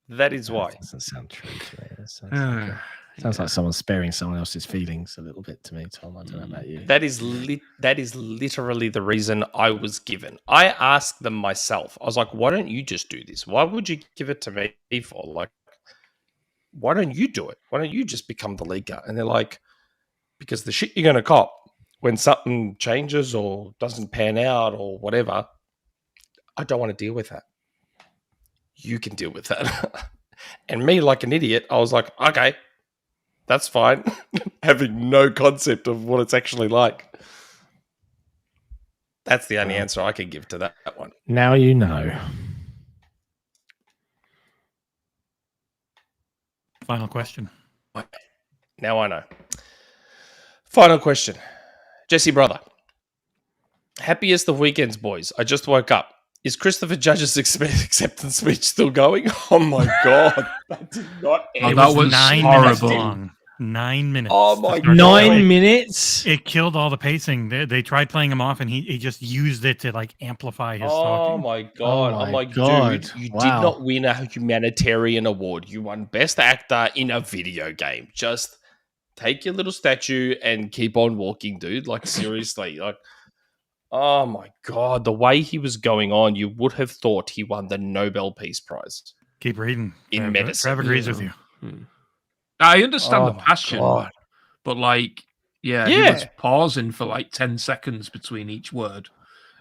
That is why. That doesn't sound true to me. Sounds like someone's sparing someone else's feelings a little bit to me, Tom. I don't know about you. That is literally the reason I was given. I asked them myself. I was like, why don't you just do this? Why would you give it to me for? Like, why don't you do it? Why don't you just become the leaker? And they're like, because the shit you're going to cop when something changes or doesn't pan out or whatever, I don't want to deal with that. You can deal with that. And me, like an idiot, I was like, okay. That's fine. Having no concept of what it's actually like. That's the only answer I can give to that one. Now you know. Final question. Now I know. Final question. Jesse, brother. Happiest of weekends, boys. I just woke up. Is Christopher Judge's acceptance speech still going? Oh my God. That did not end. That was 9 horrible. minutes long. 9 minutes. Oh my God. 9 minutes? It killed all the pacing. They tried playing him off and he just used it to like amplify his talking. My God. I'm like, God. Dude, you did not win a humanitarian award. You won Best Actor in a video game. Just take your little statue and keep on walking, dude. Like, seriously. Like, oh my God. The way he was going on, you would have thought he won the Nobel Peace Prize. Keep reading. In medicine. Trav agrees with you. I understand the passion, but like, he was pausing for like 10 seconds between each word.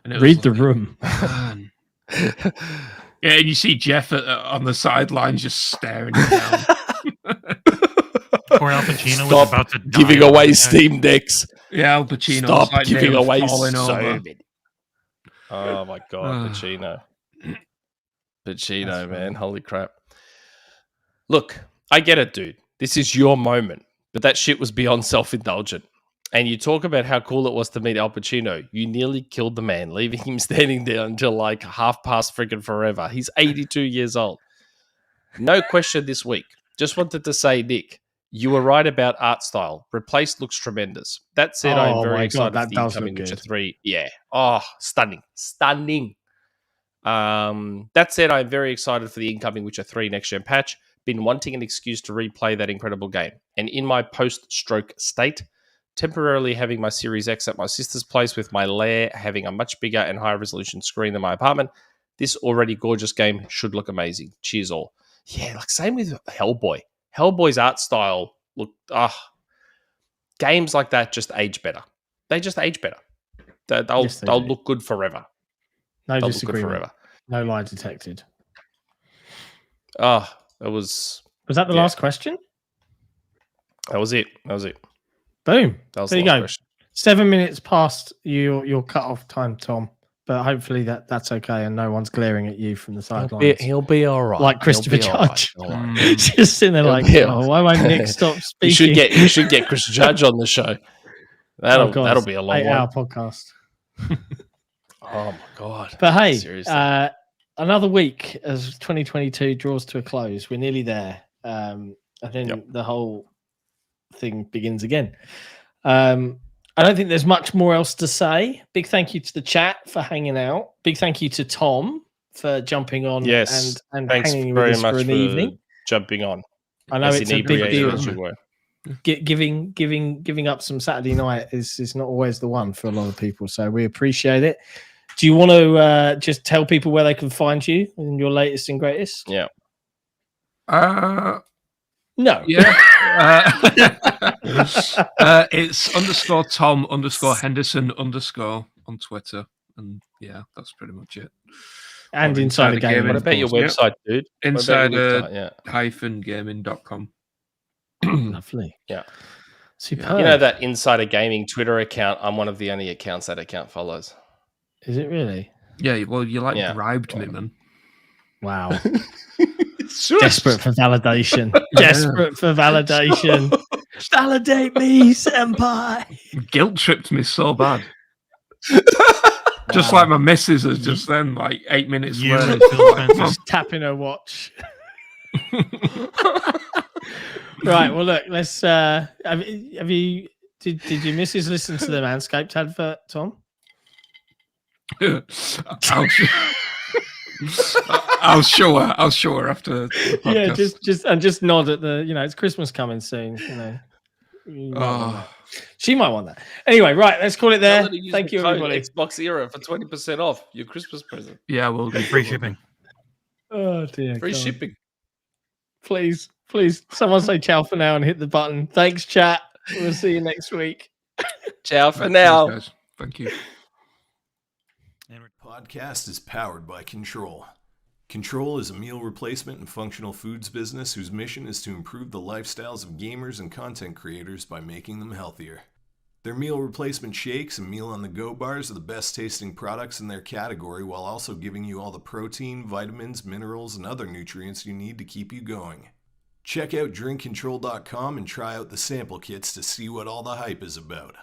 And Read the room. Man. Yeah, and you see Jeff on the sidelines just staring down. Poor Al Pacino was about to die giving away Steam Decks. Yeah, Al Pacino. Stop like giving away falling so over. many. Oh my god, Pacino, man, holy crap! Look, I get it, dude. This is your moment, but that shit was beyond self-indulgent. And you talk about how cool it was to meet Al Pacino. You nearly killed the man, leaving him standing there until like half past freaking forever. He's 82 years old. No question this week. Just wanted to say, Nick, you were right about art style. Replaced looks tremendous. That said, I'm very excited for the incoming Witcher 3. Yeah. Oh, stunning. Stunning. That said, I'm very excited for the incoming Witcher 3 next-gen patch. Been wanting an excuse to replay that incredible game. And in my post-stroke state, temporarily having my Series X at my sister's place with my lair having a much bigger and higher resolution screen than my apartment, this already gorgeous game should look amazing. Cheers all. Yeah, like same with Hellboy. Hellboy's art style games like that just age better. They just age better. They'll look good forever. No disagreement. No lie detected. Oh, it was. Was that the last question? That was it. Boom. That was there the you last go. question. 7 minutes past your cut-off time, Tom. But hopefully that's okay, and no one's glaring at you from the sidelines. He'll be all right. Like Christopher Judge. All right. Just sitting there like, why won't Nick stop speaking? You should get Chris Judge on the show. That'll be a long 8-hour podcast. Oh my god! But hey, seriously. Another week as 2022 draws to a close. We're nearly there, and then the whole thing begins again. I don't think there's much more else to say. Big thank you to the chat for hanging out. Big thank you to Tom for jumping on and thanks hanging very with us much for an evening. Jumping on. I know it's a big deal. You Giving up some Saturday night is not always the one for a lot of people, so we appreciate it. Do you want to just tell people where they can find you and your latest and greatest? Yeah. No. Yeah. It's _Tom_Henderson_ on Twitter. And yeah, that's pretty much it. And Insider Gaming. What about your website, dude? Insider-gaming.com. Lovely. Yeah. Superb. You know that Insider Gaming Twitter account? I'm one of the only accounts that account follows. Is it really? Yeah, well, you bribed me, man. Wow. Desperate for validation. Desperate for validation. Validate me, senpai. Guilt tripped me so bad. Just like my missus has just then, like 8 minutes later, just tapping her watch. Right. Well, look. Let's. Did your missus listen to the Manscaped advert, Tom? I'll show her after. Yeah, just nod at the. It's Christmas coming soon. She might want that. Anyway, right. Let's call it there. Thank you, everybody. XboxEra for 20% off your Christmas present. Yeah, we'll do free shipping. Oh dear. Free shipping. Please, someone say ciao for now and hit the button. Thanks, chat. We'll see you next week. Ciao for now. Guys. Thank you. Podcast is powered by Control. Control is a meal replacement and functional foods business whose mission is to improve the lifestyles of gamers and content creators by making them healthier. Their meal replacement shakes and meal on the go bars are the best tasting products in their category while also giving you all the protein, vitamins, minerals, and other nutrients you need to keep you going. Check out drinkcontrol.com and try out the sample kits to see what all the hype is about.